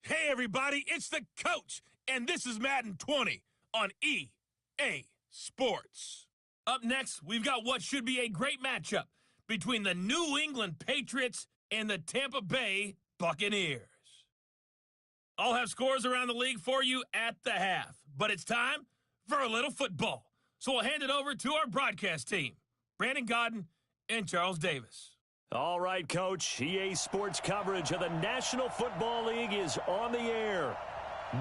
Hey everybody, it's the coach, and this is Madden 20 on EA Sports. Up next, we've got what should be a great matchup between the New England Patriots and the Tampa Bay Buccaneers. I'll have scores around the league for you at the half, but it's time for a little football. So we'll hand it over to our broadcast team, Brandon Godden and Charles Davis. All right, Coach. EA Sports coverage of the National Football League is on the air.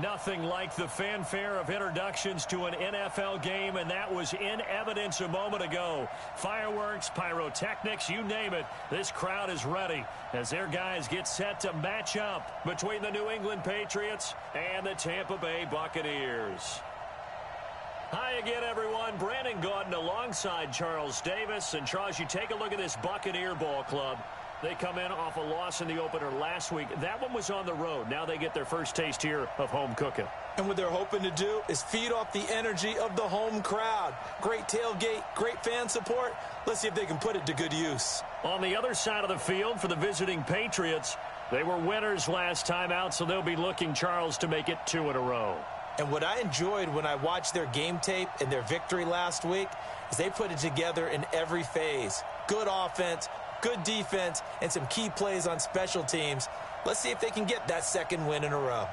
Nothing like the fanfare of introductions to an NFL game, and that was in evidence a moment ago. Fireworks, pyrotechnics, you name it. This crowd is ready as their guys get set to match up between the New England Patriots and the Tampa Bay Buccaneers. Hi again, everyone. Brandon Gaudin alongside Charles Davis. And, Charles, you take a look at this Buccaneer ball club. They come in off a loss in the opener last week. That one was on the road. Now they get their first taste here of home cooking. And what they're hoping to do is feed off the energy of the home crowd. Great tailgate, great fan support. Let's see if they can put it to good use. On the other side of the field for the visiting Patriots, they were winners last time out, so they'll be looking, Charles, to make it 2 in a row. And what I enjoyed when I watched their game tape and their victory last week is they put it together in every phase. Good offense, good defense, and some key plays on special teams. Let's see if they can get that second win in a row.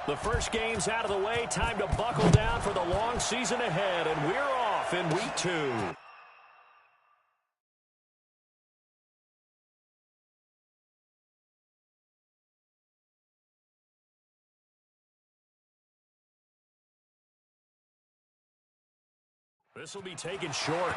The first game's out of the way. Time to buckle down for the long season ahead, and we're off in week 2. This will be taken short.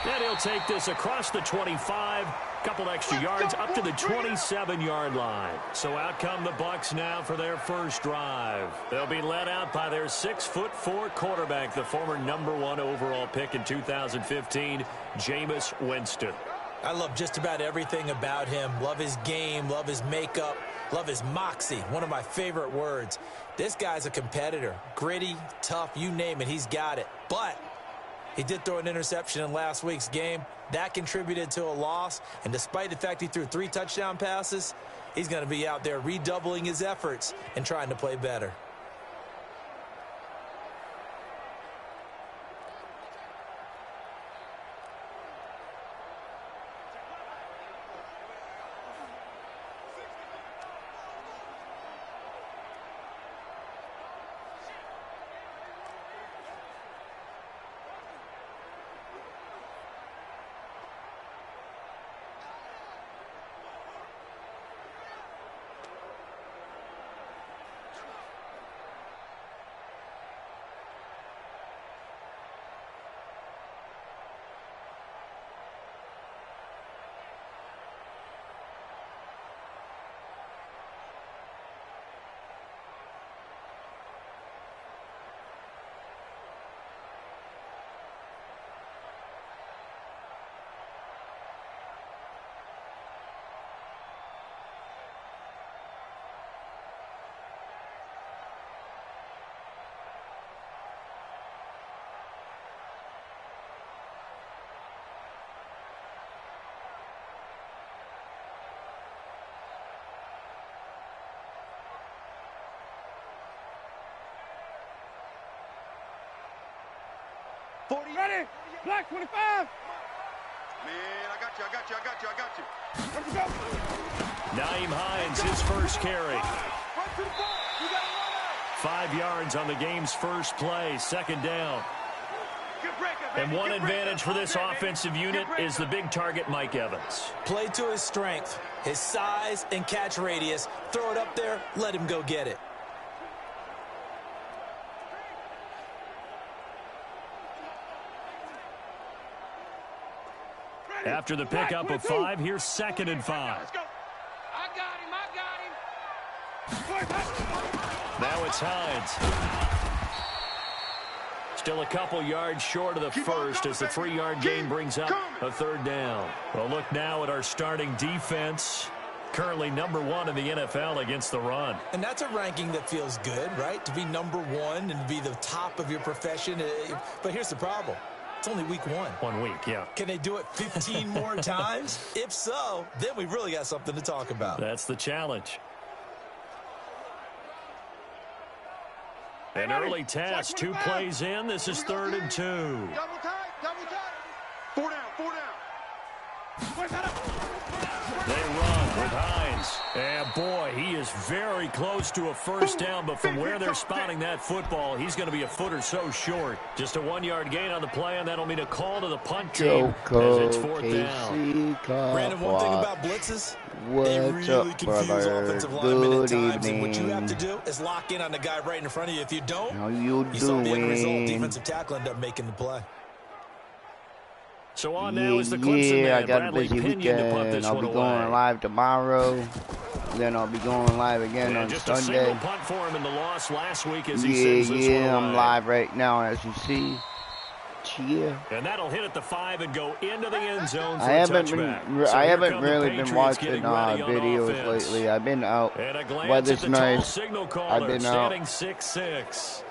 And he'll take this across the 25. Couple extra yards up to the 27-yard line. So out come the Bucs now for their first drive. They'll be led out by their 6'4" quarterback, the former #1 overall pick in 2015, Jameis Winston. I love just about everything about him. Love his game, love his makeup. Love his moxie, one of my favorite words. This guy's a competitor. Gritty, tough, you name it, he's got it. But he did throw an interception in last week's game. That contributed to a loss. And despite the fact he threw 3 touchdown passes, he's going to be out there redoubling his efforts and trying to play better. Ready? Black 25. Man, I got you. Let's go. Naeem Hines, his first carry. Run to the ball. You got to run out. 5 yards on the game's first play, second down. Good breaker, baby. And one Good breaker. advantage for this offensive unit is the big target, Mike Evans. Play to his strength, his size and catch radius. Throw it up there, let him go get it. After the pickup of 5, here's 2nd and 5. Let's go. I got him. Now it's Hines. Still a couple yards short of the first as the 3-yard gain brings up a 3rd down. Well, look now at our starting defense. Currently number 1 in the NFL against the run. And that's a ranking that feels good, right? To be number 1 and to be the top of your profession. But here's the problem. It's only week 1. 1 week, yeah. Can they do it 15 more times? If so, then we really got something to talk about. That's the challenge. An early task, 2 plays in. This is 3rd and 2. Double tight. 4 down. They run with Hines. And boy, he is very close to a first down, but from where they're spotting that football, he's going to be a foot or so short. Just a 1-yard gain on the play, and that'll mean a call to the punt team as it's 4th down. Brandon, one thing about blitzes, they What's really up, confuse brother? offensive linemen at Good times. And what you evening. have to do is lock in on the guy right in front of you. If you don't, How you you saw the end result. doing? Defensive tackle ended up making the play. So on now is the Clemson Yeah, I man, got a Bradley busy Pinion, to punt weekend. this I'll one be going away. live tomorrow. Then I'll be going live again And on just a Sunday. single punt for him in the loss last week as he sends this one Yeah, I'm away. live right now, as you see. Yeah. And that'll hit at the 5 and go into the end zone for I a haven't touchback. been, So I here haven't come the really been Patriots watching getting ready on videos offense. lately. I've been out. And a glance Weather's at the tall nice. signal caller, I've been out. standing 6'6".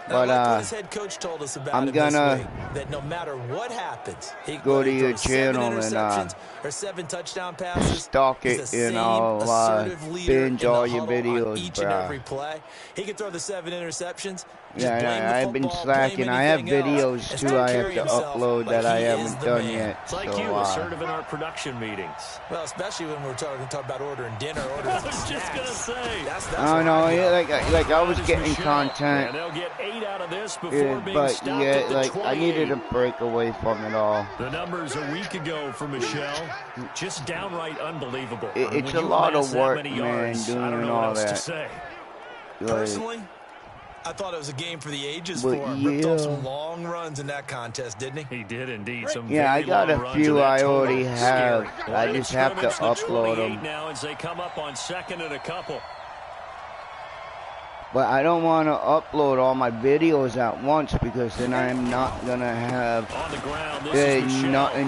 I But like what his head coach told us about I'm him this gonna week, that no matter what happens, he go to whether he your throws 7 channel and interceptions or 7 touchdown passes. stalk He's it, the you same know, assertive leader binge in the all your huddle on videos, each and bruh. every play. He can throw the 7 interceptions. Just Yeah, blame the I've been football, blame slacking. I have anything else, videos and too still I have carry to himself upload like that I he is haven't the done man. yet. It's like So, you, assertive in our production meetings. Well, especially when we're talking about ordering dinner, ordering I was just going to say. That's I don't know, what I yeah, do. like I was That is getting Michelle. content. And they'll get 8 out of this before Yeah, being but stopped yeah, at the like 28. I needed a break away from it all. The numbers a week ago for Michelle, just downright unbelievable. And It's when a you lot amass of that work, many man, yards, I don't doing know what all else to that. say. Like, Personally, I thought it was a game for the ages But for him. Ripped off yeah. some long runs in that contest, didn't he? He did indeed. Some Yeah, I very got long a runs few of that I total. already have. Scary. I Line just of have to scrimmage, the upload 28 them. now as they come up on 2nd and a couple. But I don't want to upload all my videos at once because then I'm not going to have nothing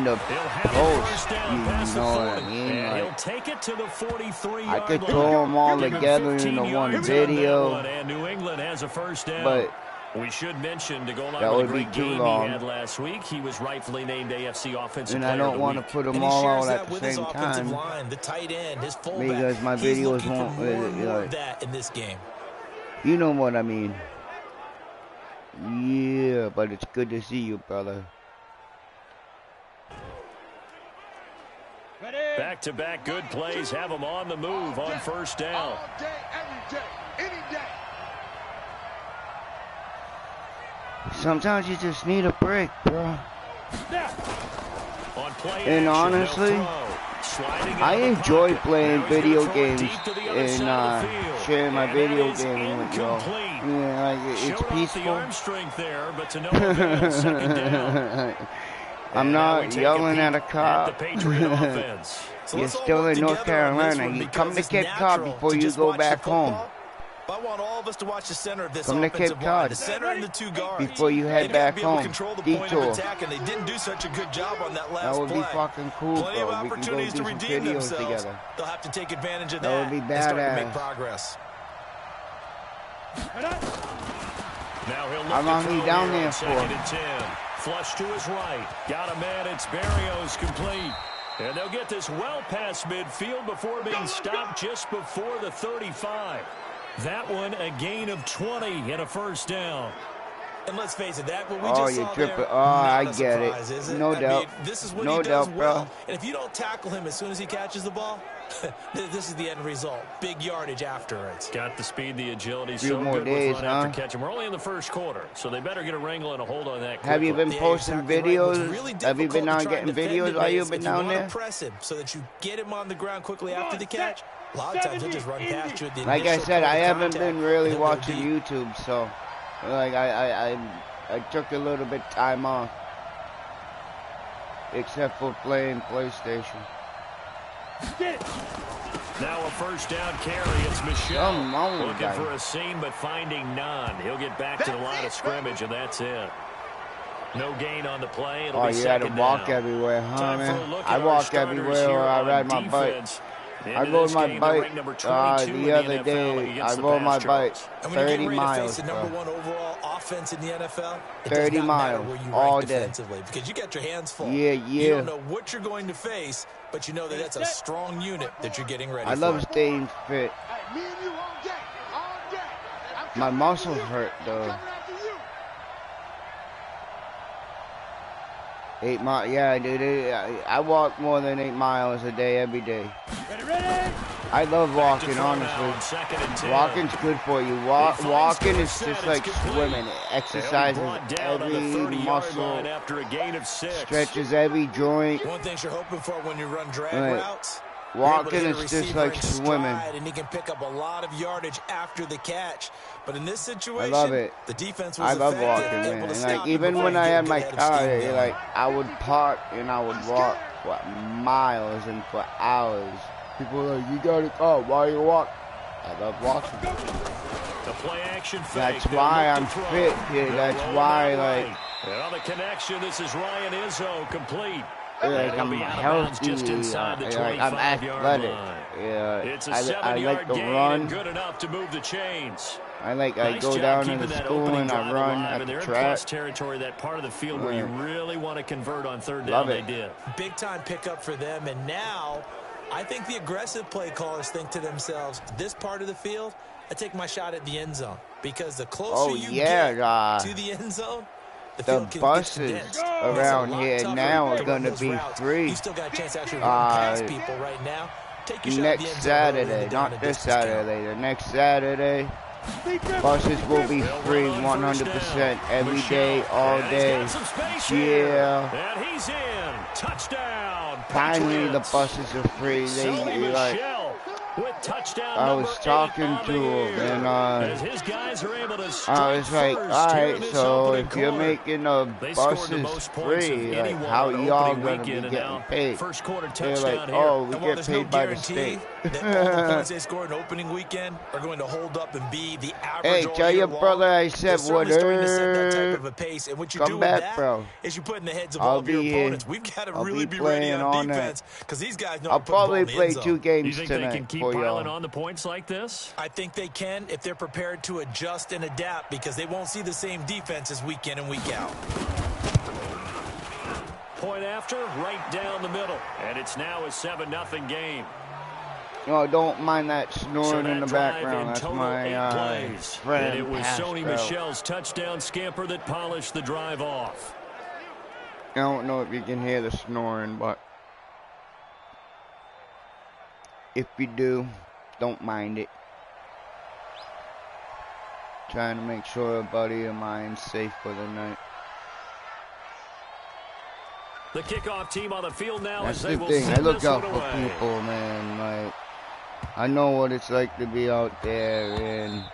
to post. You know what I mean? Like, he'll take it to the 43 I could throw them all together into one video. And New England has a first down. But we should mention, to go along that with would the be great too game long. he had last week, he was rightfully named AFC Offensive And Player I don't of the want to Week. put them And he all shares out that at the with his same offensive time line, the tight end, his fullback. because my He's videos looking won't for more and more really, of that in this game. you know what I mean. Yeah, but it's good to see you, brother. Back-to-back good plays have them on the move on first down. All day, every day, any day. Sometimes you just need a break, bro. On play And action, honestly, they'll throw. Sliding out I of the enjoy pocket. playing Now he's gonna video throw it games deep to the other side of and the field. sharing my And video that is game with y'all. incomplete. Yeah, like it's Showed off the peaceful. arm strength there, but to no avail. Second down. I'm And now we not take yelling at a peek cop. At the Patriot offense. So You're let's all still work in North together on this Carolina. one You because come to it's Cape Cod natural before to you just go watch the back home. football. But I want all of us to watch the center of this Come to offensive Cape line, Cod the center and the two guards. before you head They've got to back be able to home. control the point Detour. of attack, and they didn't do such a good job on that last That would play. be fucking cool, Plenty of bro. We can go opportunities do to some redeem videos themselves. together. They'll have to take advantage of That would be and start to make badass. progress. Now he'll look How to long throw you down here on there for? 2nd and 10. Flush to his right. Got a man. It's Berrios complete. And they'll get this well past midfield before being stopped just before the 35. That one a gain of 20 and a first down. And let's face it, that what we Oh, just you're saw tripping. there, Oh, I not a get it. surprise, is it? No I doubt. mean, this is what No he does doubt, well. bro. And if you don't tackle him as soon as he catches the ball, this is the end result. Big yardage afterwards. Got the speed, the agility, Few so more good days, with run after huh? catch. And we're only in the first quarter, so they better get a wrangle and a hold on that quickly. Have you been Yeah, posting exactly right. What's videos? really Have you been difficult on to try and getting defend videos him while is you've been if down you there? want to press him so that you get him on the ground quickly after the catch. A lot of times he'll just run past you at the Like I initial said, point I of haven't contact, been and really then go watching deep. YouTube, so like I took a little bit time off, except for playing PlayStation. Now a first down carry. It's Michelle Come on, looking guy. for a seam, but finding none. He'll get back to the line of scrimmage, and that's it. No gain on the play. It'll Oh, be you had to second walk down. everywhere, huh, Time for a man? look I at our walk starters everywhere here or I on ride my bike. defense. I Into rode this my game, they're ranked bike number 22 in the other NFL day. against I the rode my pass bike yards. And when you're 30 getting ready to miles, face the bro. number one overall offense in the NFL, it 30 does not matter miles, where you all rank day. defensively because you got your hands full. Yeah, You yeah. don't know what you're going to face, but you know that that's a strong unit that you're getting ready I for. love staying fit. Hey, me and you all day, all day. I'm My coming muscles after you. hurt, I'm though. coming after you. 8 miles, yeah, dude. I walk more than 8 miles a day every day. I love walking, honestly. Walking's good for you. Walking is just like swimming. It exercises every muscle, after a gain of 6. stretches every joint. One thing you're hoping for when you run drag Right. routes, Walking you're able to is hit a just receiver like in swimming. stride, and he can pick up a lot of yardage after the catch. But in this situation, love it. the defense was I love effective, walking, able man. to And stop like him even before when he I could had get my ahead of car, steam like going. I would park and I would walk miles and for hours. People are like, you got a car, why you walk? I love walking. The play action fake. That's They'll why look I'm to throw. fit, kid. They'll That's roll why, him out like, right. And on the connection, this is Ryan Izzo, complete. like He'll I'm be out of bounds healthy, just inside the like I'm 25-yard athletic. line. Yeah, It's a I 7-yard like to gain run. and good enough to move the chains. I Nice go job down keeping to the that school opening and I drive run alive, at and the they're in track. plus territory, that part of the field where you really want to convert on third down. Love They it. did. Big time pickup for them, and now I think the aggressive play callers think to themselves, this part of the field, I take my shot at the end zone, because the closer you get to the end zone, the field can buses get condensed. around It's a lot here tougher now to are run gonna those be routes. free. You still got a chance to actually run past people right now. Take your shot at the Next end zone early in the Saturday, down not and this distance count. Saturday, the next Saturday, buses will be free 100% every day, all day. Yeah. And he's in. Touchdown. Finally, the Patriots. buses are free. Sony Like, Michel with touchdown I number was 8 talking on to the him, year. and As his guys are able to I strike was like, first all here in right, this so opening if you're quarter. making the They scored the buses most points of free, like anyone how on y'all opening gonna be weekend, and getting now paid? First quarter They're touchdown like, here. oh, we And while get there's no paid by the guarantee state. that all the points they score in opening weekend are going to hold up and be the average. Hey, tell your brother I said what starting to set that type of a pace. And what you do with that bro. is you put in the heads of all of your opponents. We've got to really be ready on defense because these guys know how to put the ball in the end zone. I'll probably play 2 games you think tonight. They can keep piling on the points like this? I think they can if they're prepared to adjust and adapt because they won't see the same defenses week in and week out. Point after, right down the middle. And it's now a 7-0 game. Oh, don't mind that snoring in the background. That's my friend. And it was Sony Michel's touchdown scamper that polished the drive off. I don't know if you can hear the snoring, but if you do, don't mind it. Trying to make sure a buddy of mine's safe for the night. The kickoff team on the field now. That's the thing. I look out for people, man. Like, I know what it's like to be out there, and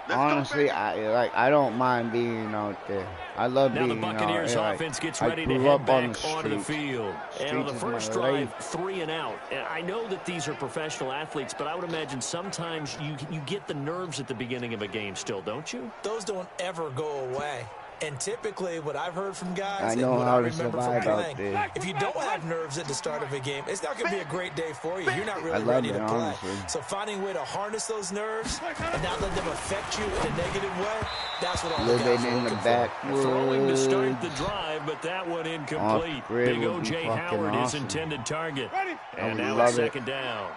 honestly, I don't mind being out there. I love being out there. Now the Buccaneers offense gets ready to head back onto the field. And on the first drive, 3 and out. And I know that these are professional athletes, but I would imagine sometimes you get the nerves at the beginning of a game still, don't you? Those don't ever go away. And typically, what I've heard from guys, I know how to survive out there. If you don't have nerves at the start of a game, it's not going to be a great day for you. You're not really ready to play. Honestly. So finding a way to harness those nerves and not let them affect you in a negative way, that's what all the guys are looking for. Throwing to start the drive, but that one incomplete. Big O.J. Howard, his intended target. And now it's 2nd down.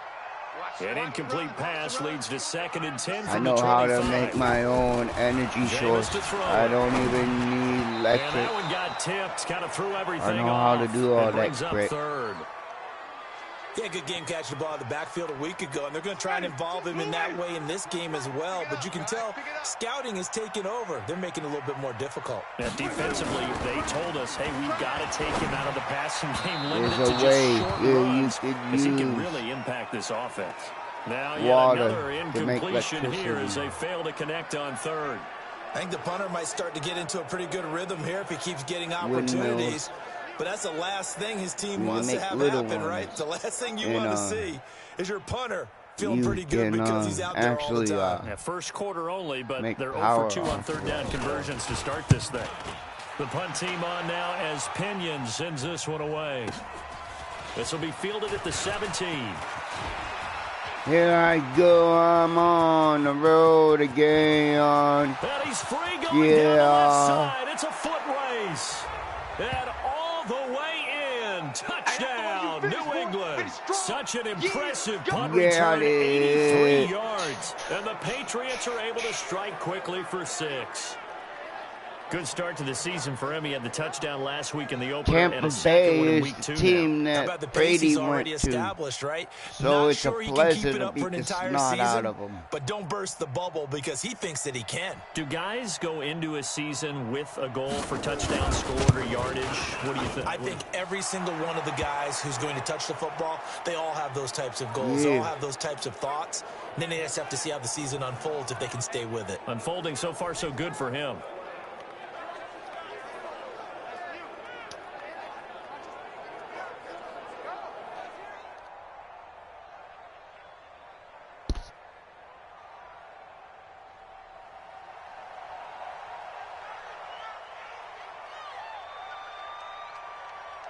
An incomplete pass leads to 2nd and 10 I from know the 25. how to make my own energy source. I don't even need electric. And that one got tipped, kind of threw everything I know off. how to do all it brings that up quick. 3rd. He had a good game catching the ball in the backfield a week ago, and they're going to try and involve him in that way in this game as well. But you can tell scouting is taking over. They're making it a little bit more difficult. Now, defensively, they told us, hey, we've got to take him out of the passing game, limited There's to a just way short runs, you because he could can use really impact this offense. Now, yet water another to make incompletion here electricity. as they fail to connect on 3rd. I think the punter might start to get into a pretty good rhythm here if he keeps getting opportunities. But that's the last thing his team wants to have happen, right? The last thing you want to see is your punter feeling pretty good because he's out there all the time. Yeah, first quarter only, but they're 0 power for 2 on 3rd down conversions to start this thing. The punt team on now as Pinion sends this one away. This will be fielded at the 17. Here I go, I'm on the road again. And he's free going down the left side. It's a foot race. And all the way in. Touchdown, New England. Such an impressive punt return, 83 yards. And the Patriots are able to strike quickly for 6. Good start to the season for him. He had the touchdown last week in the opener. Tampa Bay is the team that Brady went to. Right? So it's a pleasure to beat the snot out of him. But don't burst the bubble because he thinks that he can. Do guys go into a season with a goal for touchdown scored or yardage? What do you think? I think every single one of the guys who's going to touch the football, they all have those types of goals. They all have those types of thoughts. And then they just have to see how the season unfolds if they can stay with it. Unfolding so far so good for him.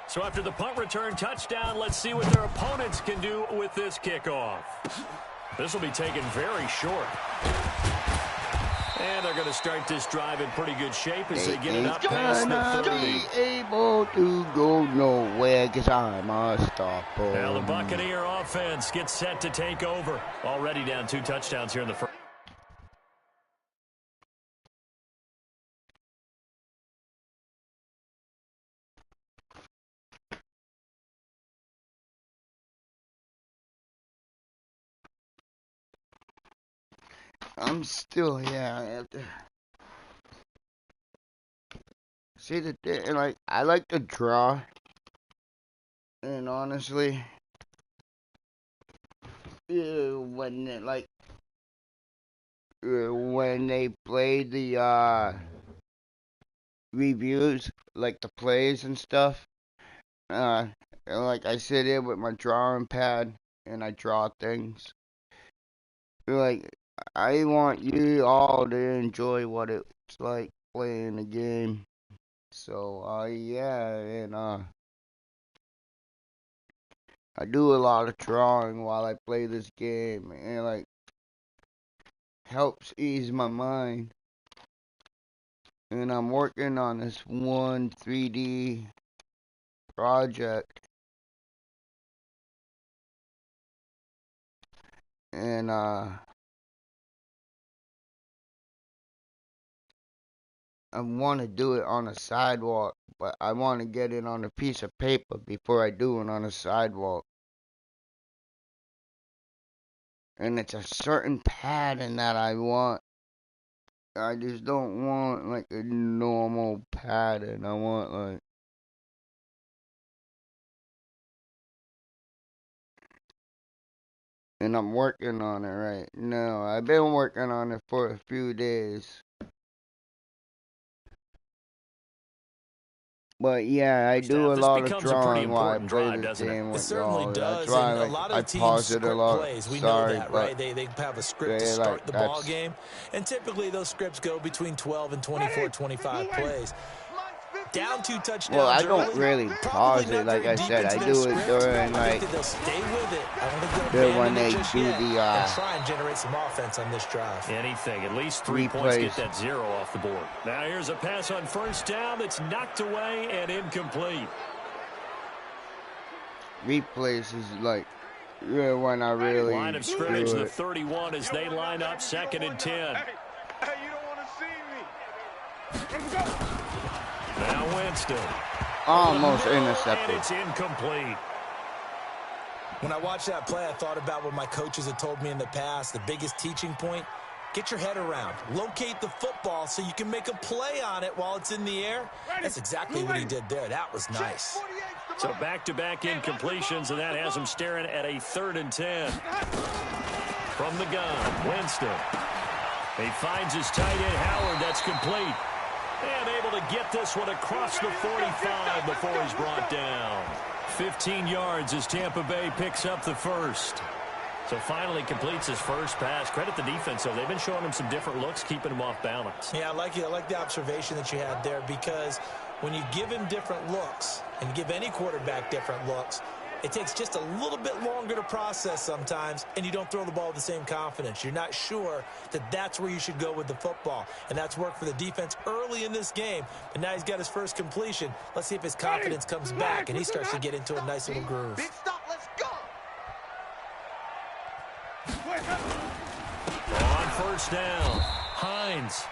So after the punt return touchdown, let's see what their opponents can do with this kickoff. This will be taken very short. And they're going to start this drive in pretty good shape as they get it up past the 30. Be able to go nowhere because I'm unstoppable. Now the Buccaneer offense gets set to take over. Already down 2 touchdowns here in the first. I'm still here. I have to see the thing. Like, I like to draw, and honestly, when they play the reviews, like the plays and stuff, And like I sit here with my drawing pad and I draw things. Like I want you all to enjoy what it's like playing the game. So yeah, and I do a lot of drawing while I play this game, and like helps ease my mind. And I'm working on this one 3D project, and I want to do it on a sidewalk, but I want to get it on a piece of paper before I do it on a sidewalk. And it's a certain pattern that I want. I just don't want like a normal pattern. I want like and I'm working on it right now. I've been working on it for a few days. But yeah, I do a lot of drawing while I play this game with y'all. That's why I pause it a lot. We Sorry, know that, right? They have a script to start the ball game, and typically those scripts go between 12 and 24, 25 plays. Down 2 touchdowns. Well, I don't really pause it, like I said. I do it during like when they do the try and generate some offense on this drive. Anything, at least 3 points, get that 0 off the board. Now here's a pass on first down that's knocked away and incomplete. Replays is like when I really line of scrimmage, the 31 as they line up 2nd and 10. Hey, you don't want to see me. Let's go. Now Winston. Almost intercepted. And it's incomplete. When I watched that play, I thought about what my coaches had told me in the past. The biggest teaching point, get your head around. Locate the football so you can make a play on it while it's in the air. That's exactly what he did there. That was nice. So back-to-back incompletions, and that has him staring at a 3rd and 10. From the gun, Winston. He finds his tight end, Howard. That's complete. And able to get this one across the 45 before he's brought down. 15 yards as Tampa Bay picks up the first. So finally completes his first pass. Credit the defense, though. They've been showing him some different looks, keeping him off balance. Yeah, I like the observation that you had there, because when you give him different looks and give any quarterback different looks, it takes just a little bit longer to process sometimes, and you don't throw the ball with the same confidence. You're not sure that that's where you should go with the football, and that's worked for the defense early in this game. But now he's got his first completion. Let's see if his confidence comes back, and he starts to get into a nice little groove. Big stop, let's go. On first down, Hines.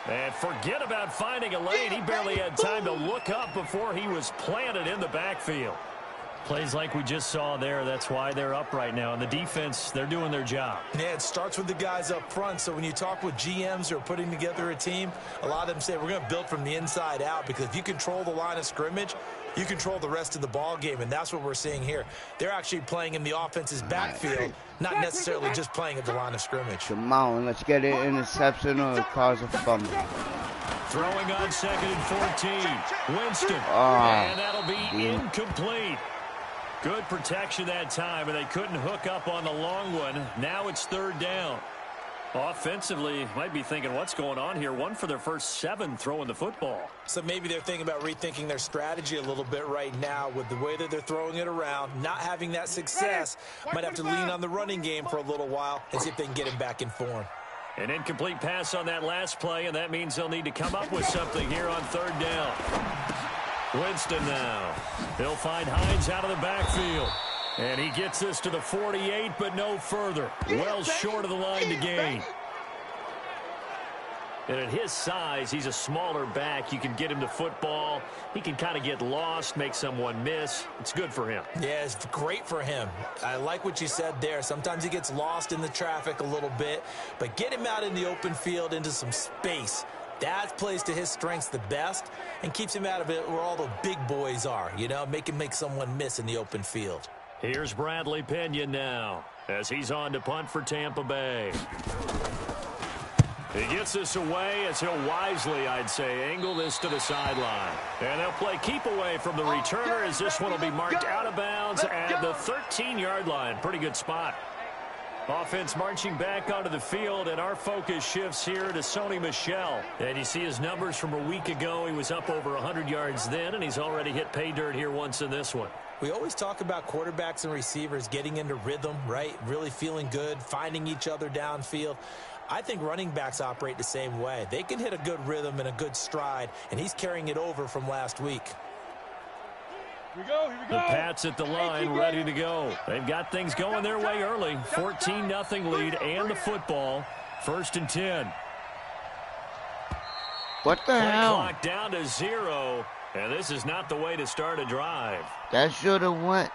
And forget about finding a lane. He barely had time to look up before he was planted in the backfield. Plays like we just saw there. That's why they're up right now. And the defense, they're doing their job. Yeah, it starts with the guys up front. So when you talk with GMs who are putting together a team, a lot of them say we're going to build from the inside out, because if you control the line of scrimmage, you control the rest of the ball game, and that's what we're seeing here. They're actually playing in the offense's backfield, not necessarily just playing at the line of scrimmage. Come on, let's get it interception or cause a fumble. Throwing on 2nd and 14. Winston. And that'll be incomplete. Good protection that time, and they couldn't hook up on the long one. Now it's 3rd down. Offensively, might be thinking, what's going on here? 1 for their first 7 throwing the football. So maybe they're thinking about rethinking their strategy a little bit right now with the way that they're throwing it around, not having that success. Might have to lean on the running game for a little while and see if they can get him back in form. An incomplete pass on that last play, and that means they'll need to come up with something here on 3rd down. Winston now. He'll find Hines out of the backfield. And he gets this to the 48, but no further. Well short of the line to gain. And at his size, he's a smaller back. You can get him to football. He can kind of get lost, make someone miss. It's good for him. Yeah, it's great for him. I like what you said there. Sometimes he gets lost in the traffic a little bit, but get him out in the open field into some space. That plays to his strengths the best and keeps him out of it where all the big boys are, you know, make someone miss in the open field. Here's Bradley Pinion now as he's on to punt for Tampa Bay. He gets this away as he'll wisely, I'd say, angle this to the sideline. And they'll play keep away from the returner as this one will be marked out of bounds at the 13-yard line. Pretty good spot. Offense marching back onto the field, and our focus shifts here to Sony Michel. And you see his numbers from a week ago. He was up over 100 yards then, and he's already hit pay dirt here once in this one. We always talk about quarterbacks and receivers getting into rhythm, right? Really feeling good, finding each other downfield. I think running backs operate the same way. They can hit a good rhythm and a good stride, and he's carrying it over from last week. Here we go. The Pats at the line, ready to go. They've got things going their way early. 14-0 lead and the football. 1st and 10. What the hell? Clock down to 0, and this is not the way to start a drive. That should have went.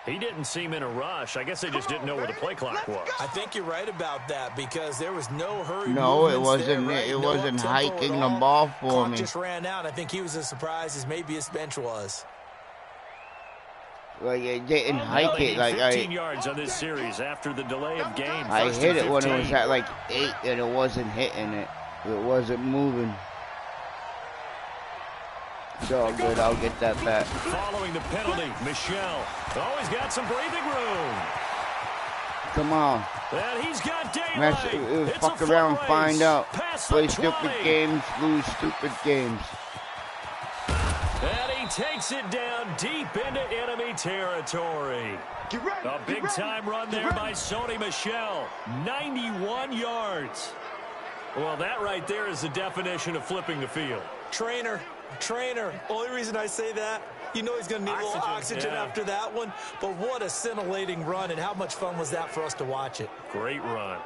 He didn't seem in a rush. I guess they just didn't know where the play clock was. I think you're right about that because there was no hurry. No, it wasn't. There, right? It No wasn't up-tempo hiking at the all. ball for Clock me. just ran out. I think he was as surprised as maybe his bench was. Like it didn't Well, hike they it. need Like 15 yards on this series after the delay of game. I 1st hit and it when it was 15. at like 8 and it wasn't hitting it. It wasn't moving. It's all good. I'll get that back. Following the penalty, Michel. Always got some breathing room. Come on. And he's got Mess, daylight. It's fuck a around, foot find race. out. Past the Play 20. stupid games, lose stupid games. And he takes it down deep into enemy territory. Get ready. A big-time run there by Sony Michel. 91 yards. Well, that right there is the definition of flipping the field. Trainer. Only reason I say that, you know he's going to need a little oxygen yeah. after that one. But what a scintillating run, and how much fun was that for us to watch it? Great run.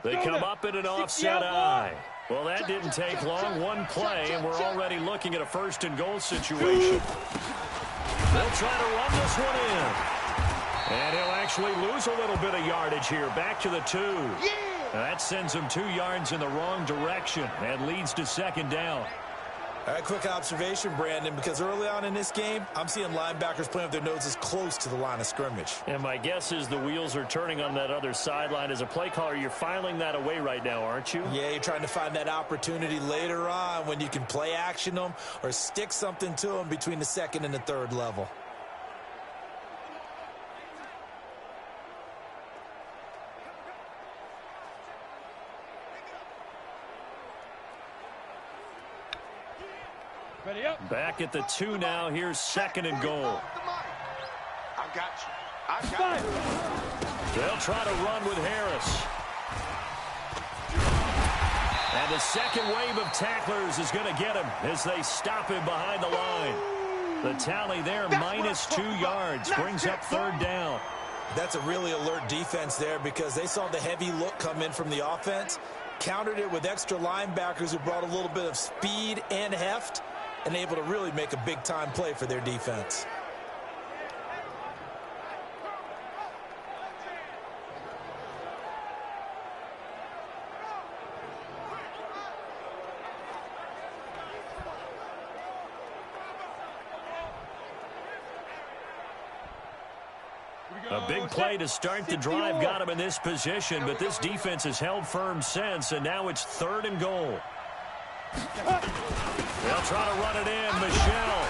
They come up in an offset eye. Well, that didn't take long. One play, and we're already looking at a 1st and goal situation. They'll try to run this one in. And he'll actually lose a little bit of yardage here. Back to the 2. That sends him 2 yards in the wrong direction and leads to 2nd down. All right, quick observation, Brandon, because early on in this game, I'm seeing linebackers playing with their noses close to the line of scrimmage. And my guess is the wheels are turning on that other sideline. As a play caller, you're filing that away right now, aren't you? Yeah, you're trying to find that opportunity later on when you can play action them or stick something to them between the 2nd and the 3rd level. Ready up. Back at the 2 now. Here's 2nd and goal. I got you. I got you. They'll try to run with Harris. And the second wave of tacklers is going to get him as they stop him behind the line. The tally there, minus 2 yards, brings up 3rd down. That's a really alert defense there because they saw the heavy look come in from the offense, countered it with extra linebackers who brought a little bit of speed and heft, and able to really make a big-time play for their defense. A big play to start the drive got him in this position, but this defense has held firm since, and now it's 3rd and goal. They'll try to run it in. Michel.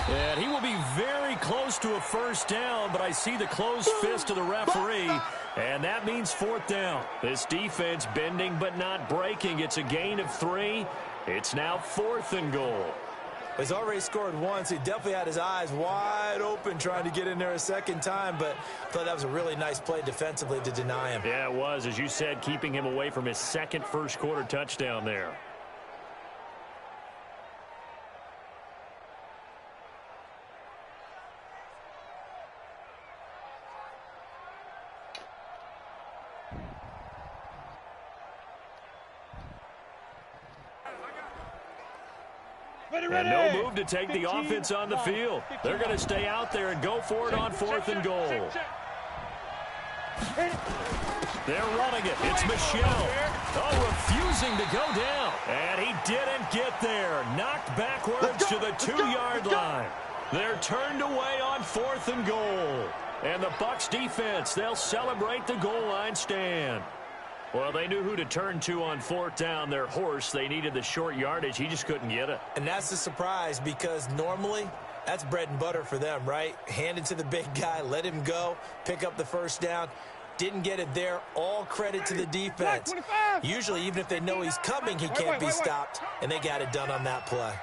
And he will be very close to a 1st down, but I see the closed fist of the referee, and that means 4th down. This defense bending but not breaking. It's a gain of 3. It's now 4th and goal. He's already scored once. He definitely had his eyes wide open trying to get in there a 2nd time, but I thought that was a really nice play defensively to deny him. Yeah, it was, as you said, keeping him away from his 2nd first-quarter touchdown there. And no move to take the offense on the field. They're going to stay out there and go for it on 4th and goal. They're running it. It's Michel. Oh, refusing to go down. And he didn't get there. Knocked backwards to the 2-yard line. They're turned away on 4th and goal. And the Bucs defense, they'll celebrate the goal line stand. Well, they knew who to turn to on 4th down. Their horse, they needed the short yardage. He just couldn't get it. And that's the surprise, because normally that's bread and butter for them, right? Hand it to the big guy, let him go, pick up the first down. Didn't get it there. All credit to the defense. Usually, even if they know he's coming, he can't be stopped, and they got it done on that play.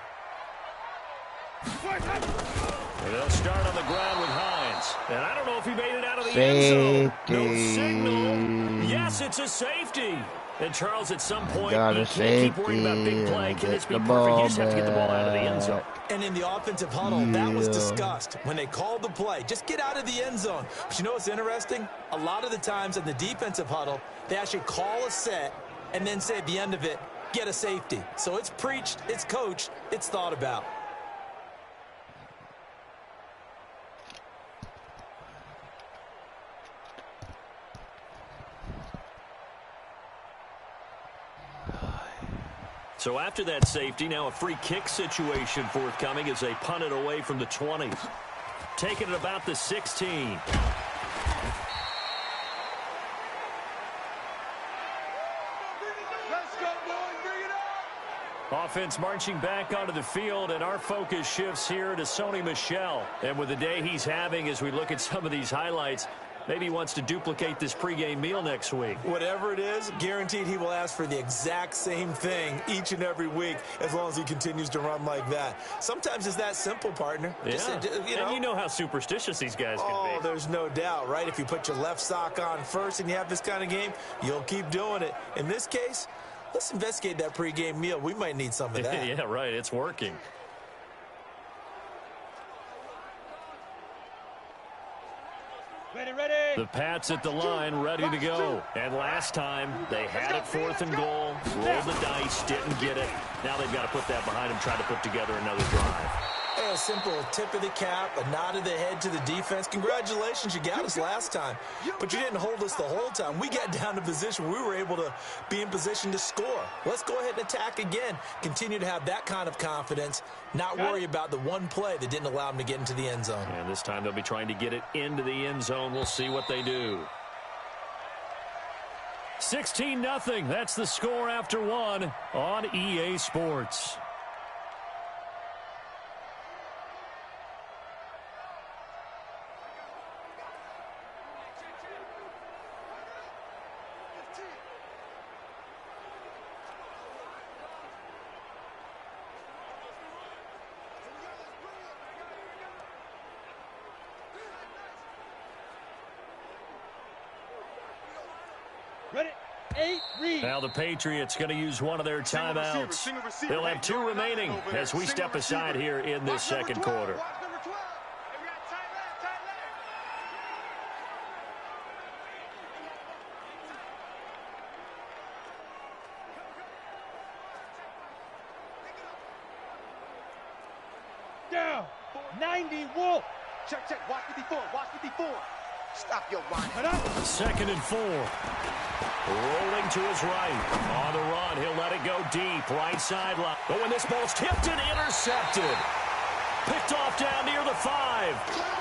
And they'll start on the ground with Hines. And I don't know if he made it out of the end zone. No signal. Yes, it's a safety. And Charles, at some point, you can't keep worrying about big play. Can this be perfect? You just have to get the ball out of the end zone. And in the offensive huddle, that was discussed when they called the play. Just get out of the end zone. But you know what's interesting? A lot of the times in the defensive huddle, they actually call a set and then say at the end of it, get a safety. So it's preached, it's coached, it's thought about. So after that safety, now a free kick situation forthcoming as they punt it away from the 20. Taking it about the 16. Let's go, boys. Bring it up. Offense marching back onto the field, and our focus shifts here to Sony Michel. And with the day he's having, as we look at some of these highlights, maybe he wants to duplicate this pregame meal next week. Whatever it is, guaranteed he will ask for the exact same thing each and every week as long as he continues to run like that. Sometimes it's that simple, partner. Yeah. And you know how superstitious these guys can be. Oh, there's no doubt, right? If you put your left sock on first and you have this kind of game, you'll keep doing it. In this case, let's investigate that pregame meal. We might need some of that. Yeah, right. It's working. Ready. The Pats at the line, ready to go. And last time, they had it 4th and goal, rolled the dice, didn't get it. Now they've got to put that behind them, try to put together another drive. Hey, a simple tip of the cap, a nod of the head to the defense. Congratulations, you got us last time. But you didn't hold us the whole time. We got down to position where we were able to be in position to score. Let's go ahead and attack again. Continue to have that kind of confidence, not worry about the one play that didn't allow them to get into the end zone. And this time they'll be trying to get it into the end zone. We'll see what they do. 16-0. That's the score after one on EA Sports. Now the Patriots going to use one of their timeouts. They'll have 2 remaining as we step aside here in this second quarter. Down. 90 Wolf. Check. Watch 54. Stop your run. 2nd and 4. Rolling to his right. On the run, he'll let it go deep. Right sideline. But when this ball's tipped and intercepted. Picked off down near the 5.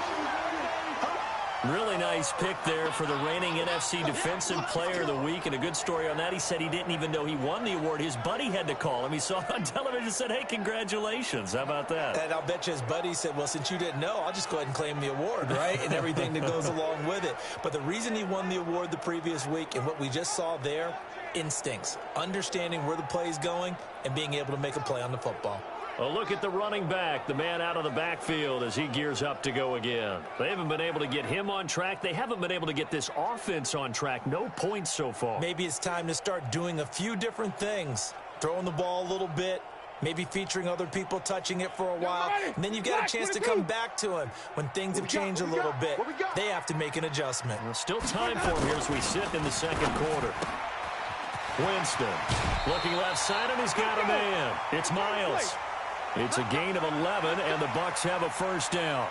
Really nice pick there for the reigning NFC Defensive Player of the Week. And a good story on that. He said he didn't even know he won the award. His buddy had to call him. He saw it on television and said, hey, congratulations. How about that? And I'll bet you his buddy said, well, since you didn't know, I'll just go ahead and claim the award, right? And everything that goes along with it. But the reason he won the award the previous week and what we just saw there, instincts. Understanding where the play is going and being able to make a play on the football. A look at the running back, the man out of the backfield as he gears up to go again. They haven't been able to get him on track. They haven't been able to get this offense on track. No points so far. Maybe it's time to start doing a few different things. Throwing the ball a little bit, maybe featuring other people touching it for a while. And then you've got a chance to come back to him when things have changed a little bit. They have to make an adjustment. Well, still time for him here as we sit in the second quarter. Winston looking left side, and he's got a man. It's Miles. It's a gain of 11, and the Bucs have a first down.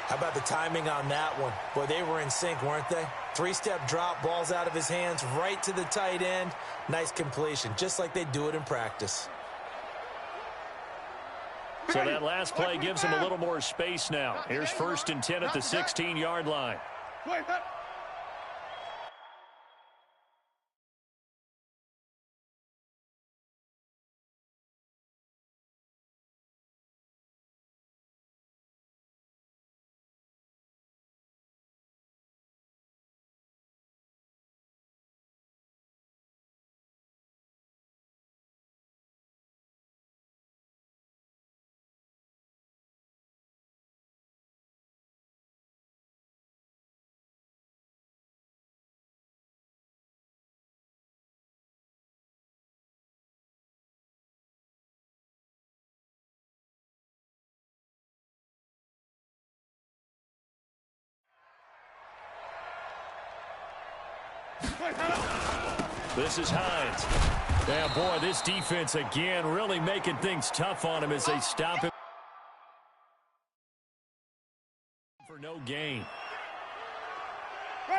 How about the timing on that one? Boy, they were in sync, weren't they? Three-step drop, balls out of his hands, right to the tight end. Nice completion, just like they do it in practice. So that last play gives him a little more space now. Here's 1st and 10 at the 16-yard line. This is Hines. Yeah, boy, this defense again really making things tough on him as they stop him for no gain.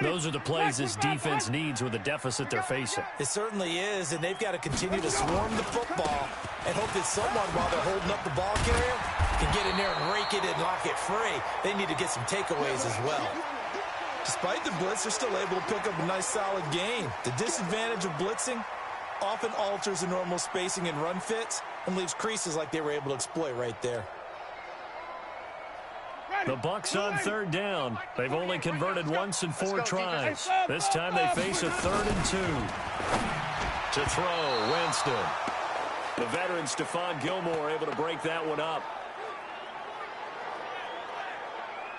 Those are the plays this defense needs with the deficit they're facing. It certainly is, and they've got to continue to swarm the football and hope that someone, while they're holding up the ball carrier, can get in there and rake it and lock it free. They need to get some takeaways as well. Despite the blitz, they're still able to pick up a nice solid gain. The disadvantage of blitzing often alters the normal spacing and run fits and leaves creases like they were able to exploit right there. The Bucs on 3rd down. They've only converted once in 4 tries. This time they face a 3rd and 2. To throw, Winston. The veteran Stephon Gilmore able to break that one up.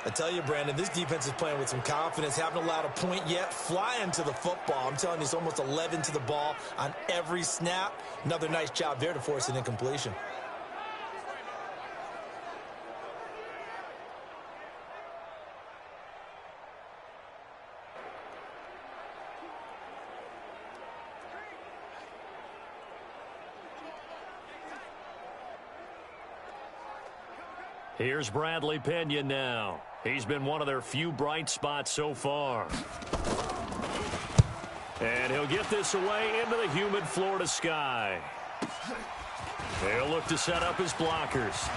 I tell you, Brandon, this defense is playing with some confidence. Haven't allowed a point yet. Flying to the football. I'm telling you, it's almost 11 to the ball on every snap. Another nice job there to force an incompletion. Here's Bradley Pena now. He's been one of their few bright spots so far. And he'll get this away into the humid Florida sky. They'll look to set up his blockers.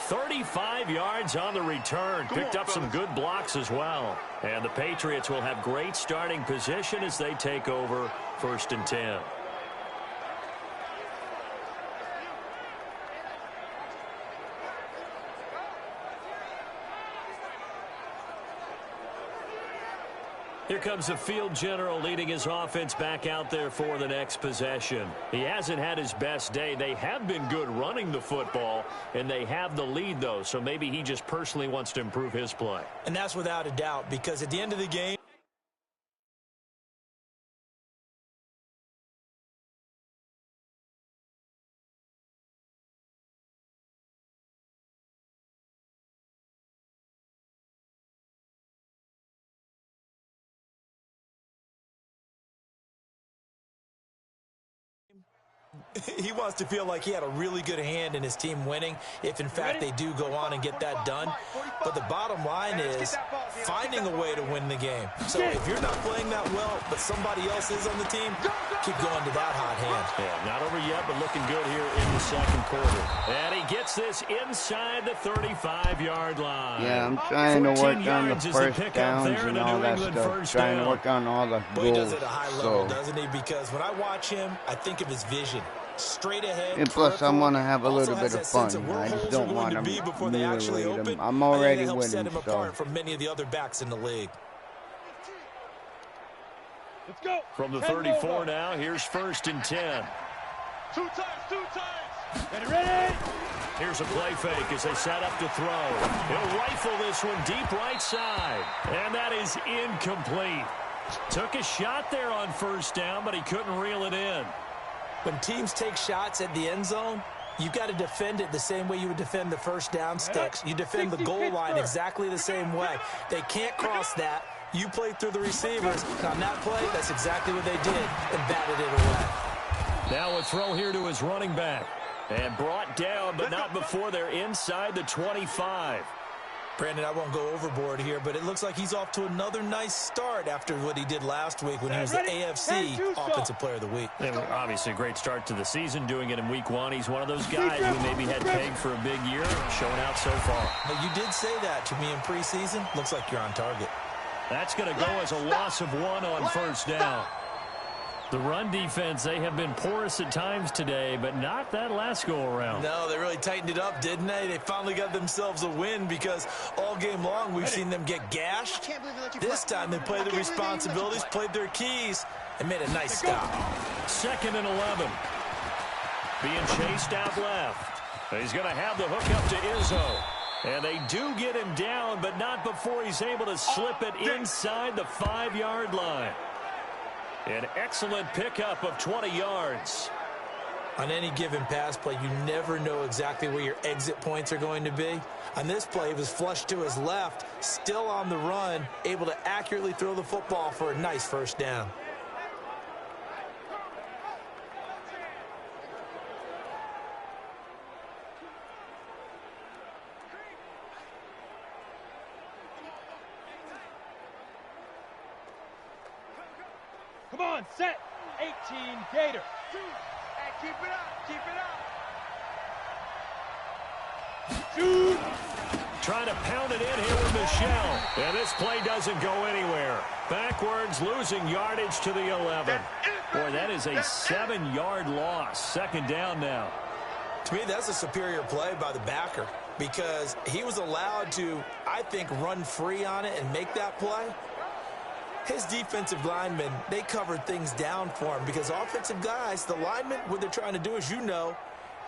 35 yards on the return. Picked up some good blocks as well. And the Patriots will have great starting position as they take over 1st and 10. Here comes the field general leading his offense back out there for the next possession. He hasn't had his best day. They have been good running the football, and they have the lead, though, so maybe he just personally wants to improve his play. And that's without a doubt, because at the end of the game, he wants to feel like he had a really good hand in his team winning, if in fact they do go on and get that done. But the bottom line is finding a way to win the game. So if you're not playing that well, but somebody else is on the team, keep going to that hot hand. Yeah, not over yet, but looking good here in the 2nd quarter. And he gets this inside the 35-yard line. Yeah, I'm trying to work on the first downs and all that stuff. Trying to work on all the goals. But he does it at a high level, doesn't he? Because when I watch him, I think of his vision. Straight ahead. And plus, I want to have a little bit of fun. I just don't want to mutilate them. I'm already winning, set him apart from many of the other backs in the league. Let's go. From the 34 now, here's 1st and 10. Two times. Ready. Here's a play fake as they set up to throw. He'll rifle this one deep right side. And that is incomplete. Took a shot there on 1st down, but he couldn't reel it in. When teams take shots at the end zone, you've got to defend it the same way you would defend the first down sticks. You defend the goal line exactly the same way. They can't cross that. You play through the receivers. On that play, that's exactly what they did and batted it away. Now a throw here to his running back. And brought down, but not before they're inside the 25. Brandon, I won't go overboard here, but it looks like he's off to another nice start after what he did last week when he was the AFC Offensive Player of the Week. And obviously a great start to the season, doing it in week 1. He's one of those guys who maybe had pegged for a big year, showing out so far. But you did say that to me in preseason. Looks like you're on target. That's going to go as a loss of 1 on first down. The run defense, they have been porous at times today, but not that last go-around. No, they really tightened it up, didn't they? They finally got themselves a win because all game long we've seen them get gashed. This time they played the responsibilities, played their keys, and made a nice stop. 2nd and 11. Being chased out left. He's going to have the hook up to Izzo. And they do get him down, but not before he's able to slip it inside the 5-yard line. An excellent pickup of 20 yards. On any given pass play, you never know exactly where your exit points are going to be. On this play, he was flushed to his left, still on the run, able to accurately throw the football for a nice first down. Come on, set. 18 Gator. Hey, keep it up. Keep it up. Shoot. Trying to pound it in here with Michelle. And this play doesn't go anywhere. Backwards, losing yardage to the 11. Boy, that is a 7-yard loss. 2nd down now. To me, that's a superior play by the backer because he was allowed to, I think, run free on it and make that play. His defensive linemen, they covered things down for him because offensive guys, the linemen, what they're trying to do, as you know,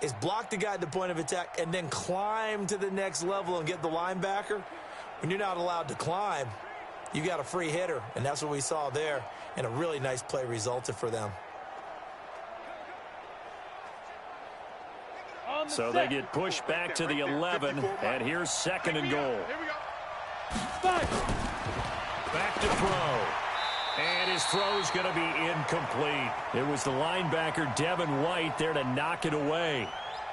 is block the guy at the point of attack and then climb to the next level and get the linebacker. When you're not allowed to climb, you got a free hitter, and that's what we saw there, and a really nice play resulted for them. So they get pushed back to the 11, and here's 2nd and goal. Here we go. Back to throw. And his throw's going to be incomplete. It was the linebacker, Devin White, there to knock it away.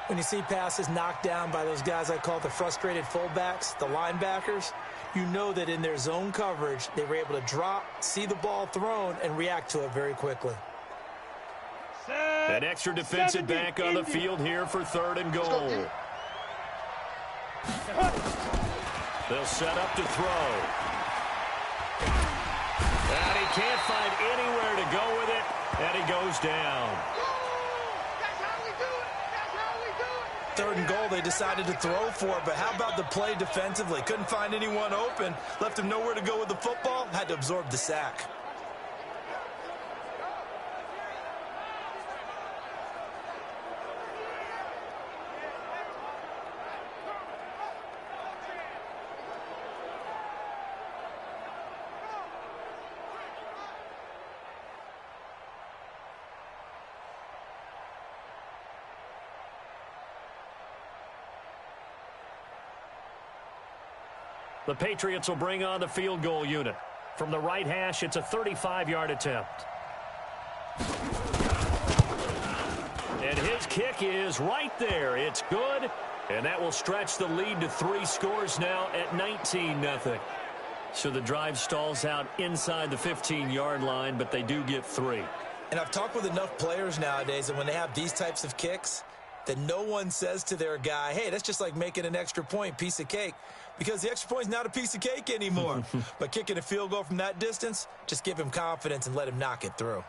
When you see passes knocked down by those guys I call the frustrated fullbacks, the linebackers, you know that in their zone coverage, they were able to drop, see the ball thrown, and react to it very quickly. An extra defensive back on the field here for 3rd and goal. They'll set up to throw. And he can't find anywhere to go with it, and he goes down. That's how we do it. That's how we do it. 3rd and goal, they decided to throw for it, but how about the play defensively? Couldn't find anyone open, left him nowhere to go with the football, had to absorb the sack. The Patriots will bring on the field goal unit. From the right hash, it's a 35-yard attempt. And his kick is right there. It's good, and that will stretch the lead to 3 scores now at 19-0. So the drive stalls out inside the 15-yard line, but they do get 3. And I've talked with enough players nowadays that when they have these types of kicks, that no one says to their guy, hey, that's just like making an extra point, piece of cake. Because the extra point is not a piece of cake anymore. But kicking a field goal from that distance, just give him confidence and let him knock it through.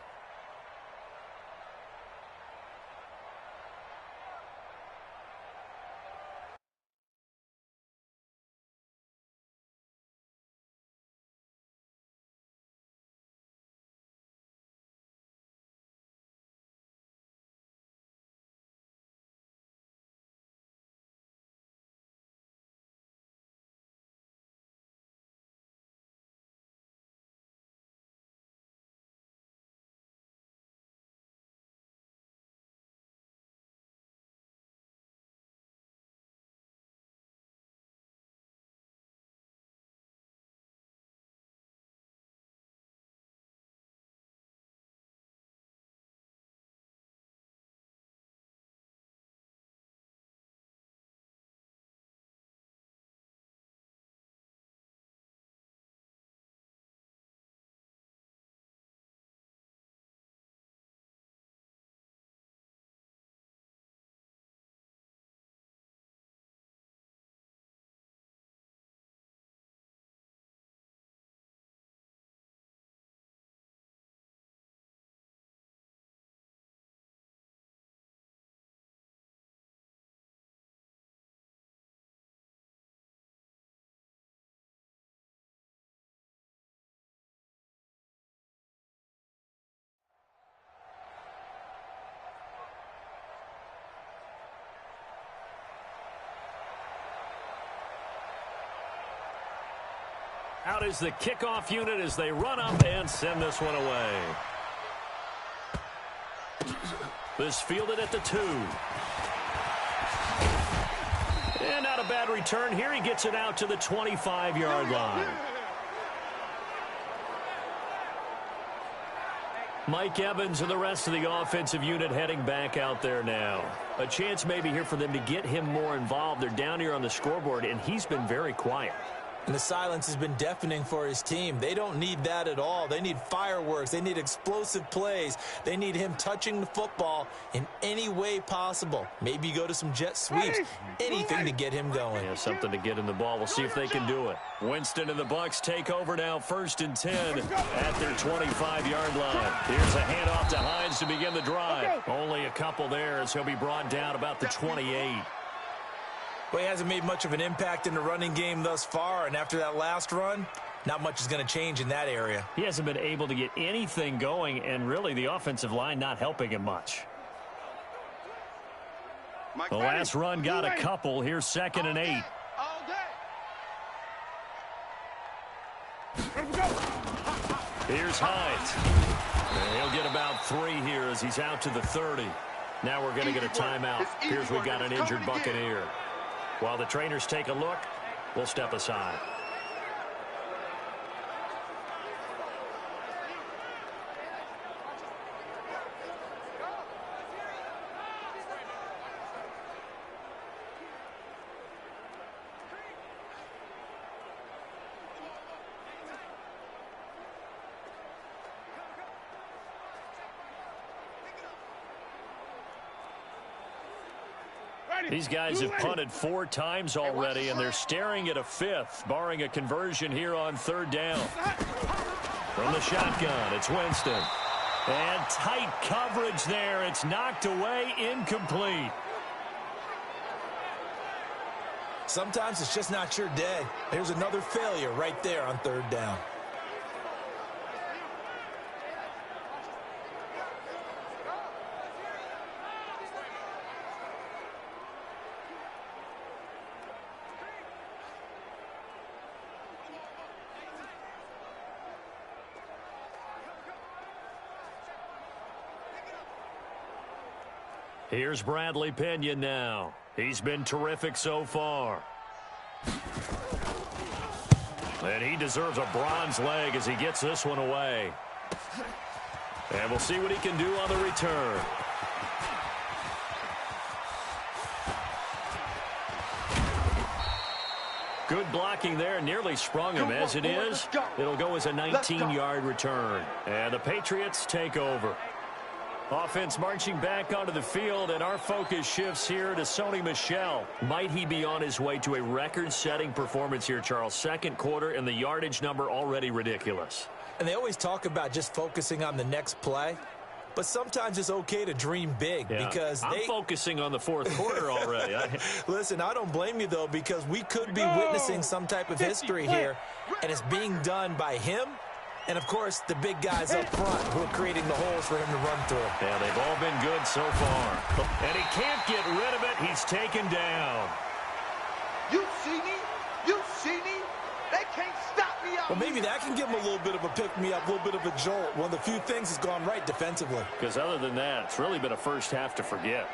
Out is the kickoff unit as they run up and send this one away. This fielded at the 2. And not a bad return here. He gets it out to the 25-yard line. Mike Evans and the rest of the offensive unit heading back out there now. A chance maybe here for them to get him more involved. They're down here on the scoreboard, and he's been very quiet. And the silence has been deafening for his team. They don't need that at all. They need fireworks. They need explosive plays. They need him touching the football in any way possible. Maybe go to some jet sweeps. Anything to get him going. Yeah, something to get in the ball. We'll see if they can do it. Winston and the Bucs take over now, 1st and 10 at their 25-yard line. Here's a handoff to Hines to begin the drive. Only a couple there as he'll be brought down about the 28. Well, he hasn't made much of an impact in the running game thus far, and after that last run, not much is going to change in that area. He hasn't been able to get anything going, and really the offensive line not helping him much. The last run got a couple. Here's 2nd and 8. Here's Hines. And he'll get about 3 here as he's out to the 30. Now we're going to get a timeout. Here's we've got an injured Buccaneer. While the trainers take a look, we'll step aside. These guys have punted 4 times already, and they're staring at a 5th, barring a conversion here on 3rd down. From the shotgun, it's Winston. And tight coverage there. It's knocked away, incomplete. Sometimes it's just not your day. There's another failure right there on 3rd down. Here's Bradley Pinion now. He's been terrific so far. And he deserves a bronze leg as he gets this one away. And we'll see what he can do on the return. Good blocking there, nearly sprung him. As it is, it'll go as a 19-yard return. And the Patriots take over. Offense marching back onto the field, and our focus shifts here to Sony Michel. Might he be on his way to a record-setting performance here, Charles? 2nd quarter, and the yardage number already ridiculous. And they always talk about just focusing on the next play. But sometimes it's okay to dream big because I'm focusing on the 4th quarter already. Listen, I don't blame you, though, because we could be witnessing some type of history here, and it's being done by him. And, of course, the big guys up front who are creating the holes for him to run through. Yeah, they've all been good so far. And he can't get rid of it. He's taken down. You see me? You see me? They can't stop me out. Well, maybe that can give him a little bit of a pick-me-up, a little bit of a jolt. One of the few things has gone right defensively. Because other than that, it's really been a first half to forget.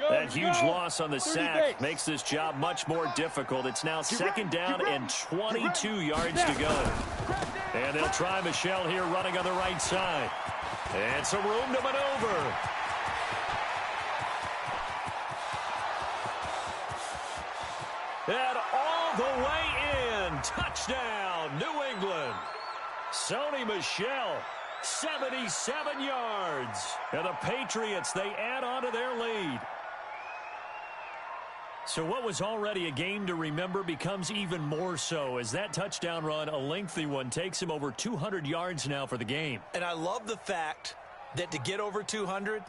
That huge loss on the sack makes this job much more difficult. It's now 2nd down and 22 yards to go. And they'll try Michel here running on the right side. And some room to maneuver. And all the way in. Touchdown, New England. Sony Michel, 77 yards. And the Patriots, they add on to their lead. So what was already a game to remember becomes even more so as that touchdown run, a lengthy one, takes him over 200 yards now for the game. And I love the fact that to get over 200,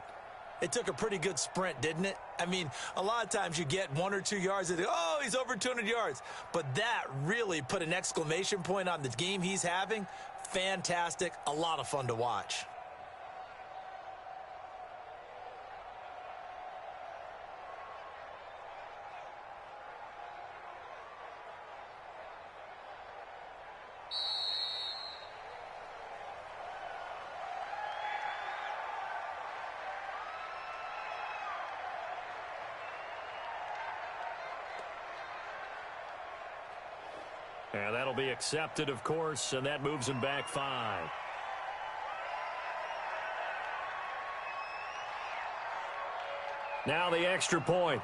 It took a pretty good sprint, didn't it? I mean, a lot of times you get 1 or 2 yards and oh, he's over 200 yards. But that really put an exclamation point on the game he's having. Fantastic. A lot of fun to watch. And that'll be accepted, of course, and that moves him back 5. Now the extra point.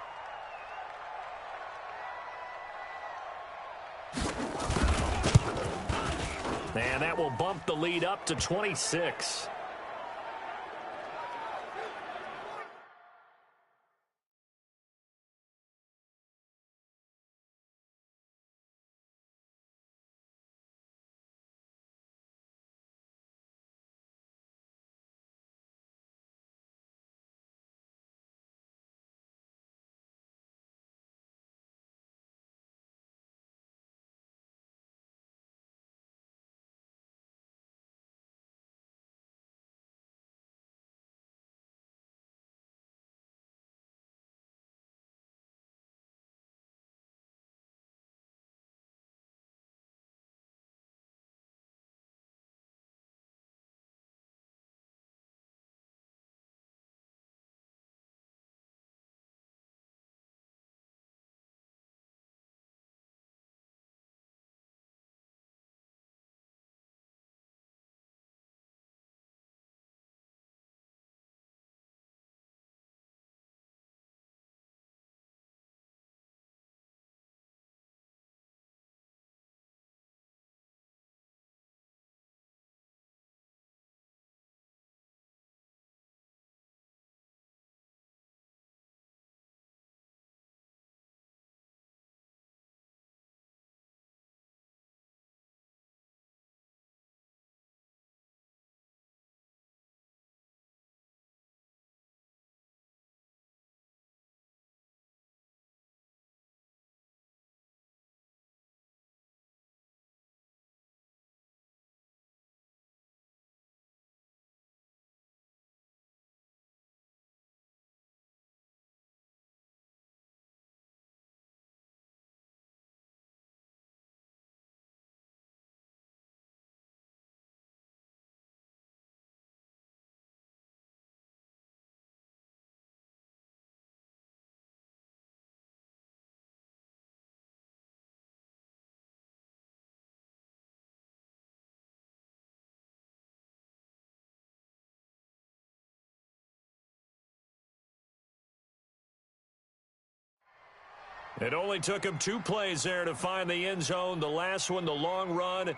And that will bump the lead up to 26. It only took him 2 plays there to find the end zone. The last one, the long run,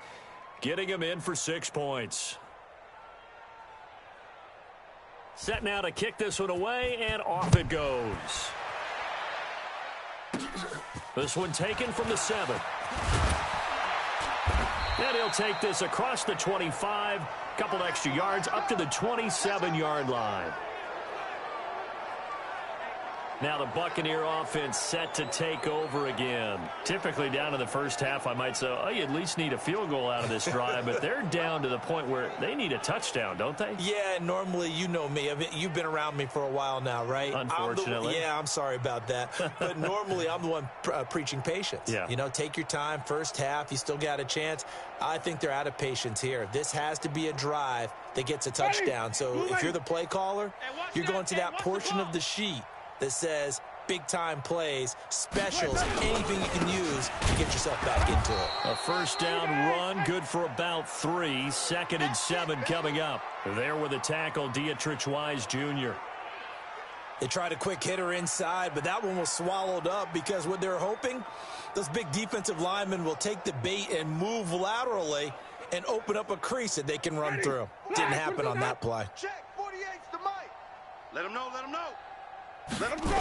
getting him in for 6 points. Set now to kick this one away, and off it goes. This one taken from the 7. And he'll take this across the 25, couple extra yards, up to the 27-yard line. Now the Buccaneer offense set to take over again. Typically down in the first half, I might say, oh, you at least need a field goal out of this drive, but they're down to the point where they need a touchdown, don't they? Yeah, normally, you know me. I mean, you've been around me for a while now, right? Unfortunately. I'm sorry about that. But normally, I'm the one preaching patience. Yeah. You know, take your time, first half, you still got a chance. I think they're out of patience here. This has to be a drive that gets a touchdown. So if you're the play caller, you're going to that portion of the sheet that says big-time plays, specials, anything you can use to get yourself back into it. A first down run, good for about 3. 2nd and 7 coming up. There with a tackle, Dietrich Wise Jr. They tried a quick hitter inside, but that one was swallowed up because what they're hoping, those big defensive linemen will take the bait and move laterally and open up a crease that they can run through. Didn't happen on that play. Check, 48's the mic. Let him know, let him know. Let him go.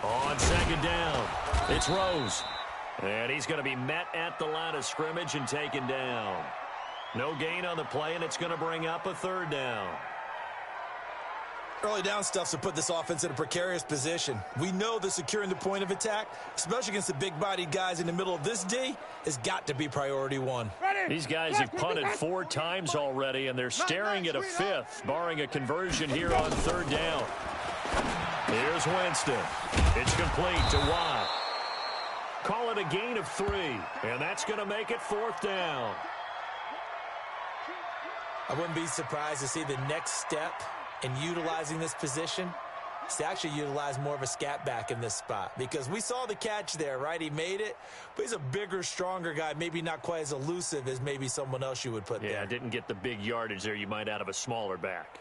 On 2nd down, it's Rose. And he's going to be met at the line of scrimmage and taken down. No gain on the play, and it's going to bring up a 3rd down. Early down stuff's to put this offense in a precarious position. We know that securing the point of attack, especially against the big-bodied guys in the middle of this D, has got to be priority one. These guys have punted 4 times already, and they're staring at a 5th, barring a conversion here on 3rd down. Here's Winston. It's complete to Watt. Call it a gain of 3, and that's going to make it 4th down. I wouldn't be surprised to see the next step in utilizing this position is to actually utilize more of a scat back in this spot, because we saw the catch there, right? He made it, but he's a bigger, stronger guy, maybe not quite as elusive as maybe someone else you would put there. Yeah, didn't get the big yardage there you might out of a smaller back.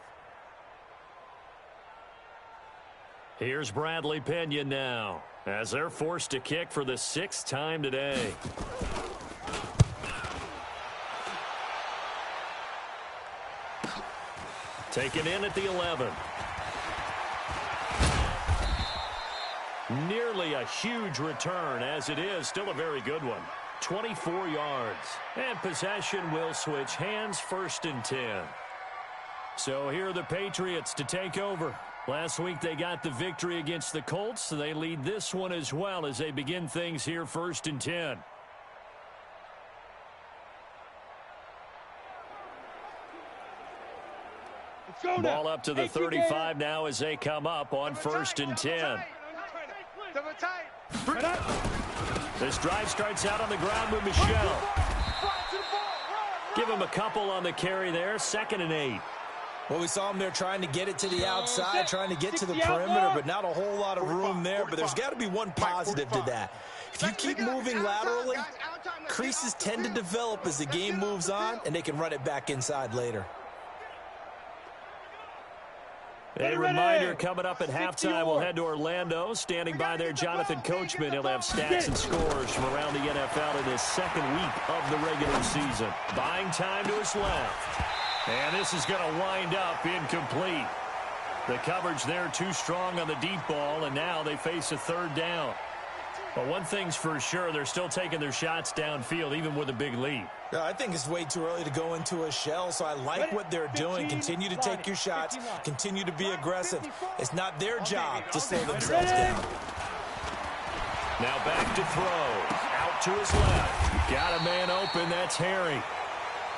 Here's Bradley Pena now, as they're forced to kick for the 6th time today. Taken in at the 11. Nearly a huge return, as it is still a very good one. 24 yards. And possession will switch hands, 1st and 10. So here are the Patriots to take over. Last week they got the victory against the Colts, so they lead this one as well as they begin things here 1st and 10. Ball up to the 35 now as they come up on 1st and 10. This drive starts out on the ground with Michel. Give him a couple on the carry there, 2nd and 8. Well, we saw him there trying to get it to the outside, trying to get to the perimeter, but not a whole lot of room there. But there's got to be one positive to that. If you keep moving laterally, creases tend to develop as the game moves on, and they can run it back inside later. A reminder coming up at halftime, we'll head to Orlando. Standing by there, Jonathan Coachman. He'll have stats and scores from around the NFL in his 2nd week of the regular season. Buying time to his left. And this is going to wind up incomplete. The coverage there too strong on the deep ball, and now they face a 3rd down. But one thing's for sure, they're still taking their shots downfield, even with a big lead. I think it's way too early to go into a shell, so I like what they're doing. Continue to take your shots. Continue to be aggressive. It's not their job to slow themselves down. Now back to throw. Out to his left. Got a man open. That's Harry.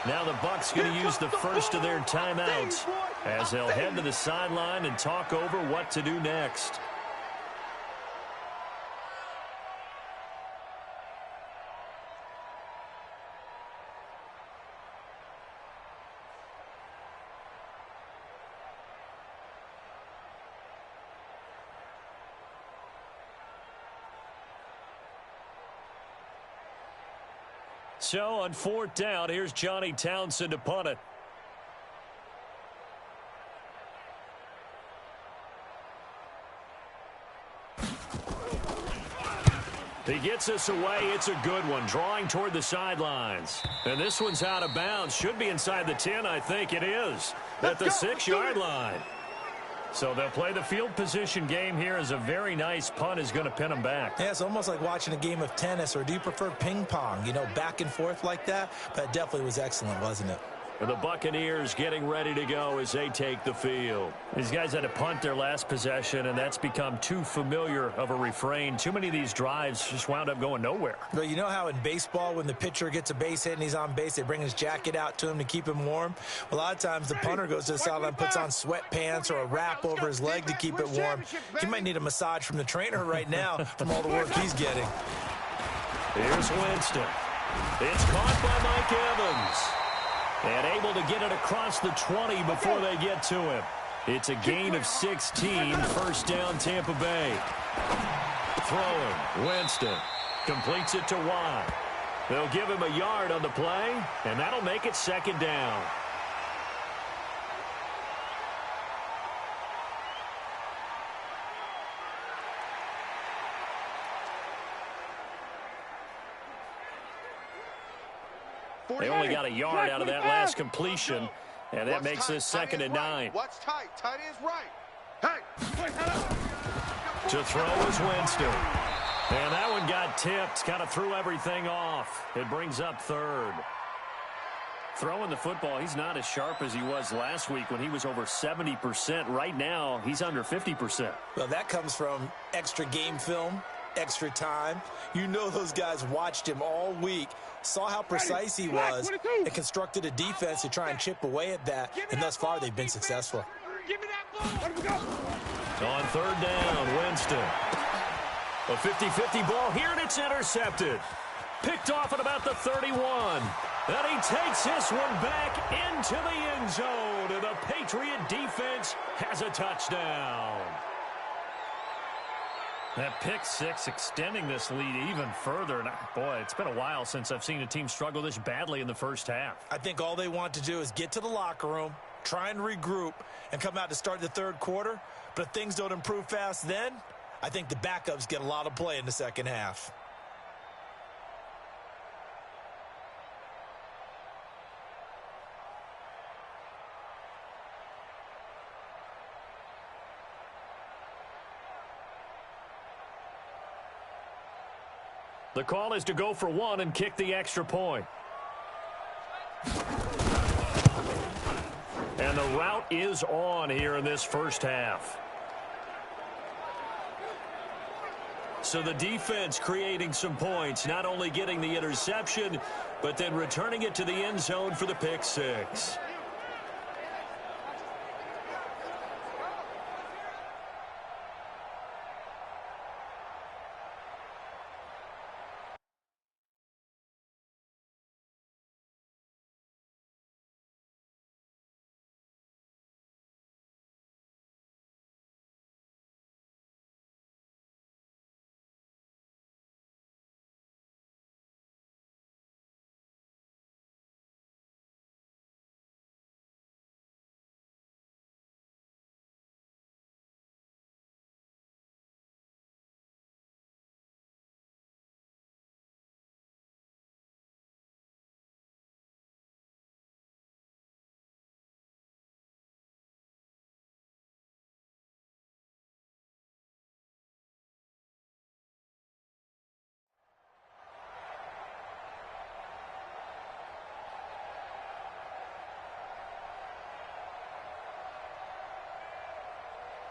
Now the Bucs going to use the first of their timeouts as they'll head to the sideline and talk over what to do next. So on 4th down, here's Johnny Townsend to punt it. He gets us away. It's a good one, drawing toward the sidelines. And this one's out of bounds. Should be inside the 10, I think it is. At the 6-yard line. So they'll play the field position game here as a very nice punt is going to pin them back. Yeah, it's almost like watching a game of tennis, or do you prefer ping pong? You know, back and forth like that? That definitely was excellent, wasn't it? And the Buccaneers getting ready to go as they take the field. These guys had to punt their last possession, and that's become too familiar of a refrain. Too many of these drives just wound up going nowhere. But you know how in baseball, when the pitcher gets a base hit and he's on base, they bring his jacket out to him to keep him warm? Well, a lot of times the punter goes to the sideline, puts on sweatpants or a wrap over his leg to keep it warm. He might need a massage from the trainer right now from all the work he's getting. Here's Winston. It's caught by Mike Evans. And able to get it across the 20 before they get to him. It's a gain of 16, 1st down Tampa Bay. Throwing, Winston completes it to Watt. They'll give him a yard on the play, and that'll make it 2nd down. They only got a yard out of that last completion, and that makes this 2nd and 9. What's tight? Tight is right. Hey! To throw is Winston. And that one got tipped, kind of threw everything off. It brings up 3rd. Throwing the football, he's not as sharp as he was last week when he was over 70%. Right now, he's under 50%. Well, that comes from extra game film, extra time. You know those guys watched him all week, saw how precise he was, and constructed a defense to try and chip away at that, and thus far they've been successful. On third down, Winston. A 50-50 ball here, and it's intercepted. Picked off at about the 31. And he takes this one back into the end zone, and the Patriot defense has a touchdown. That pick six extending this lead even further. And boy, it's been a while since I've seen a team struggle this badly in the first half. I think all they want to do is get to the locker room, try and regroup, and come out to start the third quarter. But if things don't improve fast then, I think the backups get a lot of play in the second half. The call is to go for one and kick the extra point. And the route is on here in this first half. So the defense creating some points, not only getting the interception, but then returning it to the end zone for the pick six.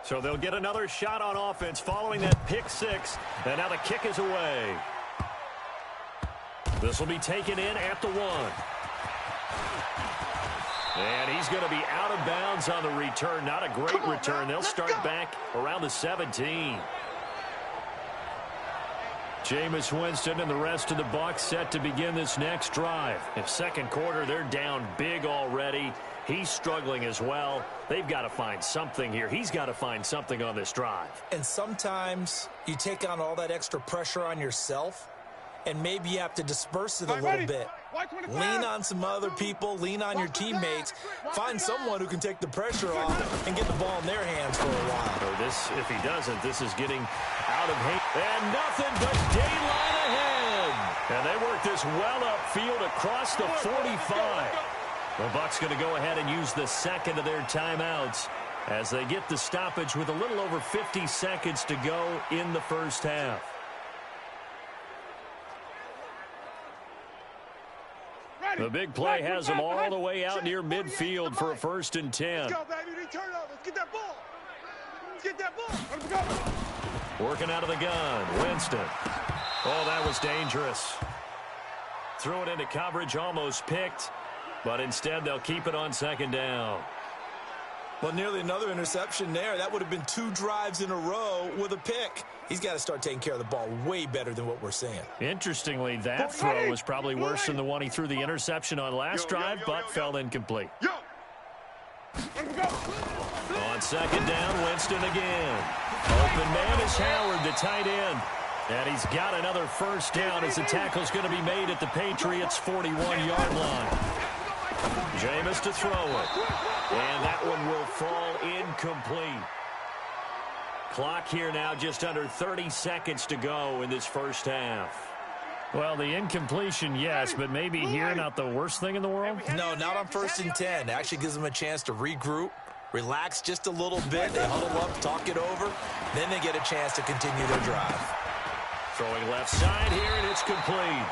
So they'll get another shot on offense following that pick six. And now the kick is away. This will be taken in at the 1. And he's going to be out of bounds on the return. Not a great return. They'll start back around the 17. Jameis Winston and the rest of the Bucs set to begin this next drive. In second quarter, they're down big already. He's struggling as well. They've got to find something here. He's got to find something on this drive. And sometimes you take on all that extra pressure on yourself, and maybe you have to disperse it a little bit. Lean on some other people. Lean on your teammates. Find someone who can take the pressure off and get the ball in their hands for a while. So this, if he doesn't, this is getting out of hand. And nothing but daylight ahead. And they work this well upfield across the 45. The Bucs going to go ahead and use the second of their timeouts as they get the stoppage with a little over 50 seconds to go in the first half. The big play has them all the way out near midfield for a 1st and 10. Let's go, baby. Let's get that ball. Let's get that ball. Let's go. Working out of the gun, Winston. Oh, that was dangerous. Threw it into coverage, almost picked. But instead, they'll keep it on second down. Well, nearly another interception there. That would have been 2 drives in a row with a pick. He's got to start taking care of the ball way better than what we're seeing. Interestingly, that throw was probably worse than the one he threw the interception on last drive, but fell incomplete. On second down, Winston again. Open man is Howard, the tight end. And he's got another first down as the tackle's going to be made at the Patriots' 41-yard line. Jameis to throw it. And that one will fall incomplete. Clock here now just under 30 seconds to go in this first half. Well, the incompletion, yes, but maybe here not the worst thing in the world? No, not on 1st and 10. It actually gives them a chance to regroup, relax just a little bit. They huddle up, talk it over. Then they get a chance to continue their drive. Throwing left side here, and it's complete.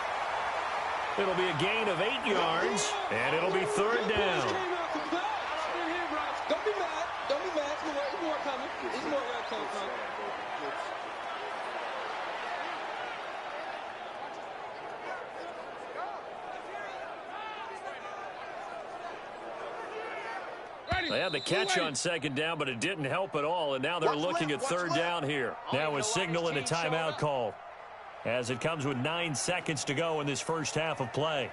It'll be a gain of 8 yards, and it'll be 3rd down. Don't be mad. Don't be mad. There's more coming. There's more coming. They had the catch on 2nd down, but it didn't help at all, and now they're looking at 3rd down here. Now a signal and a timeout call as it comes with 9 seconds to go in this first half of play.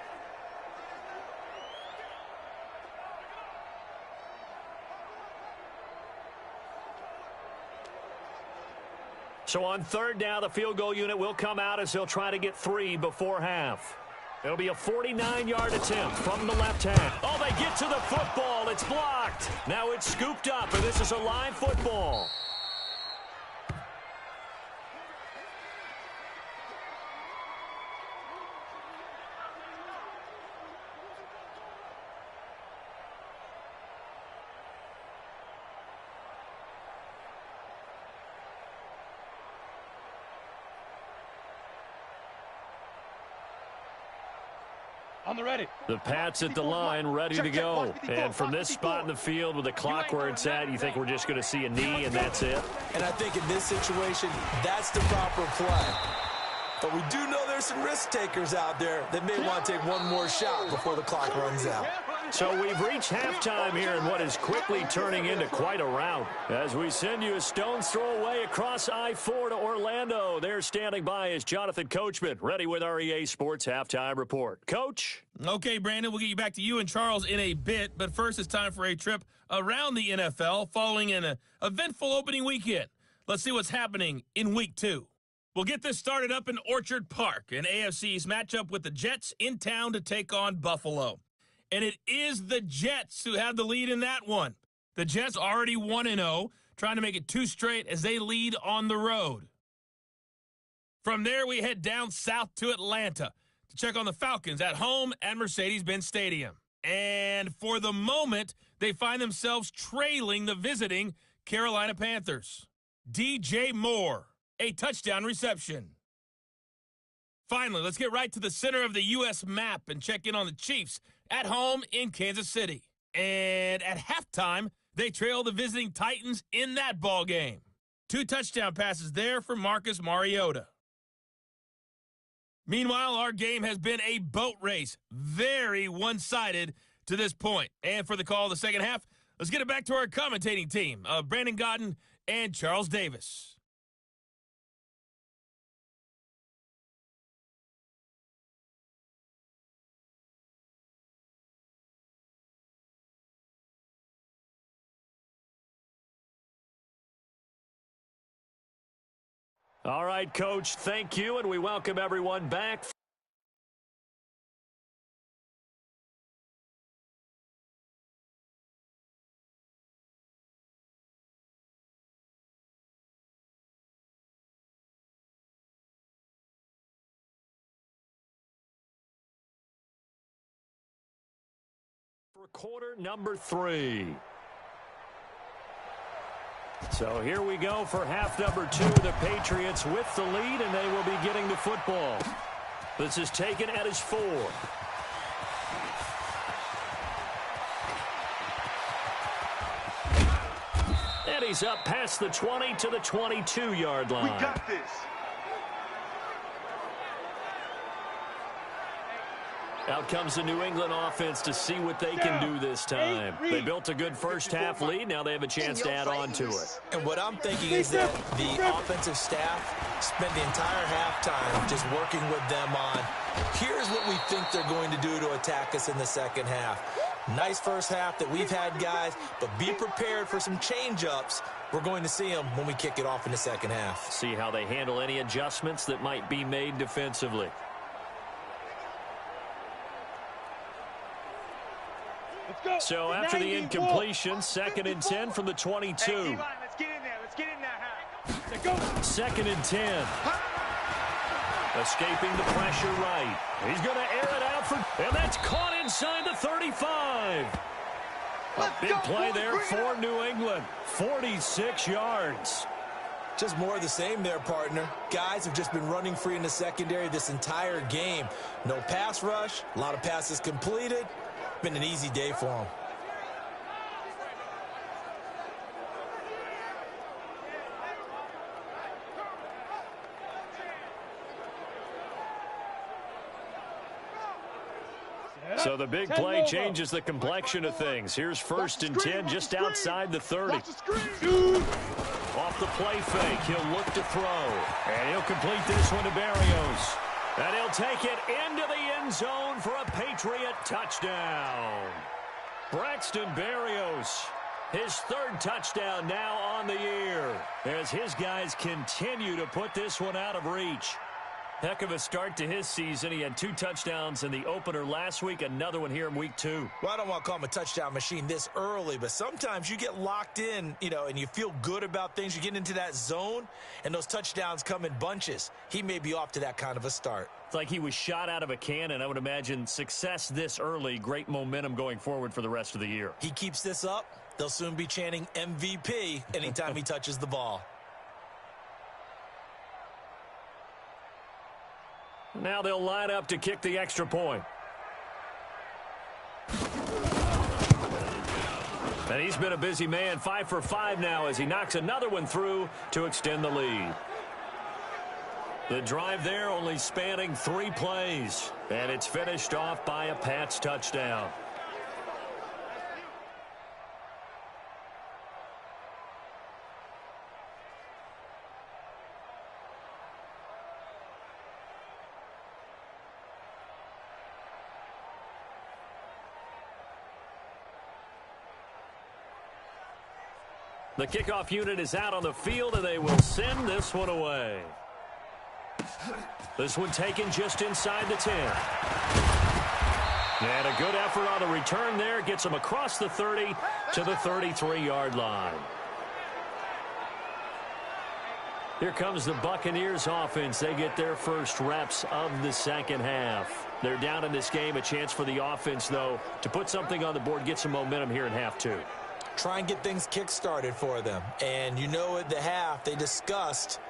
So on 3rd down, the field goal unit will come out as they'll try to get 3 before half. It'll be a 49-yard attempt from the left half. Oh, they get to the football. It's blocked. Now it's scooped up, and this is a live football. On the ready. The Pats at the line, ready to go. And from this spot in the field with the clock where it's at, you think we're just going to see a knee and that's it? And I think in this situation, that's the proper play. But we do know there's some risk takers out there that may want to take one more shot before the clock runs out. So we've reached halftime here in what is quickly turning into quite a rout. As we send you a stone's throw away across I-4 to Orlando. There standing by is Jonathan Coachman, ready with our EA Sports Halftime Report. Coach? Okay, Brandon, we'll get you back to you and Charles in a bit, but first it's time for a trip around the NFL following an eventful opening weekend. Let's see what's happening in Week 2. We'll get this started up in Orchard Park, an AFC's matchup with the Jets in town to take on Buffalo. And it is the Jets who have the lead in that one. The Jets already 1-0, trying to make it 2 straight as they lead on the road. From there, we head down south to Atlanta to check on the Falcons at home at Mercedes-Benz Stadium. And for the moment, they find themselves trailing the visiting Carolina Panthers. DJ Moore, a touchdown reception. Finally, let's get right to the center of the U.S. map and check in on the Chiefs at home in Kansas City. And at halftime, they trail the visiting Titans in that ball game. 2 touchdown passes there for Marcus Mariota. Meanwhile, our game has been a boat race, very one-sided to this point. And for the call of the second half, let's get it back to our commentating team of Brandon Godden and Charles Davis. All right, Coach, thank you, and we welcome everyone back. For quarter number 3. So here we go for half number 2. The Patriots with the lead, and they will be getting the football. This is taken at his 4. And he's up past the 20 to the 22-yard line. We got this. Out comes the New England offense to see what they can do this time. They built a good first half lead. Now they have a chance to add on to it. And what I'm thinking is that the offensive staff spent the entire halftime just working with them on, here's what we think they're going to do to attack us in the second half. Nice first half that we've had, guys, but be prepared for some change-ups. We're going to see them when we kick it off in the second half. See how they handle any adjustments that might be made defensively. So after the incompletion, 2nd and 10 from the 22. Let's get in there. Let's get in there. 2nd and 10. Escaping the pressure right. He's going to air it out and that's caught inside the 35. A big play there for New England. 46 yards. Just more of the same there, partner. Guys have just been running free in the secondary this entire game. No pass rush, a lot of passes completed. Been an easy day for them. So the big play changes the complexion of things. Here's 1st and 10 just outside the 30. Off the play fake, he'll look to throw. And he'll complete this one to Berrios. And he'll take it into the end zone for a Patriot touchdown. Braxton Berrios, his 3rd touchdown now on the year, as his guys continue to put this one out of reach. Heck of a start to his season. He had 2 touchdowns in the opener last week, another one here in week 2. Well, I don't want to call him a touchdown machine this early, but sometimes you get locked in, and you feel good about things. You get into that zone, and those touchdowns come in bunches. He may be off to that kind of a start. It's like he was shot out of a cannon. I would imagine success this early, great momentum going forward for the rest of the year. He keeps this up, they'll soon be chanting MVP anytime he touches the ball. Now they'll line up to kick the extra point. And he's been a busy man, 5 for 5 now as he knocks another one through to extend the lead. The drive there only spanning 3 plays, and it's finished off by a Pats touchdown. The kickoff unit is out on the field, and they will send this one away. This one taken just inside the 10. And a good effort on the return there. Gets him across the 30 to the 33-yard line. Here comes the Buccaneers offense. They get their first reps of the second half. They're down in this game. A chance for the offense, though, to put something on the board, get some momentum here in half 2. Try and get things kick-started for them. And at the half, they discussed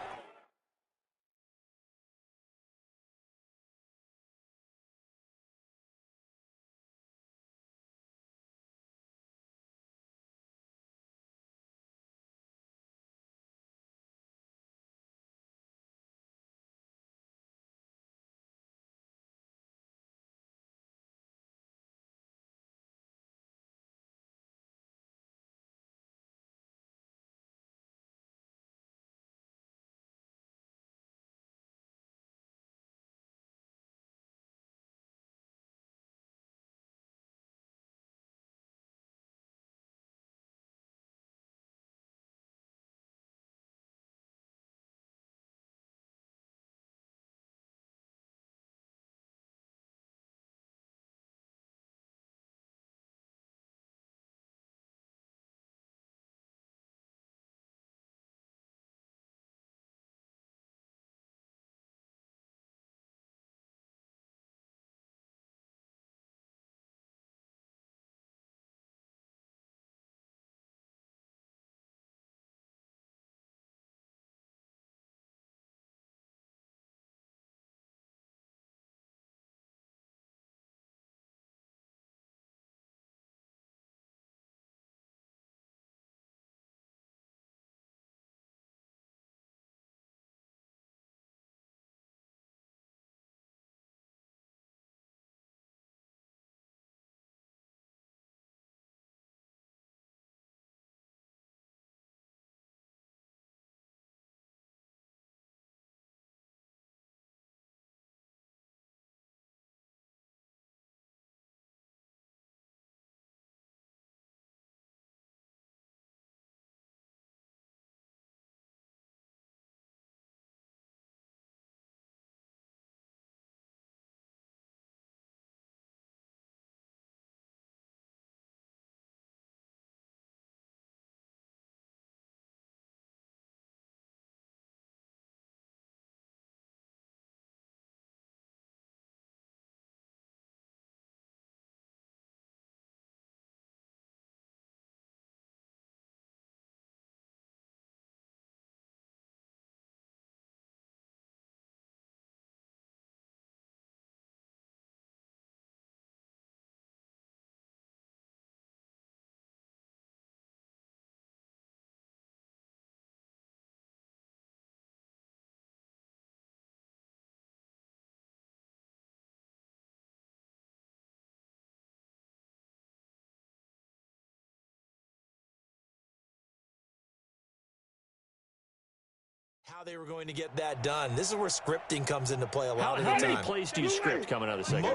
how they were going to get that done. This is where scripting comes into play a lot of the How time. many plays do you script coming out of the second?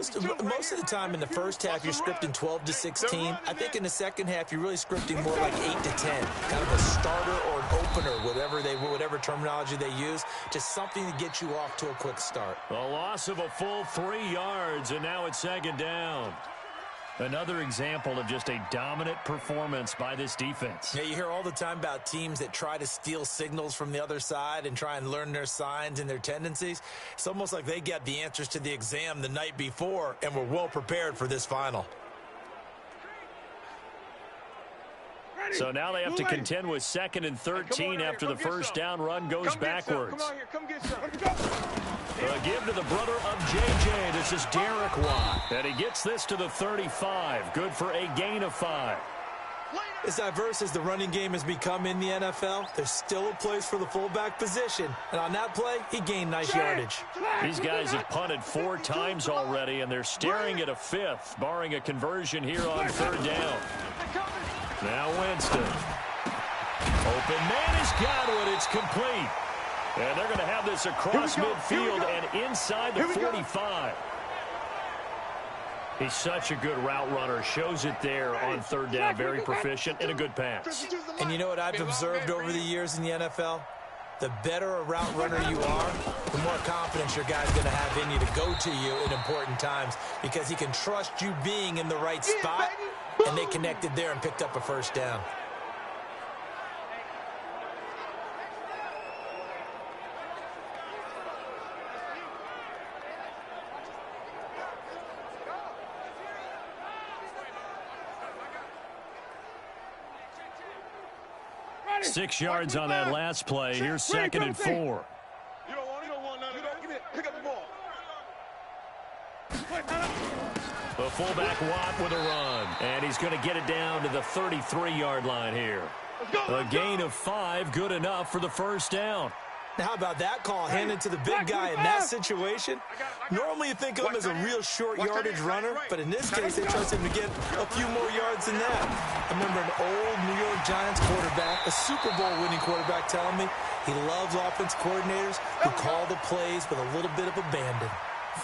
Most of the time in the first half, you're scripting 12 to 16. I think in the second half, you're really scripting more like 8 to 10, kind of a starter or an opener, whatever terminology they use, just something to get you off to a quick start. A loss of a full 3 yards, and now it's second down. Another example of just a dominant performance by this defense. Yeah, you hear all the time about teams that try to steal signals from the other side and try and learn their signs and their tendencies. It's almost like they got the answers to the exam the night before and were well prepared for this final. So now they have to contend with 2nd and 13 after the first down run goes backwards. Come on here, come get some. A give to the brother of J.J. This is Derek Watt. And he gets this to the 35. Good for a gain of 5. As diverse as the running game has become in the NFL, there's still a place for the fullback position. And on that play, he gained nice yardage. These guys have punted 4 times already, and they're staring at a 5th, barring a conversion here on 3rd down. Now Winston. Open man has got one. It's complete. And they're going to have this across midfield and inside the 45. He's such a good route runner. Shows it there on 3rd down. Very proficient and a good pass. And you know what I've observed over the years in the NFL? The better a route runner you are, the more confidence your guy's going to have in you to go to you in important times because he can trust you being in the right spot, and they connected there and picked up a first down. Ready. 6 yards on that last play. Here's 2nd and 4. You don't want none of that. Give me that. Pick up the ball. The fullback Watt with a run. And he's going to get it down to the 33-yard line here. A gain of 5, good enough for the first down. Now, how about that call handed to the big guy in that situation? Normally you think of him as a real short yardage runner, but in this case they trust him to get a few more yards than that. I remember an old New York Giants quarterback, a Super Bowl winning quarterback, telling me he loves offense coordinators who call the plays with a little bit of abandon.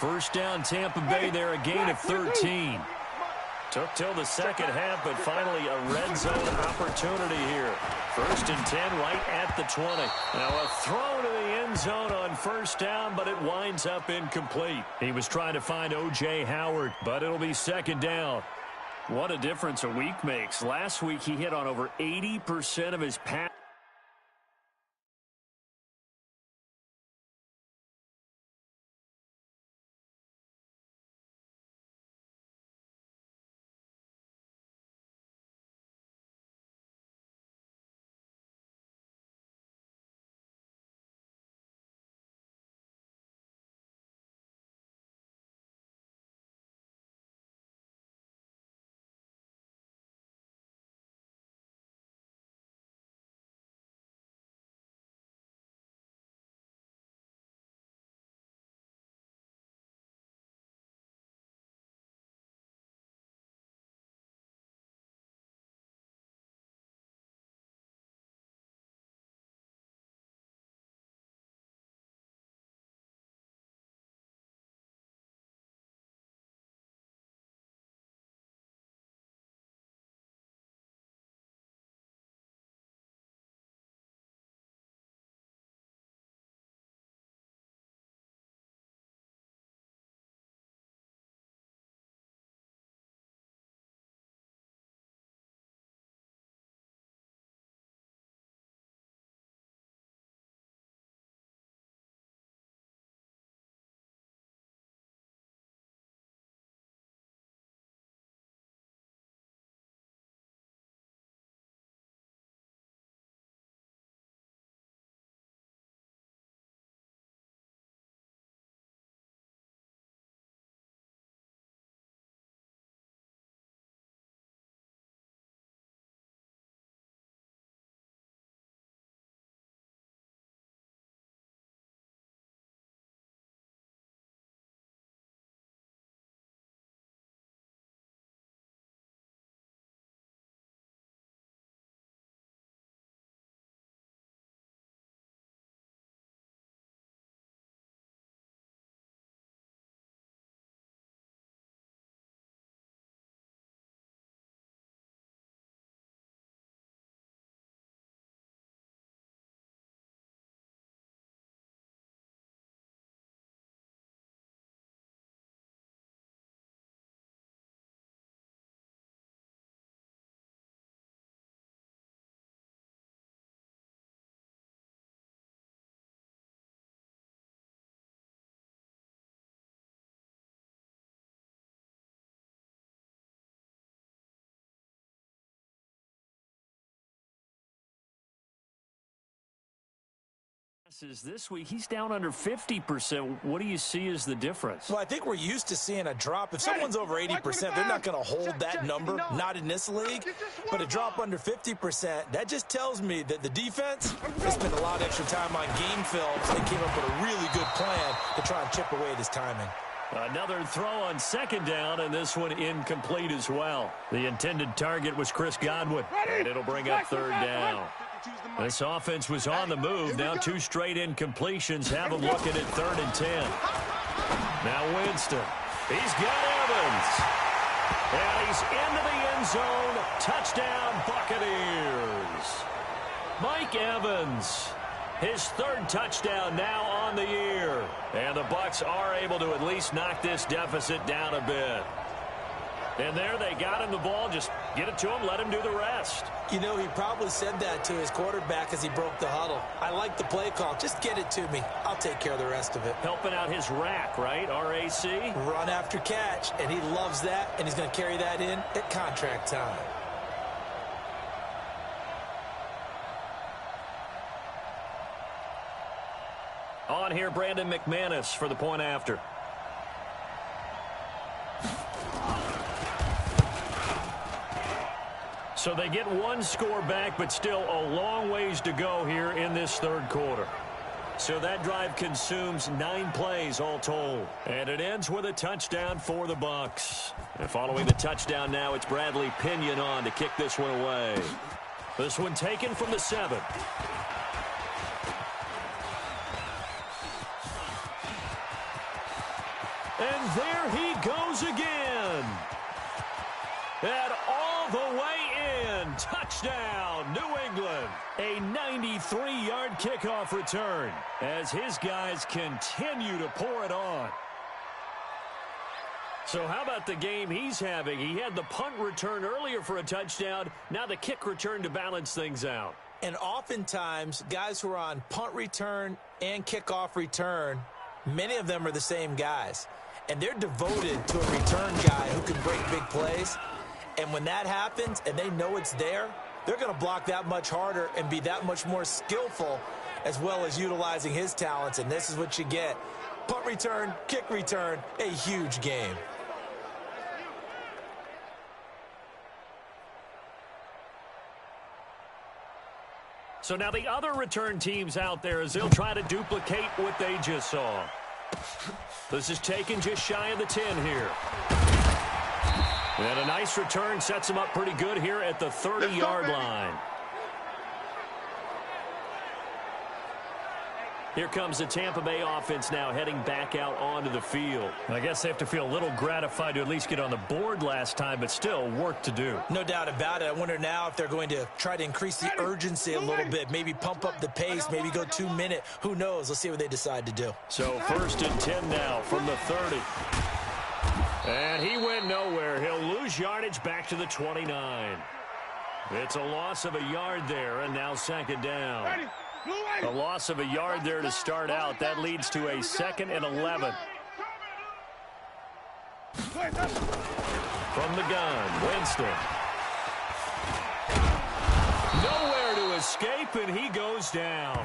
First down Tampa Bay there, a gain of 13. Took till the second half, but finally a red zone opportunity here. 1st and 10 right at the 20. Now a throw to the end zone on first down, but it winds up incomplete. He was trying to find O.J. Howard, but it'll be 2nd down. What a difference a week makes. Last week he hit on over 80% of his passes. This week, he's down under 50%. What do you see as the difference? Well, I think we're used to seeing a drop. If someone's over 80%, they're not going to hold that number, not in this league. But a drop under 50%, that just tells me that the defense has spent a lot of extra time on game films and came up with a really good plan to try and chip away at his timing. Another throw on second down, and this one incomplete as well. The intended target was Chris Godwin, and it'll bring up third down. This offense was on the move. Now 2 straight incompletions have them looking at 3rd and 10. Now Winston. He's got Evans. And he's into the end zone. Touchdown, Buccaneers. Mike Evans. His 3rd touchdown now on the year. And the Bucs are able to at least knock this deficit down a bit. And there they got him the ball. Just get it to him, let him do the rest. You know, he probably said that to his quarterback as he broke the huddle. I like the play call. Just get it to me. I'll take care of the rest of it. Helping out his rack, right? R-A-C? Run after catch, and he loves that, and he's going to carry that in at contract time. On here, Brandon McManus for the point after. So they get 1 score back, but still a long ways to go here in this 3rd quarter. So that drive consumes 9 plays all told. And it ends with a touchdown for the Bucs. And following the touchdown now, it's Bradley Pinion on to kick this one away. This one taken from the 7. And there he goes again. And all the way in. Touchdown, New England. A 93-yard kickoff return as his guys continue to pour it on. So how about the game he's having? He had the punt return earlier for a touchdown. Now the kick return to balance things out. And oftentimes, guys who are on punt return and kickoff return, many of them are the same guys. And they're devoted to a return guy who can break big plays. And when that happens and they know it's there, they're going to block that much harder and be that much more skillful as well as utilizing his talents. And this is what you get. Punt return, kick return, a huge game. So now the other return teams out there as they'll try to duplicate what they just saw. This is taken just shy of the 10 here. And a nice return sets him up pretty good here at the 30-yard line. Here comes the Tampa Bay offense now heading back out onto the field. I guess they have to feel a little gratified to at least get on the board last time, but still work to do. No doubt about it. I wonder now if they're going to try to increase the urgency a little bit, maybe pump up the pace, maybe go 2 minute. Who knows? Let's see what they decide to do. So 1st and 10 now from the 30. And he went nowhere. He'll lose yardage back to the 29. It's a loss of a yard there, and now 2nd down. A loss of a yard there to start out. That leads to a 2nd and 11. From the gun, Winston. Nowhere to escape, and he goes down.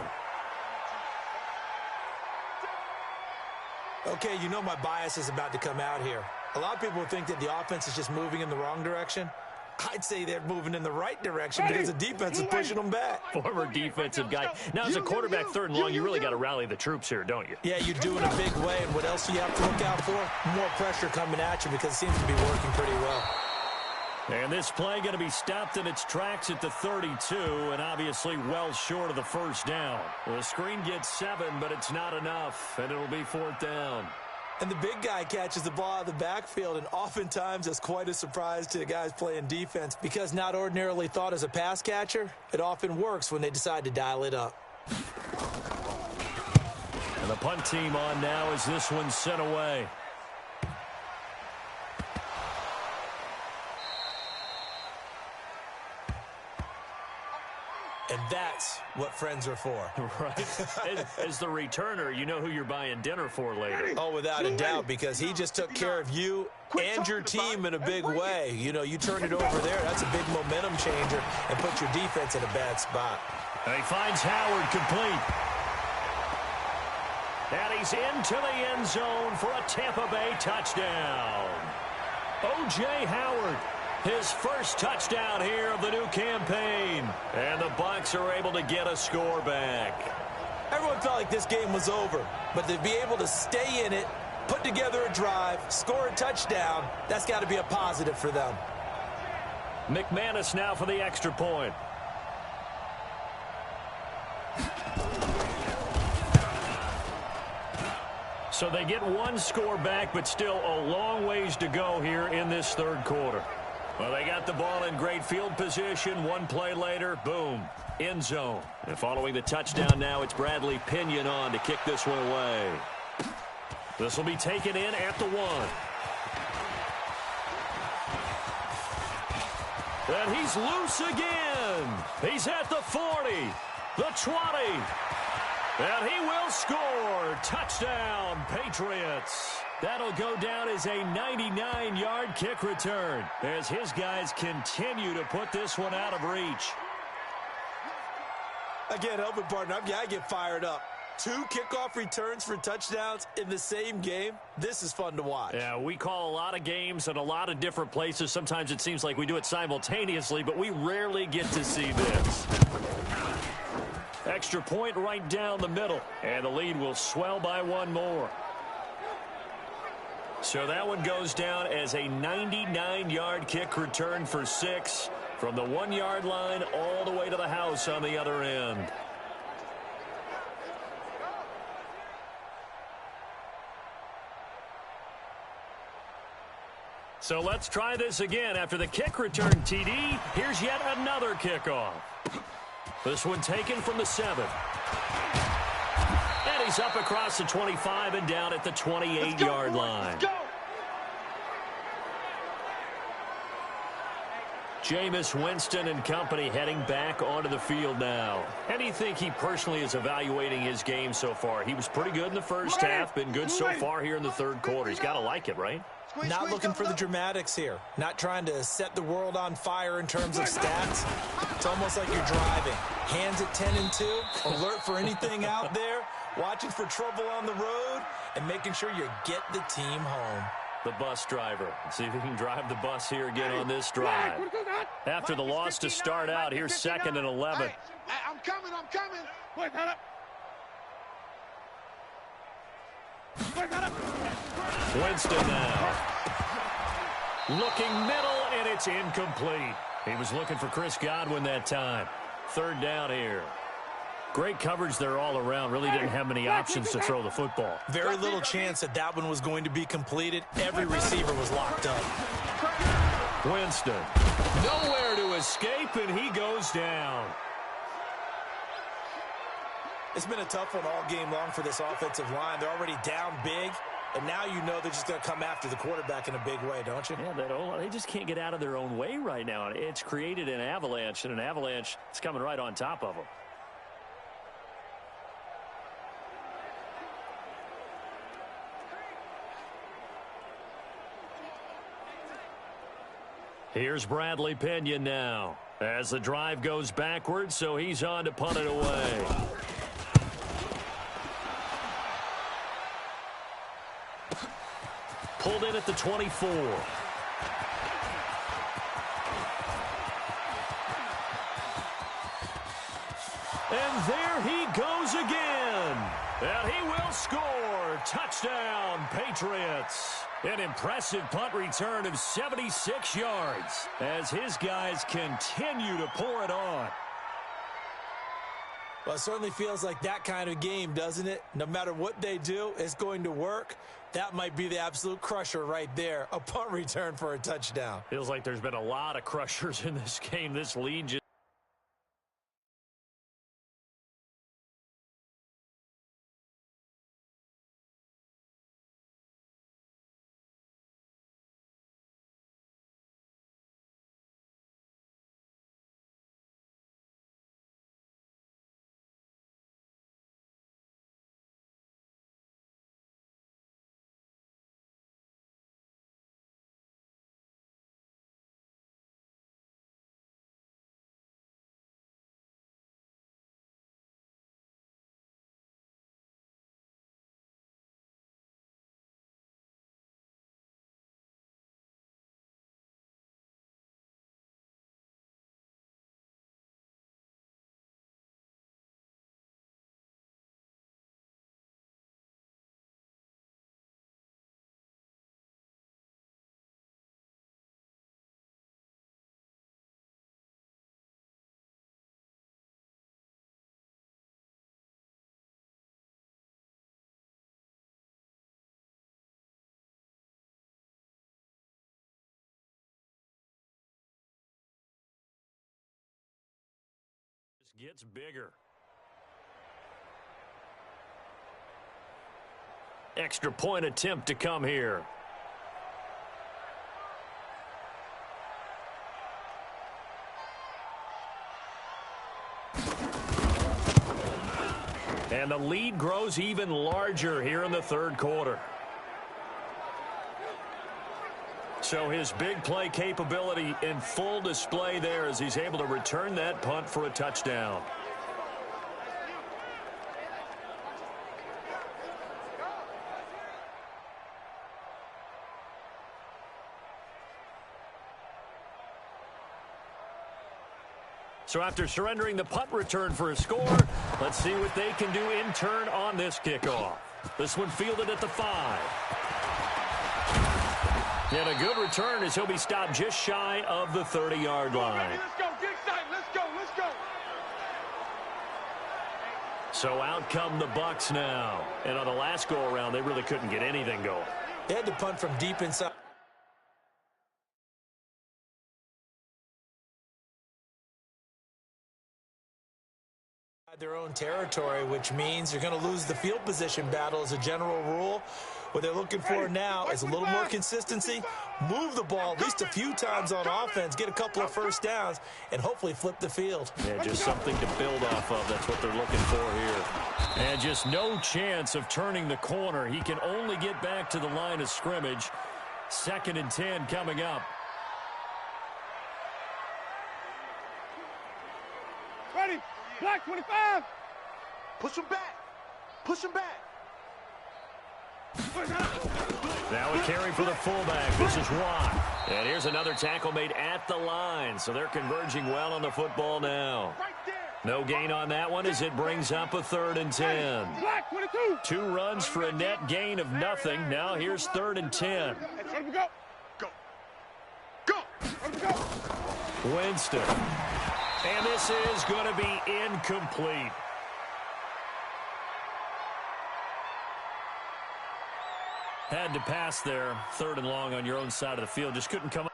Okay, you know my bias is about to come out here. A lot of people think that the offense is just moving in the wrong direction. I'd say they're moving in the right direction because the defense is pushing them back. Former defensive guy. Now, as a quarterback 3rd and long, you really got to rally the troops here, don't you? Yeah, you're doing a big way. And what else do you have to look out for? More pressure coming at you because it seems to be working pretty well. And this play going to be stopped in its tracks at the 32, and obviously well short of the 1st down. The screen gets 7, but it's not enough, and it'll be 4th down. And the big guy catches the ball out of the backfield, and oftentimes it's quite a surprise to the guys playing defense because not ordinarily thought as a pass catcher, it often works when they decide to dial it up. And the punt team on now as this one's sent away. And that's what friends are for. Right. As the returner, you know who you're buying dinner for later. Oh, without a doubt, because he just took care of you and your team in a big way. You know, you turn it over there, that's a big momentum changer and put your defense in a bad spot. And he finds Howard complete. And he's into the end zone for a Tampa Bay touchdown. O.J. Howard, his first touchdown here of the new campaign. And the Bucs are able to get a score back. Everyone felt like this game was over, but to be able to stay in it, put together a drive, score a touchdown, that's got to be a positive for them. McManus now for the extra point. So they get one score back, but still a long ways to go here in this third quarter. Well, they got the ball in great field position. One play later, boom, end zone. And following the touchdown now, it's Bradley Pinion on to kick this one away. This will be taken in at the 1. And he's loose again. He's at the 40, the 20. And he will score. Touchdown, Patriots. That'll go down as a 99-yard kick return as his guys continue to put this one out of reach. I can't help it, partner. I get fired up. 2 kickoff returns for touchdowns in the same game. This is fun to watch. Yeah, we call a lot of games in a lot of different places. Sometimes it seems like we do it simultaneously, but we rarely get to see this. Extra point right down the middle, and the lead will swell by one more. So that one goes down as a 99-yard kick return for 6 from the 1-yard line all the way to the house on the other end. So let's try this again. After the kick return TD, here's yet another kickoff. This one taken from the 7. And he's up across the 25 and down at the 28-yard line. Jameis Winston and company heading back onto the field now. How do you think he personally is evaluating his game so far? He was pretty good in the first half, been good so far here in the third quarter. He's got to like it, right? Not looking for the dramatics here. Not trying to set the world on fire in terms of stats. It's almost like you're driving. Hands at 10 and 2, alert for anything out there, watching for trouble on the road, and making sure you get the team home. The bus driver. Let's see if he can drive the bus here again on this drive. After the loss to start out, here's 2nd and 11. I'm coming. Winston now. Looking middle, and it's incomplete. He was looking for Chris Godwin that time. 3rd down here. Great coverage there all around. Really didn't have many options to throw the football. Very little chance that that one was going to be completed. Every receiver was locked up. Winston. Nowhere to escape, and he goes down. It's been a tough one all game long for this offensive line. They're already down big, and now you know they're just going to come after the quarterback in a big way, don't you? Yeah, they just can't get out of their own way right now. It's created an avalanche, and an avalanche is coming right on top of them. Here's Bradley Pinion now as the drive goes backwards, so he's on to punt it away. Pulled in at the 24. And there he goes again. And he will score. Touchdown, Patriots. An impressive punt return of 76 yards as his guys continue to pour it on. Well, it certainly feels like that kind of game, doesn't it? No matter what they do, it's going to work. That might be the absolute crusher right there. A punt return for a touchdown. Feels like there's been a lot of crushers in this game. This lead just just gets bigger. Extra point attempt to come here. And the lead grows even larger here in the third quarter. So his big play capability in full display there as he's able to return that punt for a touchdown. So after surrendering the punt return for a score, let's see what they can do in turn on this kickoff. This one fielded at the 5. And a good return as he'll be stopped just shy of the 30-yard line. Let's go, get excited, let's go. So out come the Bucs now. And on the last go-around, they really couldn't get anything going. They had to punt from deep inside their own territory, which means you're going to lose the field position battle as a general rule. What they're looking for now is a little more consistency, move the ball at least a few times on offense, get a couple of first downs, and hopefully flip the field. Yeah, just something to build off of. That's what they're looking for here. And just no chance of turning the corner. He can only get back to the line of scrimmage. 2nd and 10 coming up. Ready, black 25. Push him back. Push him back. Now a carry for the fullback. This is Watt. And here's another tackle made at the line. So they're converging well on the football now. No gain on that one as it brings up a 3rd and 10. Black 22. 2 runs for a net gain of nothing. Now here's 3rd and 10. Let him go. Go. Let him go. Winston. And this is going to be incomplete. Had to pass there. 3rd and long on your own side of the field. Just couldn't come up.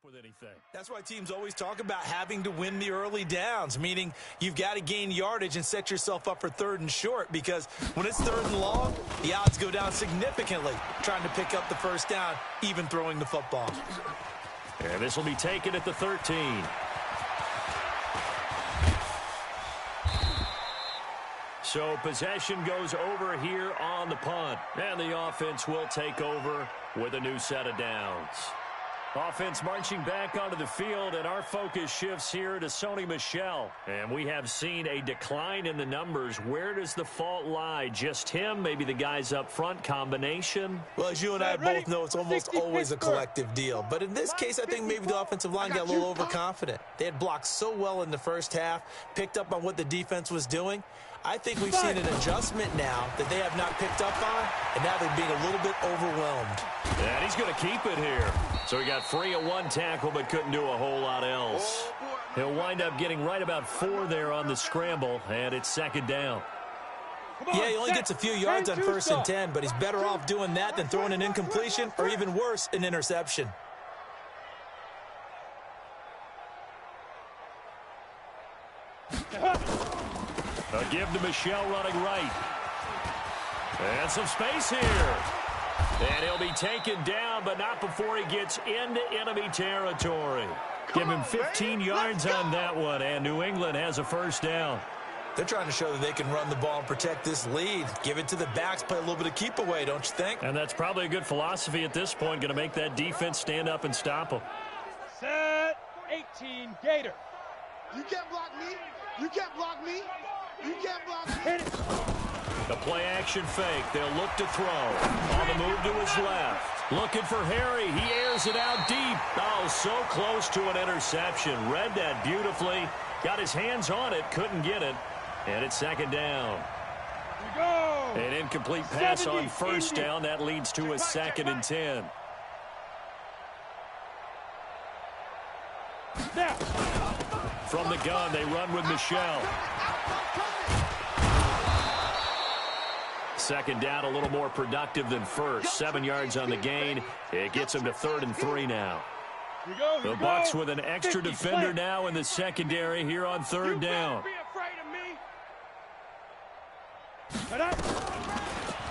with anything. That's why teams always talk about having to win the early downs, meaning you've got to gain yardage and set yourself up for 3rd and short, because when it's 3rd and long, the odds go down significantly trying to pick up the first down, even throwing the football. And this will be taken at the 13. So possession goes over here on the punt, and the offense will take over with a new set of downs. Offense marching back onto the field, and our focus shifts here to Sony Michel. And we have seen a decline in the numbers. Where does the fault lie? Just him? Maybe the guys up front? Combination? Well, as you and I both know, it's almost always a collective deal. But in this case, I think maybe the offensive line got a little overconfident. They had blocked so well in the first half, picked up on what the defense was doing. I think we've seen an adjustment now that they have not picked up on, and now they're being a little bit overwhelmed. And he's going to keep it here. So he got free of 1 tackle but couldn't do a whole lot else. He'll wind up getting right about 4 there on the scramble, and it's 2nd down. Yeah, he only gets a few yards on 1st and 10, but he's better off doing that than throwing an incompletion or, even worse, an interception. A give to Michel running right. And some space here. And he'll be taken down, but not before he gets into enemy territory. Give him 15 yards on that one, and New England has a 1st down. They're trying to show that they can run the ball and protect this lead. Give it to the backs, play a little bit of keep away, don't you think? And that's probably a good philosophy at this point, going to make that defense stand up and stop them. Set 18 Gator. You can't block me. You can't block me. You can't block me. Hit it. The play action fake. They'll look to throw. On the move to his left. Looking for Harry. He airs it out deep. Oh, so close to an interception. Read that beautifully. Got his hands on it. Couldn't get it. And it's 2nd down. Here we go. An incomplete pass on 1st down. That leads to a 2nd and 10. Now. From the gun, they run with Michel. 2nd down, a little more productive than 1st. 7 yards on the gain. It gets them to 3rd and 3 now. The Bucs with an extra defender now in the secondary here on 3rd down.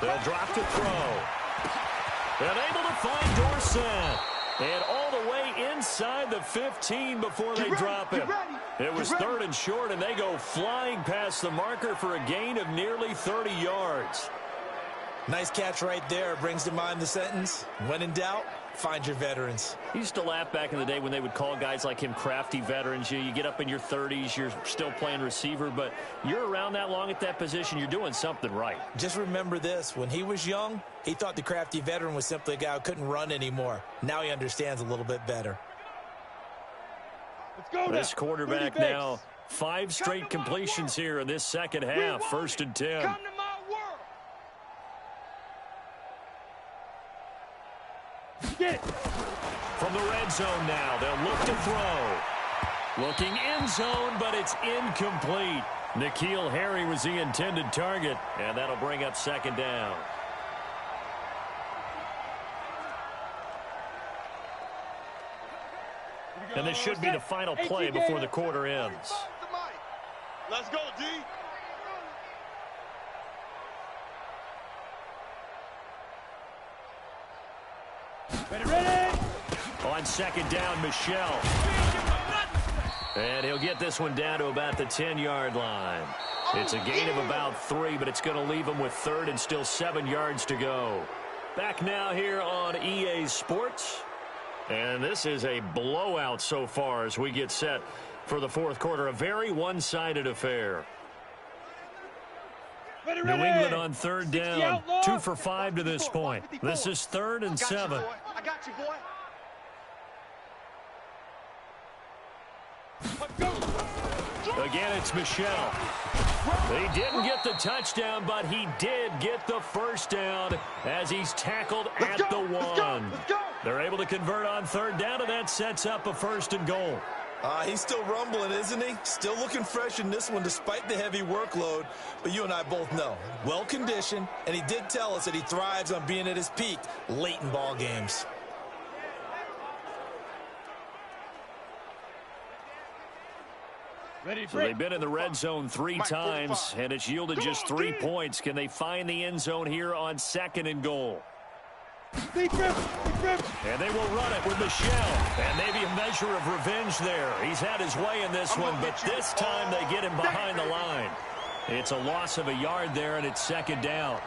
They'll drop to throw. And able to find Dorsett. And all the way inside the 15 before they drop him. It was 3rd and short, and they go flying past the marker for a gain of nearly 30 yards. Nice catch right there. Brings to mind the sentence, when in doubt, find your veterans. He used to laugh back in the day when they would call guys like him crafty veterans. You get up in your 30s, you're still playing receiver, but you're around that long at that position, you're doing something right. Just remember this. When he was young, he thought the crafty veteran was simply a guy who couldn't run anymore. Now he understands a little bit better. Let's go. This quarterback now, 5 straight completions here in this 2nd half. 1st and 10. Come to my world. Get it. From the red zone now, they'll look to throw. Looking end zone, but it's incomplete. N'Keal Harry was the intended target, and that'll bring up 2nd down. And this should be the final play before the quarter ends. Let's go, D. Ready. On 2nd down, Michel. And he'll get this one down to about the 10-yard line. It's a gain of about 3, but it's going to leave him with 3rd and still 7 yards to go. Back now here on EA Sports. And this is a blowout so far as we get set for the 4th quarter. A very one-sided affair. New England on 3rd down. 2 for 5 to this point. This is 3rd and 7. I got you, boy. Again, it's Michel. He didn't get the touchdown, but he did get the 1st down as he's tackled at the 1. They're able to convert on 3rd down, and that sets up a 1st and goal. He's still rumbling, isn't he? Still looking fresh in this one despite the heavy workload. But you and I both know, well-conditioned, and he did tell us that he thrives on being at his peak late in ball games. So they've been in the red zone 3 times, and it's yielded just 3 points. Can they find the end zone here on 2nd and goal? And they will run it with Michelle. And maybe a measure of revenge there. He's had his way in this one, but this time they get him behind the line. It's a loss of a yard there, and it's 2nd down.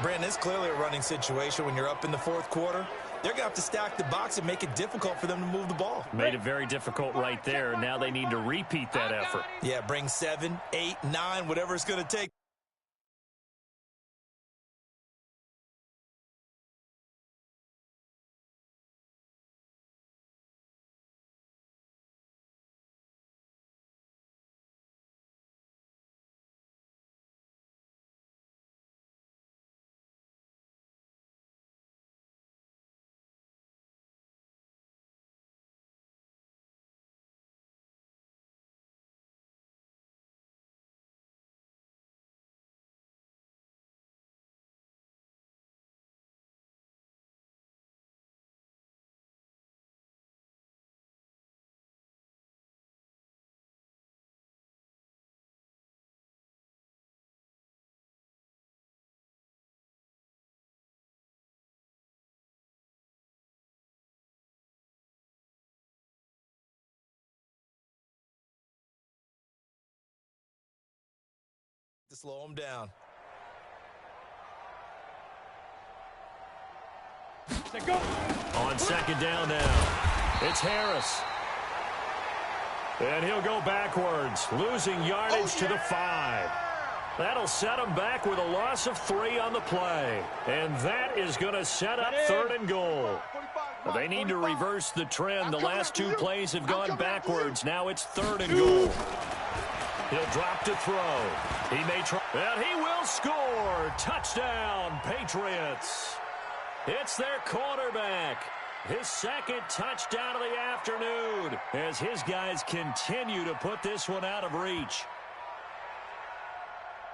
Brandon, it's clearly a running situation when you're up in the 4th quarter. They're going to have to stack the box and make it difficult for them to move the ball. Made it very difficult right there. Now they need to repeat that effort. Yeah, bring 7, 8, 9, whatever it's going to take. To slow them down. On 2nd down now, it's Harris. And he'll go backwards, losing yardage to the 5. That'll set him back with a loss of 3 on the play. And that is going to set up 3rd and goal. They need to reverse the trend. The last 2 plays have gone backwards. Now it's 3rd and goal. He'll drop to throw. He may try. And he will score. Touchdown, Patriots. It's their quarterback. His 2nd touchdown of the afternoon as his guys continue to put this one out of reach.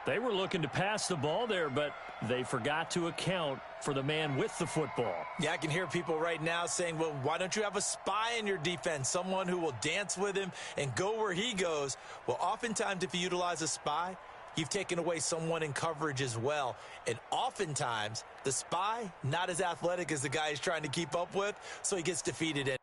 They were looking to pass the ball there, but they forgot to account for the man with the football. Yeah, I can hear people right now saying, well, why don't you have a spy in your defense, someone who will dance with him and go where he goes? Well, oftentimes if you utilize a spy, you've taken away someone in coverage as well. And oftentimes, the spy, not as athletic as the guy he's trying to keep up with, so he gets defeated.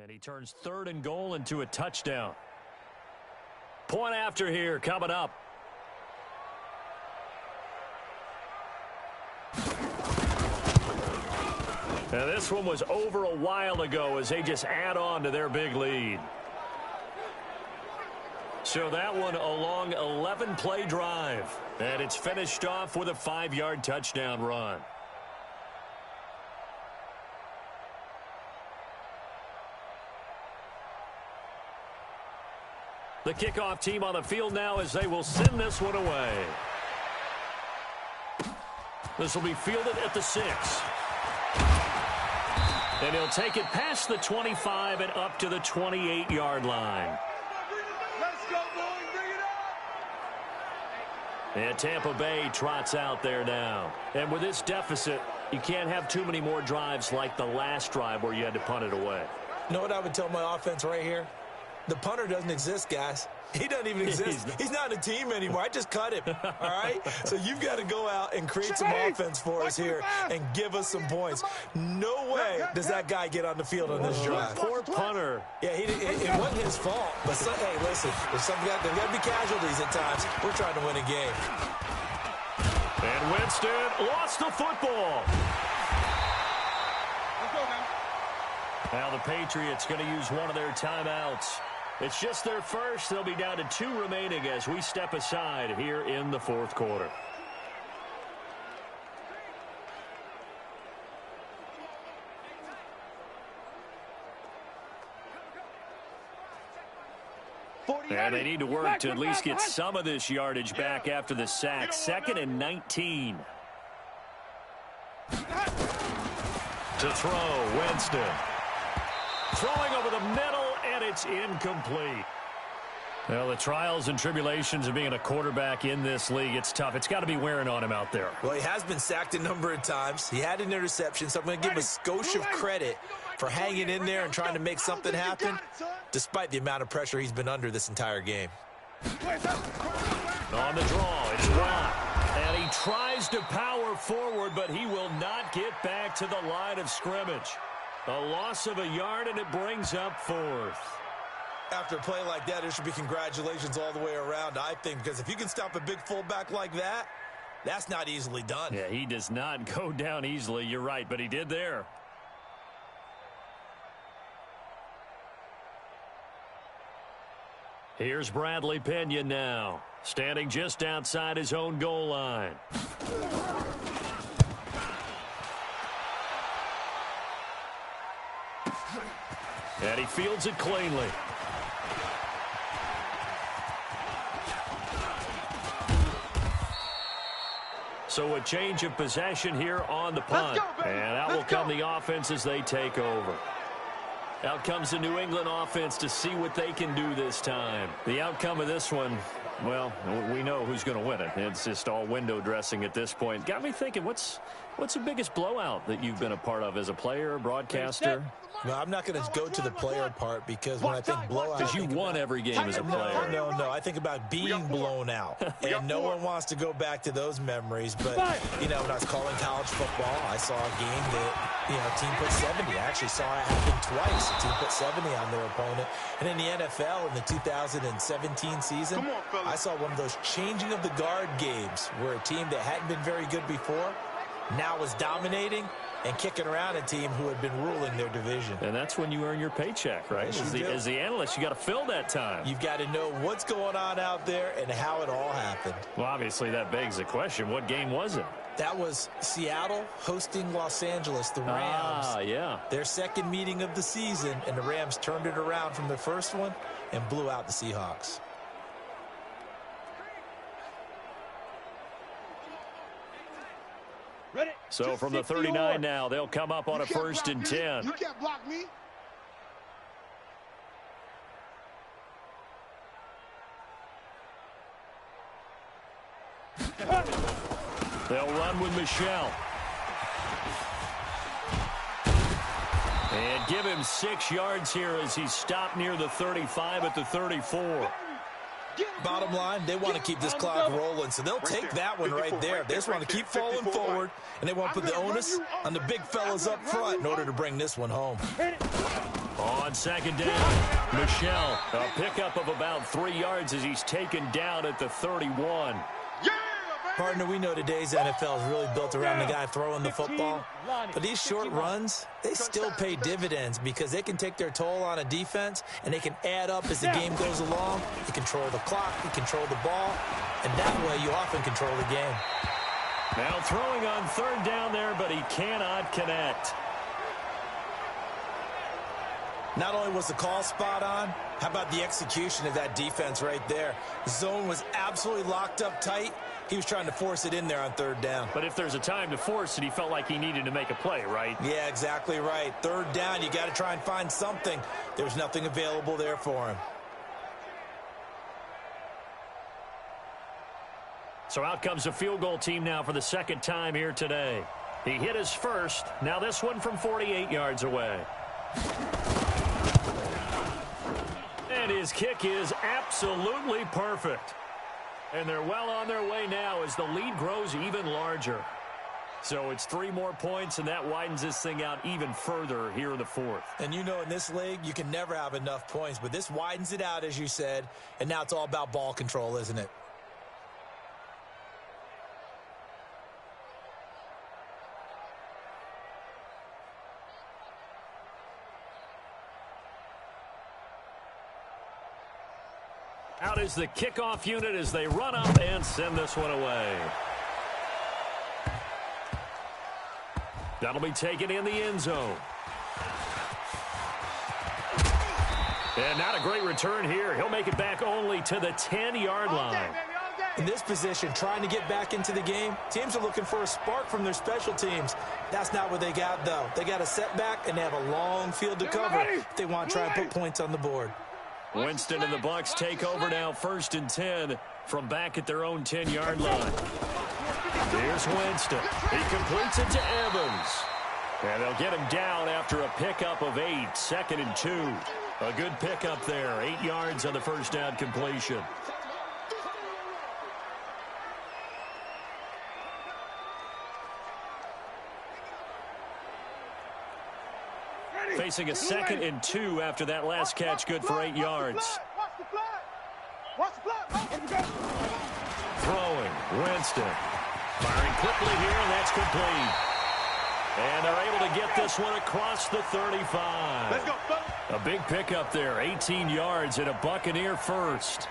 And he turns 3rd and goal into a touchdown. Point after here coming up. And this one was over a while ago as they just add on to their big lead. So that one a long 11-play drive. And it's finished off with a 5-yard touchdown run. The kickoff team on the field now as they will send this one away. This will be fielded at the 6. And he'll take it past the 25 and up to the 28-yard line. Let's go, boys. Bring it up. And Tampa Bay trots out there now. And with this deficit, you can't have too many more drives like the last drive where you had to punt it away. You know what I would tell my offense right here? The punter doesn't exist, guys. He doesn't even exist. He's not a team anymore. I just cut him, all right? So you've got to go out and create some offense for us here and give us some points. No way does that guy get on the field on this drive. Poor punter. Yeah, it wasn't his fault. But, hey, listen, there's got to be casualties at times. We're trying to win a game. And Winston lost the football. Now the Patriots going to use one of their timeouts. It's just their first. They'll be down to 2 remaining as we step aside here in the fourth quarter. And they need to work to at least get some of this yardage back after the sack. 2nd and 19. To throw, Winston. Throwing over the middle, and it's incomplete. Well, the trials and tribulations of being a quarterback in this league, it's tough. It's got to be wearing on him out there. Well, he has been sacked a number of times. He had an interception, so I'm going to give him a skosh of credit for hanging in there and trying to make something happen, despite the amount of pressure he's been under this entire game. On the draw, it's blocked. And he tries to power forward, but he will not get back to the line of scrimmage. A loss of a yard, and it brings up 4th. After a play like that, there should be congratulations all the way around, I think, because if you can stop a big fullback like that, that's not easily done. Yeah, he does not go down easily. You're right, but he did there. Here's Bradley Pinion now, standing just outside his own goal line. And he fields it cleanly. So a change of possession here on the punt. And out will come the offense as they take over. Out comes the New England offense to see what they can do this time. The outcome of this one, well, we know who's going to win it. It's just all window dressing at this point. Got me thinking, what's the biggest blowout that you've been a part of as a player, broadcaster? No, I'm not going to go to the player part because when I think blowout... Because you won every game as a player. No. I think about being blown out. And no one wants to go back to those memories. But, you know, when I was calling college football, I saw a game that, you know, a team put 70. I actually saw it happen twice. A team put 70 on their opponent. And in the NFL, in the 2017 season, I saw one of those changing of the guard games where a team that hadn't been very good before now was dominating and kicking around a team who had been ruling their division. And that's when you earn your paycheck, right? As the analyst, you got to fill that time. You've got to know what's going on out there and how it all happened. Well, obviously that begs the question, what game was it? That was Seattle hosting Los Angeles, the Rams. Ah, yeah. Their second meeting of the season, and the Rams turned it around from the first one and blew out the Seahawks. So from the 39 now, they'll come up on a 1st and 10. You can't block me. They'll run with Michelle. And give him 6 yards here as he's stopped near the 35 at the 34. Bottom line, they want to keep this clock rolling, so they'll take that one right there. They just want to keep falling forward, and they want to put the onus on the big fellas up front in order to bring this one home. On 2nd down, Michelle, a pickup of about 3 yards as he's taken down at the 31. Partner, we know today's NFL is really built around the guy throwing the football. But these short runs, they still pay dividends because they can take their toll on a defense, and they can add up as the game goes along. You control the clock, you control the ball, and that way you often control the game. Now throwing on 3rd down there, but he cannot connect. Not only was the call spot on, how about the execution of that defense right there? The zone was absolutely locked up tight. He was trying to force it in there on 3rd down. But if there's a time to force it, he felt like he needed to make a play, right? Yeah, exactly right. 3rd down, you got to try and find something. There was nothing available there for him. So out comes the field goal team now for the 2nd time here today. He hit his first. Now this one from 48 yards away. And his kick is absolutely perfect. And they're well on their way now as the lead grows even larger. So it's 3 more points, and that widens this thing out even further here in the fourth. And you know, in this league, you can never have enough points, but this widens it out, as you said, and now it's all about ball control, isn't it? Out is the kickoff unit as they run up and send this one away. That'll be taken in the end zone. And not a great return here. He'll make it back only to the 10-yard line. In this position, trying to get back into the game, teams are looking for a spark from their special teams. That's not what they got, though. They got a setback, and they have a long field to cover if they want to try and put points on the board. Winston and the Bucs take over now, 1st and 10 from back at their own 10-yard line. Here's Winston. He completes it to Evans. And they'll get him down after a pickup of 8, 2nd and 2. A good pickup there, 8 yards on the first down completion. Facing a 2nd and 2 after that last catch, good for 8 yards. Throwing, Winston. Firing quickly here, and that's complete. And they're able to get this one across the 35. Let's go, A big pickup there, 18 yards and a Buccaneer first.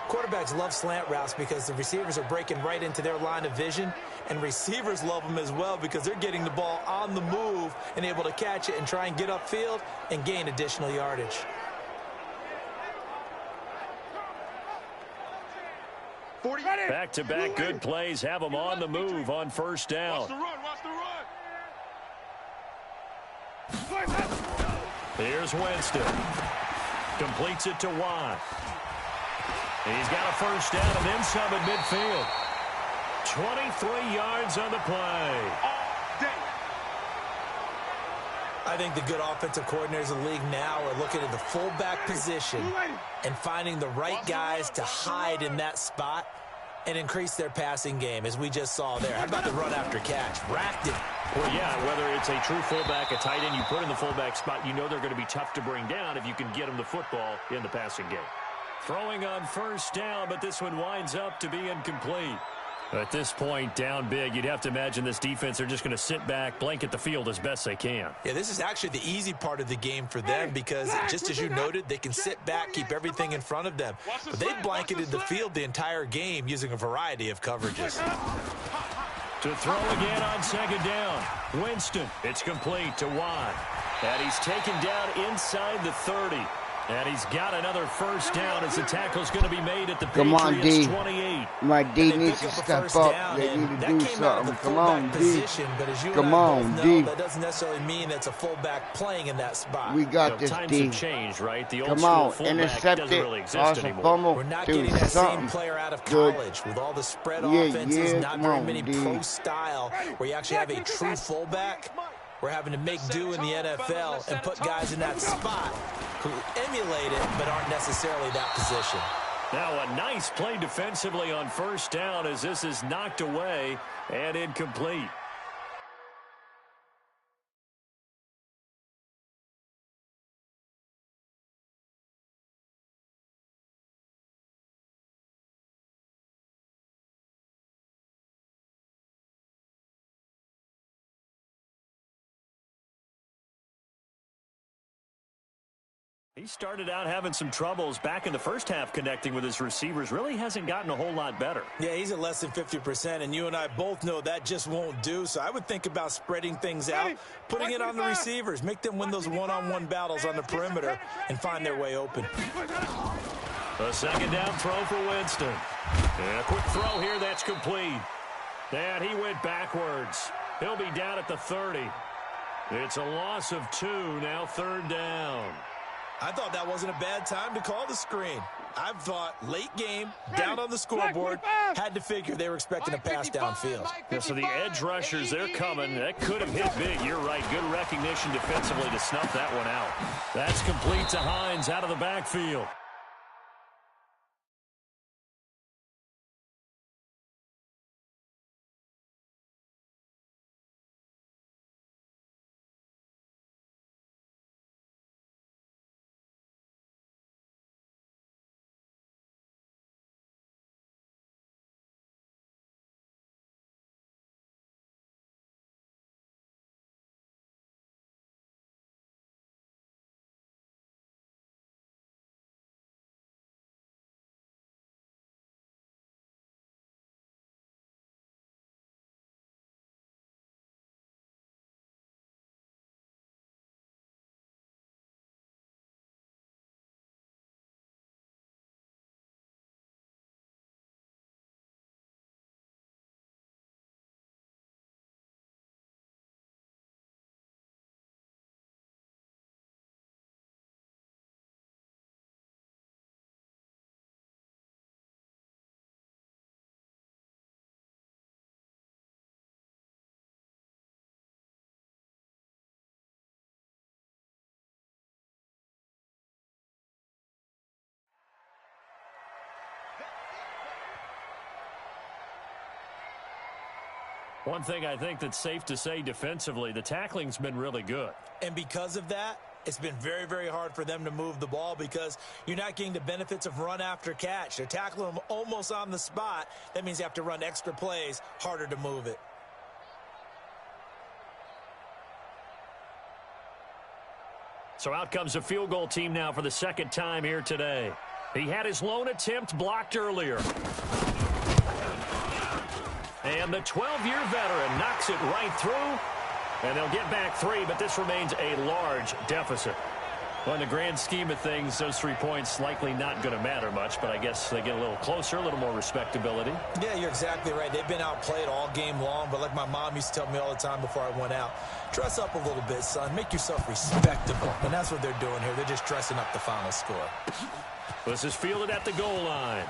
Quarterbacks love slant routes because the receivers are breaking right into their line of vision, and receivers love them as well because they're getting the ball on the move and able to catch it and try and get upfield and gain additional yardage. Back-to-back good plays have them on the move on first down. Watch the run, watch the run. Here's Winston. Completes it to Watt. He's got a first down and then some at midfield. 23 yards on the play. I think the good offensive coordinators in the league now are looking at the fullback position and finding the right guys to hide in that spot and increase their passing game, as we just saw there. How about the run after catch? Racked it. Well, yeah, whether it's a true fullback, a tight end you put in the fullback spot, you know they're going to be tough to bring down if you can get them the football in the passing game. Throwing on first down, but this one winds up to be incomplete. At this point, down big, you'd have to imagine this defense, they're just going to sit back, blanket the field as best they can. Yeah, this is actually the easy part of the game for them because, just as you noted, they can sit back, keep everything in front of them. But they've blanketed the field the entire game using a variety of coverages. To throw again on second down. Winston, it's complete to Watt. And he's taken down inside the 30. And he's got another first down as the tackle's going to be made at the Patriots 28. My D needs to step up. They need to do something. Come on, D. Come on, D. That doesn't necessarily mean it's a fullback playing in that spot. We got this, times D. have changed, right? The old Come school on, fullback doesn't really exist anymore. We're not getting that same player out of college with all the spread offenses, not very many pro style, where you actually have a true fullback. We're having to make do in the NFL and put guys in that spot who emulate it but aren't necessarily that position. Now a nice play defensively on first down as this is knocked away and incomplete. He started out having some troubles back in the first half connecting with his receivers. Really hasn't gotten a whole lot better. Yeah, he's at less than 50%, and you and I both know that just won't do. So I would think about spreading things out, putting it on the receivers, make them win those one-on-one battles on the perimeter and find their way open. A second down throw for Winston. And a quick throw here, that's complete. And he went backwards. He'll be down at the 30. It's a loss of 2, now third down. I thought that wasn't a bad time to call the screen. I've thought late game, down on the scoreboard, had to figure they were expecting a pass downfield. Yeah, so the edge rushers, they're coming. That could have hit big. You're right. Good recognition defensively to snuff that one out. That's complete to Hines out of the backfield. One thing I think that's safe to say defensively, the tackling's been really good. And because of that, it's been very, very hard for them to move the ball because you're not getting the benefits of run after catch. They're tackling them almost on the spot. That means you have to run extra plays, harder to move it. So out comes a field goal team now for the second time here today. He had his lone attempt blocked earlier. And the 12-year veteran knocks it right through. And they'll get back 3, but this remains a large deficit. Well, in the grand scheme of things, those 3 points likely not going to matter much, but I guess they get a little closer, a little more respectability. Yeah, you're exactly right. They've been outplayed all game long, but like my mom used to tell me all the time before I went out, dress up a little bit, son. Make yourself respectable. And that's what they're doing here. They're just dressing up the final score. This is fielded at the goal line.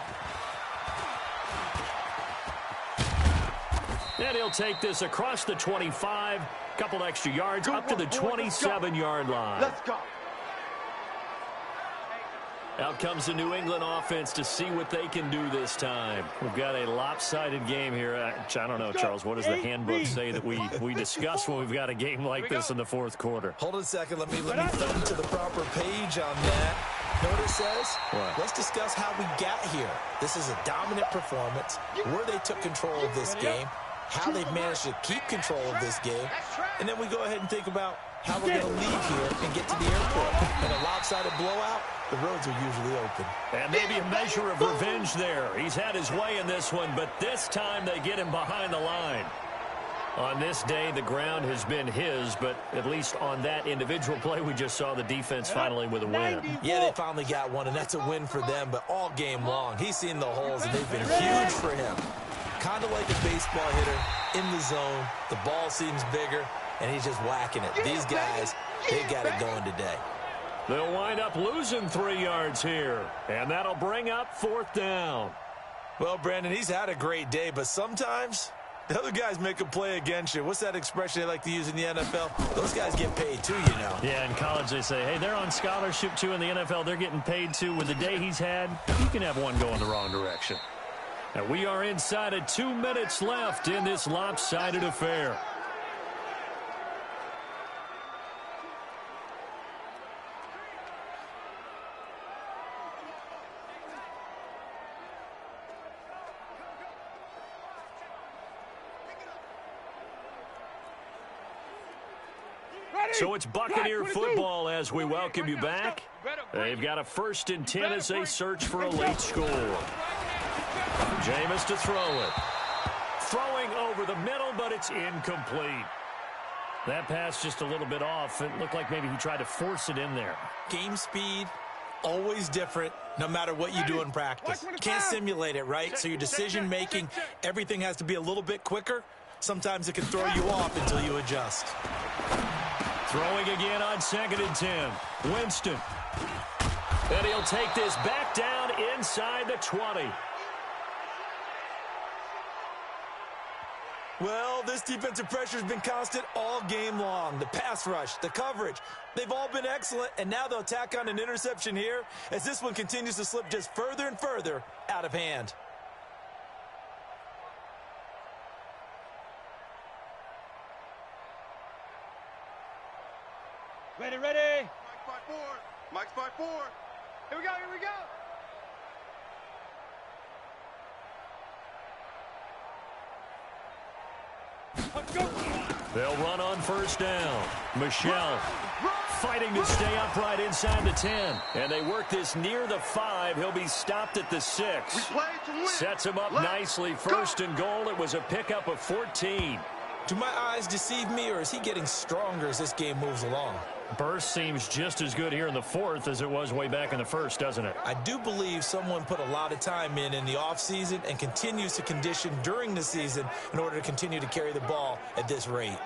And he'll take this across the 25, couple extra yards, up to the 27-yard line. Let's go. Out comes the New England offense to see what they can do this time. We've got a lopsided game here. I don't know, Charles, what does the handbook say that we discuss when we've got a game like this in the fourth quarter? Hold on a second. Let me thumb to the proper page on that. Know what it says? What? Let's discuss how we got here. This is a dominant performance, where they took control of this game, how they've managed to keep control of this game, and then we go ahead and think about how we're going to leave here and get to the airport. In a lopsided blowout, the roads are usually open. And maybe a measure of revenge there. He's had his way in this one, but this time they get him behind the line. On this day, the ground has been his, but at least on that individual play, we just saw the defense finally with a win. Yeah, they finally got one, and that's a win for them, but all game long, he's seen the holes, and they've been huge for him. Kind of like a baseball hitter in the zone. The ball seems bigger, and he's just whacking it. These guys, they got it going today. They'll wind up losing 3 yards here, and that'll bring up 4th down. Well, Brandon, he's had a great day, but sometimes the other guys make a play against you. What's that expression they like to use in the NFL? Those guys get paid too, you know. Yeah, in college they say, hey, they're on scholarship too. In the NFL, they're getting paid too. With the day he's had, you can have one go in the wrong direction. And we are inside of 2 minutes left in this lopsided affair. So it's Buccaneer football as we welcome you back. They've got a 1st and 10 as they search for a late score. Jameis to throw it. Throwing over the middle, but it's incomplete. That pass just a little bit off. It looked like maybe he tried to force it in there. Game speed, always different, no matter what you do in practice. Can't simulate it, right? So your decision-making, everything has to be a little bit quicker. Sometimes it can throw you off until you adjust. Throwing again on 2nd and 10. Winston. And he'll take this back down inside the 20. Well, this defensive pressure has been constant all game long. The pass rush, the coverage, they've all been excellent, and now they'll tack on an interception here as this one continues to slip just further and further out of hand. Ready, ready. Mike's 5-4. Mike's 5-4. Here we go, here we go. They'll run on first down. Michelle fighting to stay upright inside the 10. And they work this near the 5. He'll be stopped at the 6. Sets him up nicely. First and goal. It was a pickup of 14. Do my eyes deceive me, or is he getting stronger as this game moves along? Burst seems just as good here in the 4th as it was way back in the 1st, doesn't it? I do believe someone put a lot of time in the offseason and continues to condition during the season in order to continue to carry the ball at this rate.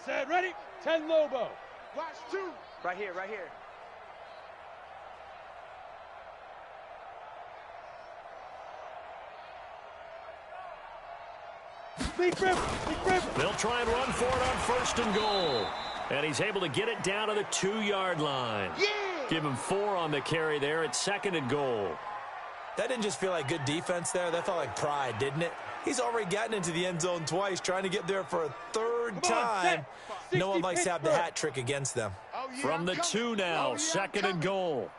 Set, ready. 10 Lobo. Watch 2. Right here, right here. Big grip, big grip. They'll try and run for it on first and goal. And he's able to get it down to the 2-yard line. Yeah! Give him 4 on the carry there at second and goal. That didn't just feel like good defense there. That felt like pride, didn't it? He's already gotten into the end zone twice, trying to get there for a third time. No one likes to have the hat trick against them. Oh, yeah, From the 2 now, oh, yeah, second and goal.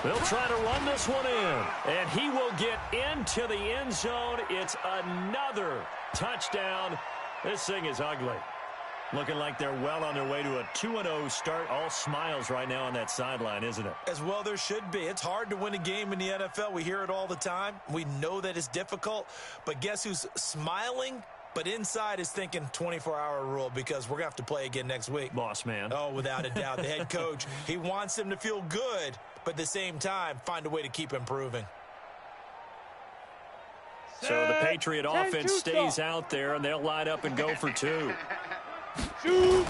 They'll try to run this one in, and he will get into the end zone. It's another touchdown. This thing is ugly. Looking like they're well on their way to a 2-0 start. All smiles right now on that sideline, isn't it? As well there should be. It's hard to win a game in the NFL. We hear it all the time. We know that it's difficult. But guess who's smiling? But inside is thinking 24-hour rule because we're going to have to play again next week. Boss man. Oh, without a doubt. The head coach, he wants them to feel good, but at the same time, find a way to keep improving. So the Patriot offense stays out there, and they'll line up and go for 2. Shoot.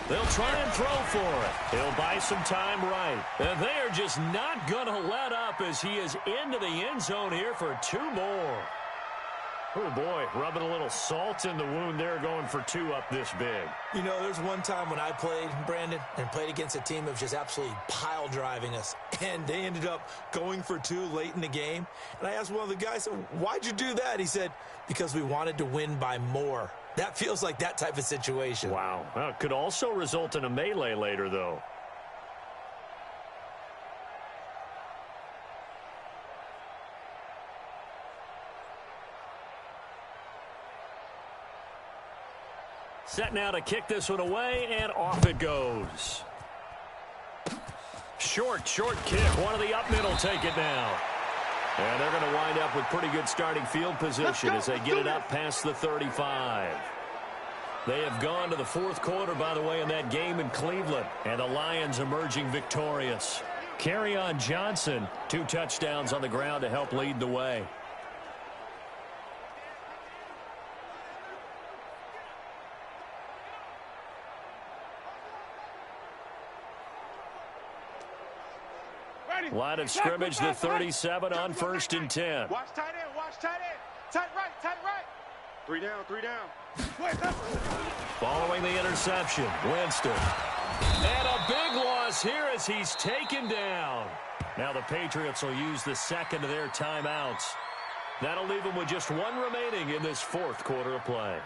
They'll try and throw for it. He'll buy some time right. And they are just not going to let up as he is into the end zone here for 2 more. Oh, boy, rubbing a little salt in the wound there, going for 2 up this big. You know, there's one time when I played, Brandon, and played against a team that was just absolutely pile driving us, and they ended up going for 2 late in the game. And I asked one of the guys, why'd you do that? He said, because we wanted to win by more. That feels like that type of situation. Wow. Well, it could also result in a melee later, though. Set now to kick this one away, and off it goes. Short kick. One of the up middle take it now. And they're going to wind up with pretty good starting field position as they get it up past the 35. They have gone to the 4th quarter, by the way, in that game in Cleveland. And the Lions emerging victorious. Kerryon Johnson, 2 touchdowns on the ground to help lead the way. Line of scrimmage, the 37 on 1st and 10. Watch tight end, watch tight end. Tight right. 3 down, 3 down. Following the interception, Winston. And a big loss here as he's taken down. Now the Patriots will use the second of their timeouts. That'll leave them with just 1 remaining in this 4th quarter of play.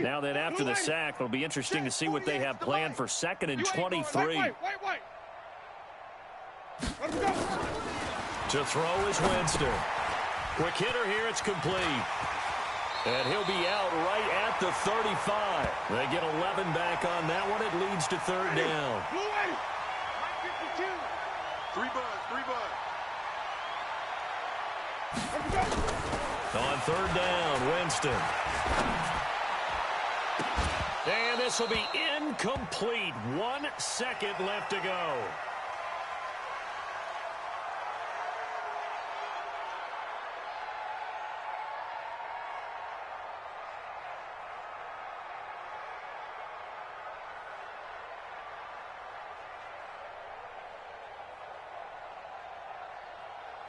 Now then, after the sack, it'll be interesting to see what they have planned for 2nd and 23. To throw is Winston. Quick hitter here, it's complete. And he'll be out right at the 35. They get 11 back on that one. It leads to third down. 3 buds. On third down, Winston. And this will be incomplete. 1 second left to go.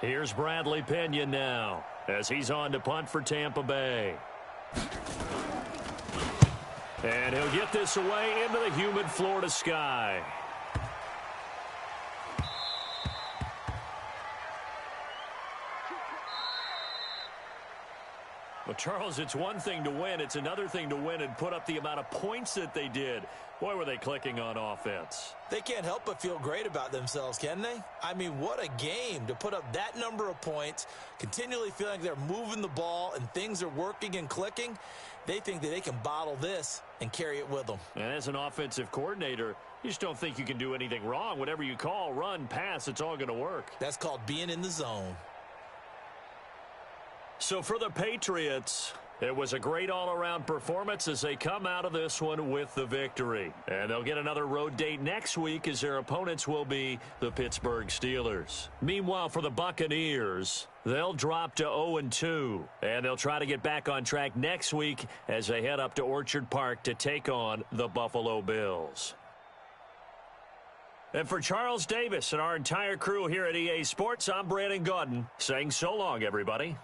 Here's Bradley Pinion now as he's on to punt for Tampa Bay. And he'll get this away into the humid Florida sky. Well, Charles, it's one thing to win. It's another thing to win and put up the amount of points that they did. Boy, were they clicking on offense. They can't help but feel great about themselves, can they? I mean, what a game to put up that number of points, continually feeling like they're moving the ball and things are working and clicking. They think that they can bottle this and carry it with them. And as an offensive coordinator, you just don't think you can do anything wrong. Whatever you call, run, pass, it's all going to work. That's called being in the zone. So for the Patriots, it was a great all-around performance as they come out of this one with the victory. And they'll get another road date next week as their opponents will be the Pittsburgh Steelers. Meanwhile, for the Buccaneers, they'll drop to 0-2. And they'll try to get back on track next week as they head up to Orchard Park to take on the Buffalo Bills. And for Charles Davis and our entire crew here at EA Sports, I'm Brandon Gaudin saying so long, everybody.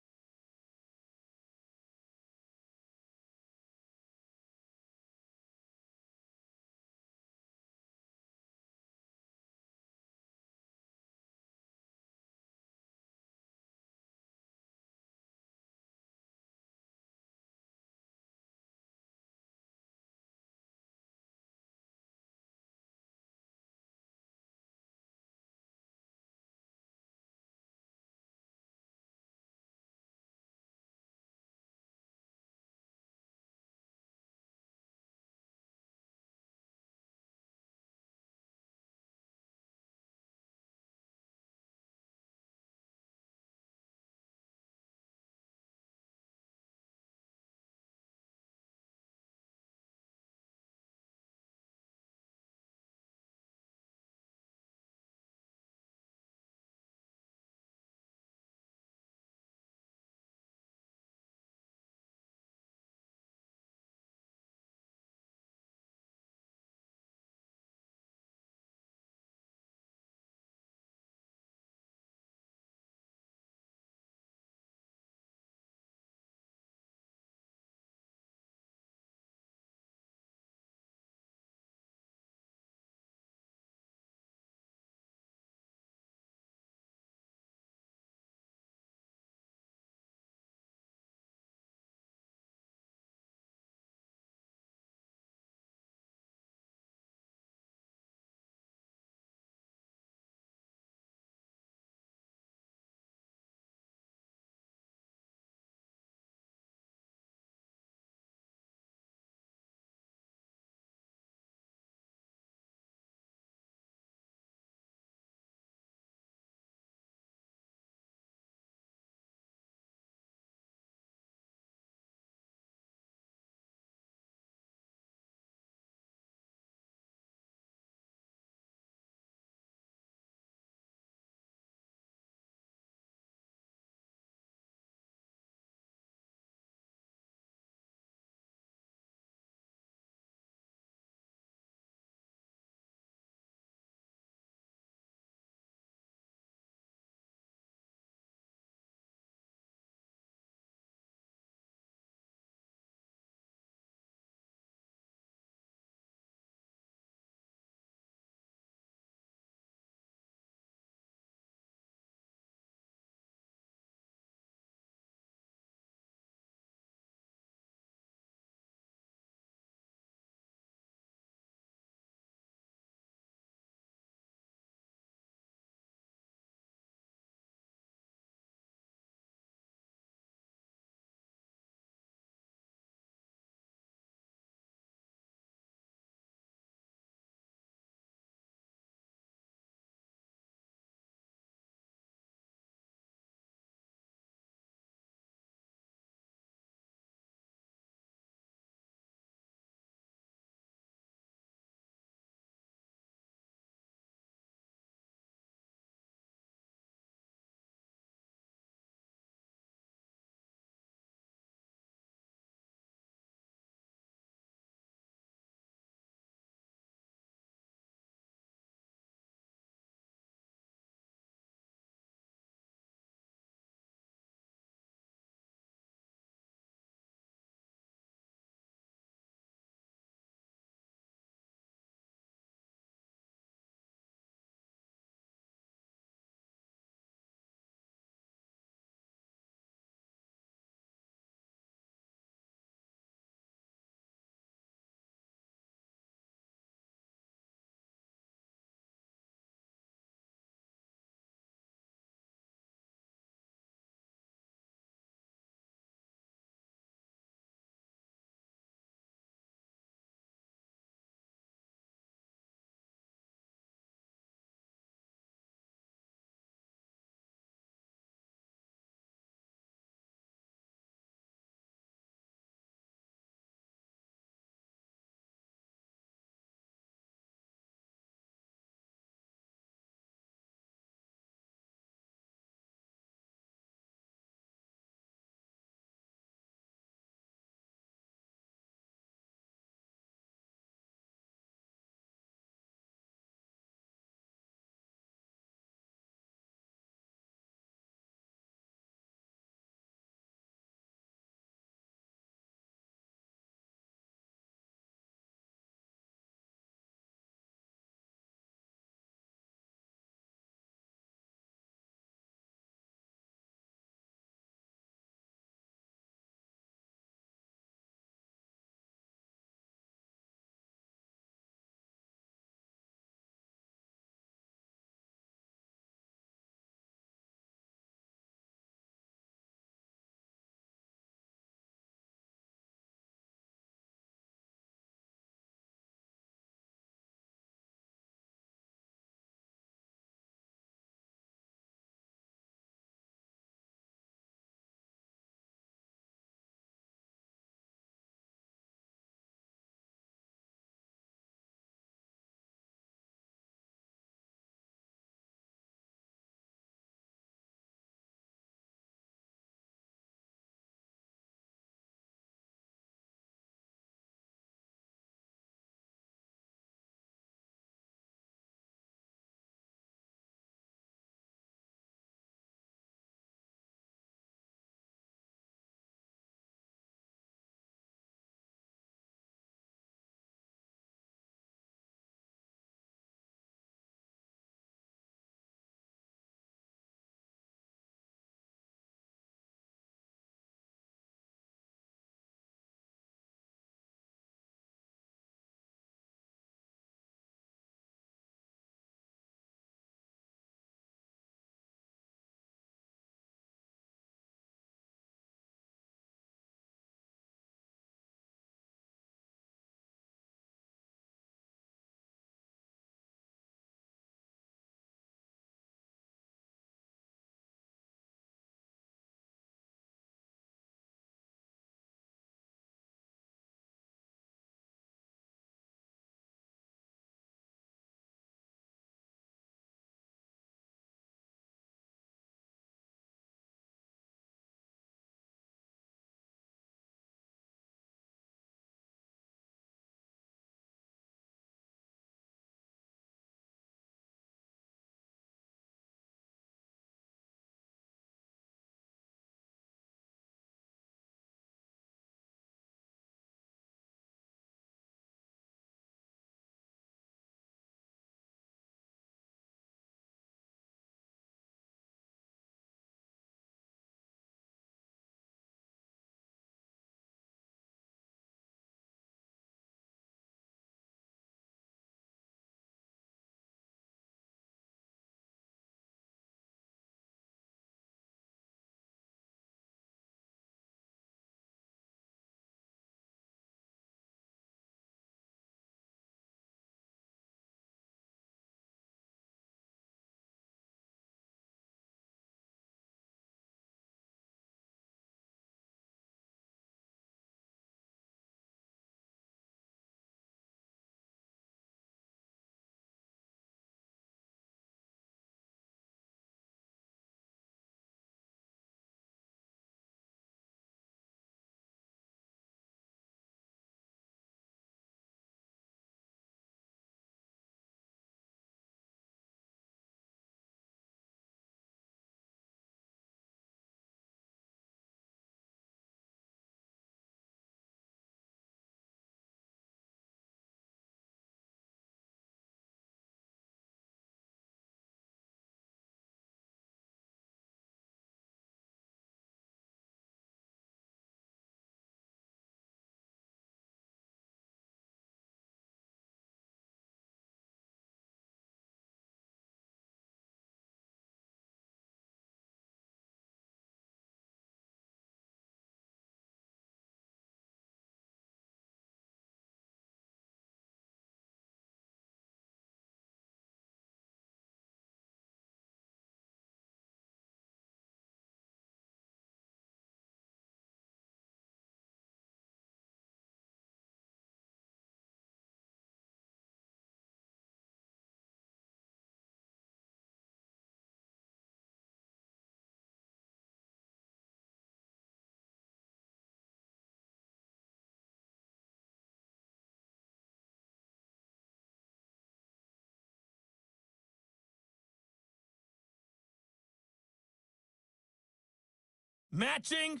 matching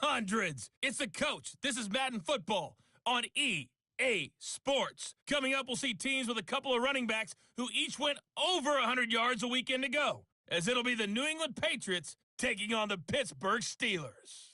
hundreds. It's the coach. This is Madden Football on EA Sports. Coming up, we'll see teams with a couple of running backs who each went over 100 yards a weekend ago, as it'll be the New England Patriots taking on the Pittsburgh Steelers.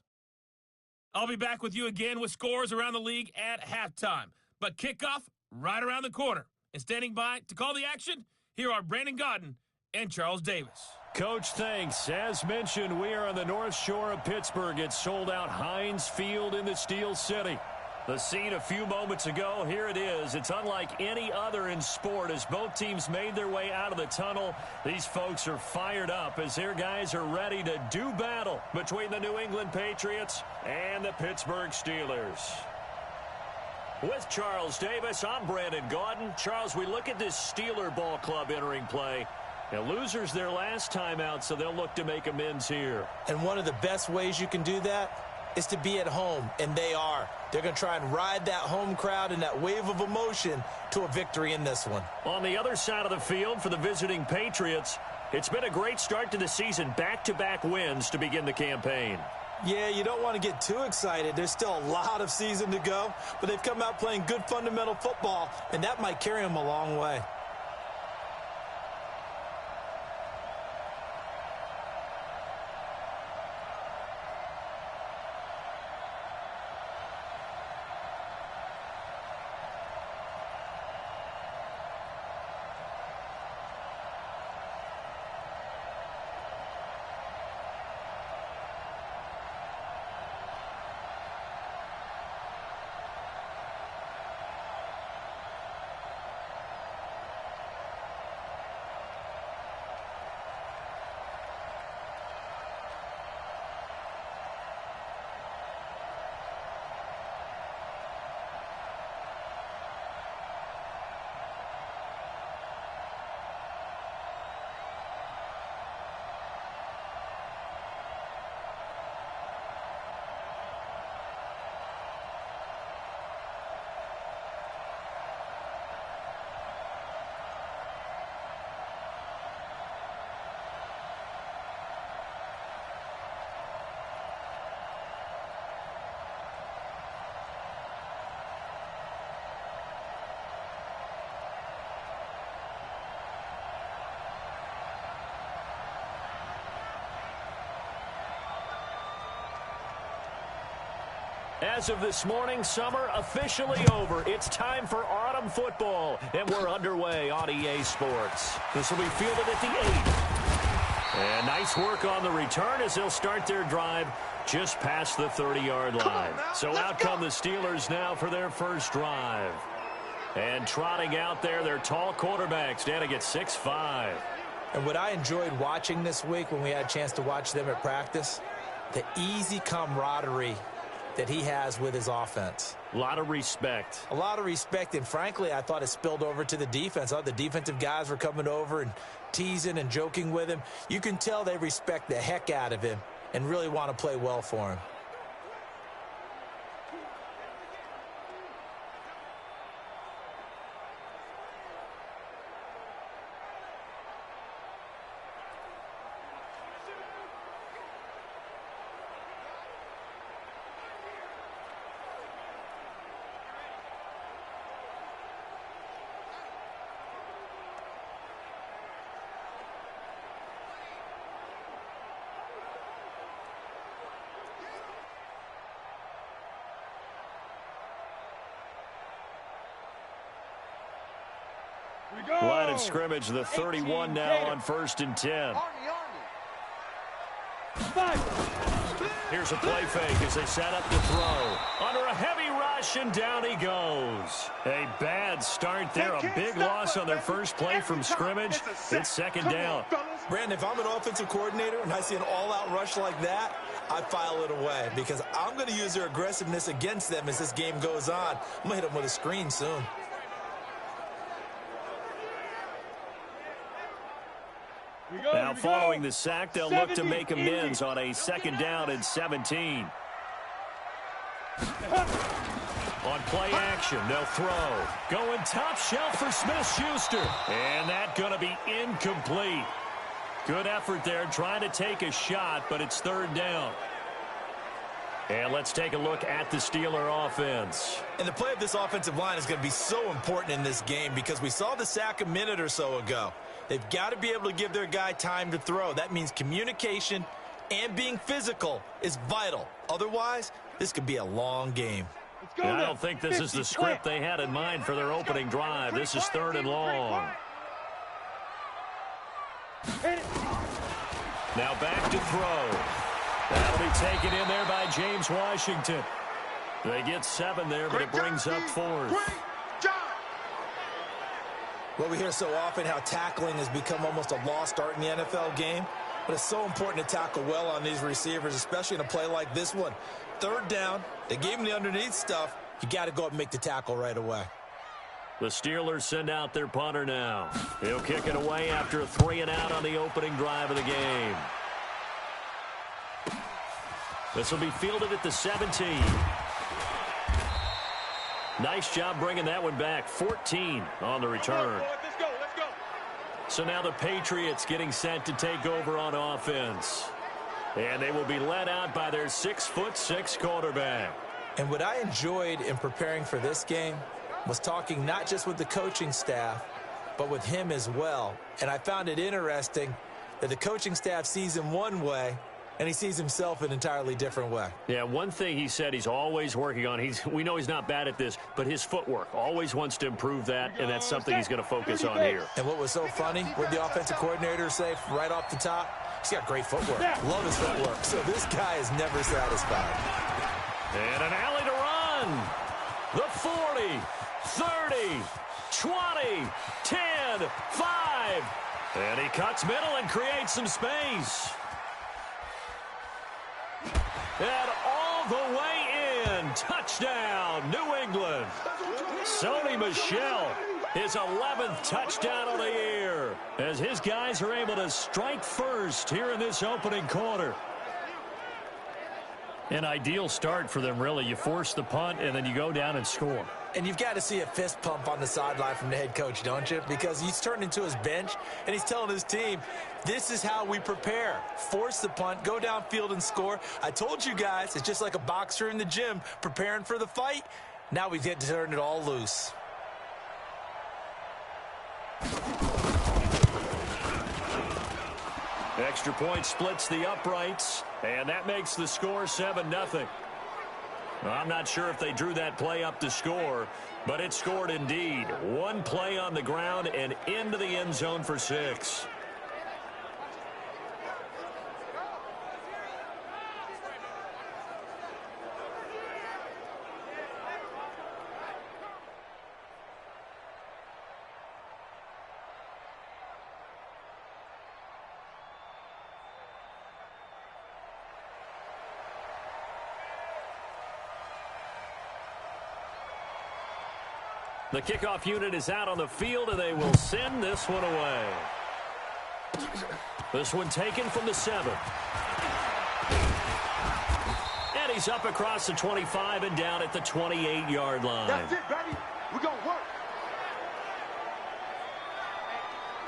I'll be back with you again with scores around the league at halftime, but kickoff right around the corner. And standing by to call the action, here are Brandon Godden and Charles Davis. Coach, thanks. As mentioned, we are on the North Shore of Pittsburgh. It's sold out Heinz Field in the Steel City. The scene a few moments ago, here it is. It's unlike any other in sport as both teams made their way out of the tunnel. These folks are fired up as their guys are ready to do battle between the New England Patriots and the Pittsburgh Steelers. With Charles Davis, I'm Brandon Gaudin. Charles, we look at this Steeler ball club entering play. Now, losers their last time out, so they'll look to make amends here. And one of the best ways you can do that is to be at home, and they are. They're going to try and ride that home crowd and that wave of emotion to a victory in this one. On the other side of the field for the visiting Patriots, it's been a great start to the season. Back-to-back wins to begin the campaign. Yeah, you don't want to get too excited. There's still a lot of season to go, but they've come out playing good fundamental football, and that might carry them a long way. As of this morning, summer officially over. It's time for autumn football, and we're underway on EA Sports. This will be fielded at the 8. And nice work on the return as they'll start their drive just past the 30-yard line. So out come the Steelers now for their first drive. And trotting out there, their tall quarterback standing at 6'5". And what I enjoyed watching this week when we had a chance to watch them at practice, the easy camaraderie that he has with his offense. A lot of respect. A lot of respect, and frankly, I thought it spilled over to the defense. The defensive guys were coming over and teasing and joking with him. You can tell they respect the heck out of him and really want to play well for him. Line of scrimmage, the 31 now on 1st and 10. Here's a play fake as they set up to throw. Under a heavy rush, and down he goes. A bad start there. A big loss on their first play from scrimmage. It's second down. Brandon, if I'm an offensive coordinator and I see an all-out rush like that, I file it away because I'm going to use their aggressiveness against them as this game goes on. I'm going to hit them with a screen soon. Now following the sack, they'll look to make amends on a second down and 17. On play action, they'll throw. Going top shelf for Smith-Schuster. And that going to be incomplete. Good effort there trying to take a shot, but it's third down. And let's take a look at the Steeler offense. And the play of this offensive line is going to be so important in this game because we saw the sack a minute or so ago. They've got to be able to give their guy time to throw. That means communication and being physical is vital. Otherwise, this could be a long game. I don't think this is the script they had in mind for their opening drive. This is 3rd and long. Now back to throw. That'll be taken in there by James Washington. They get 7 there, but it brings up 4th. Well, we hear so often how tackling has become almost a lost art in the NFL game, but it's so important to tackle well on these receivers, especially in a play like this one. 3rd down, they gave him the underneath stuff. You got to go up and make the tackle right away. The Steelers send out their punter now. He'll kick it away after a 3-and-out on the opening drive of the game. This will be fielded at the 17. Nice job bringing that one back. 14 on the return. Let's go. So now the Patriots getting set to take over on offense. And they will be led out by their 6'6" quarterback. And what I enjoyed in preparing for this game was talking not just with the coaching staff, but with him as well. And I found it interesting that the coaching staff sees him one way, and he sees himself an entirely different way. Yeah, one thing he said he's always working on, we know he's not bad at this, but his footwork, always wants to improve that, and that's something he's going to focus on here. And what was so funny, what the offensive coordinator say right off the top, he's got great footwork. Love his footwork. So this guy is never satisfied. And an alley to run. The 40, 30, 20, 10, 5. And he cuts middle and creates some space. And all the way in. Touchdown, New England. Sony Michel, his 11th touchdown of the year, as his guys are able to strike first here in this opening quarter. An ideal start for them, really. You force the punt, and then you go down and score. And you've got to see a fist pump on the sideline from the head coach, don't you? Because he's turned into his bench, and he's telling his team, this is how we prepare. Force the punt, go downfield and score. I told you guys, it's just like a boxer in the gym preparing for the fight. Now we get to turn it all loose. Extra point splits the uprights, and that makes the score 7-0. I'm not sure if they drew that play up to score, but it scored indeed. One play on the ground and into the end zone for 6. The kickoff unit is out on the field, and they will send this one away. This one taken from the 7. And he's up across the 25 and down at the 28-yard line. That's it, baby. We're going to work.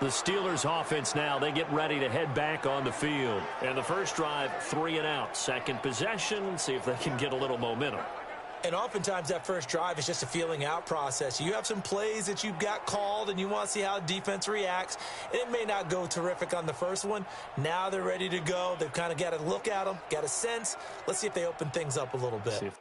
The Steelers offense now, they get ready to head back on the field. And the first drive, 3-and-out. Second possession, see if they can get a little momentum. And oftentimes that first drive is just a feeling out process. You have some plays that you've got called and you want to see how defense reacts. And it may not go terrific on the first one. Now they're ready to go. They've kind of got to look at them, got a sense. Let's see if they open things up a little bit.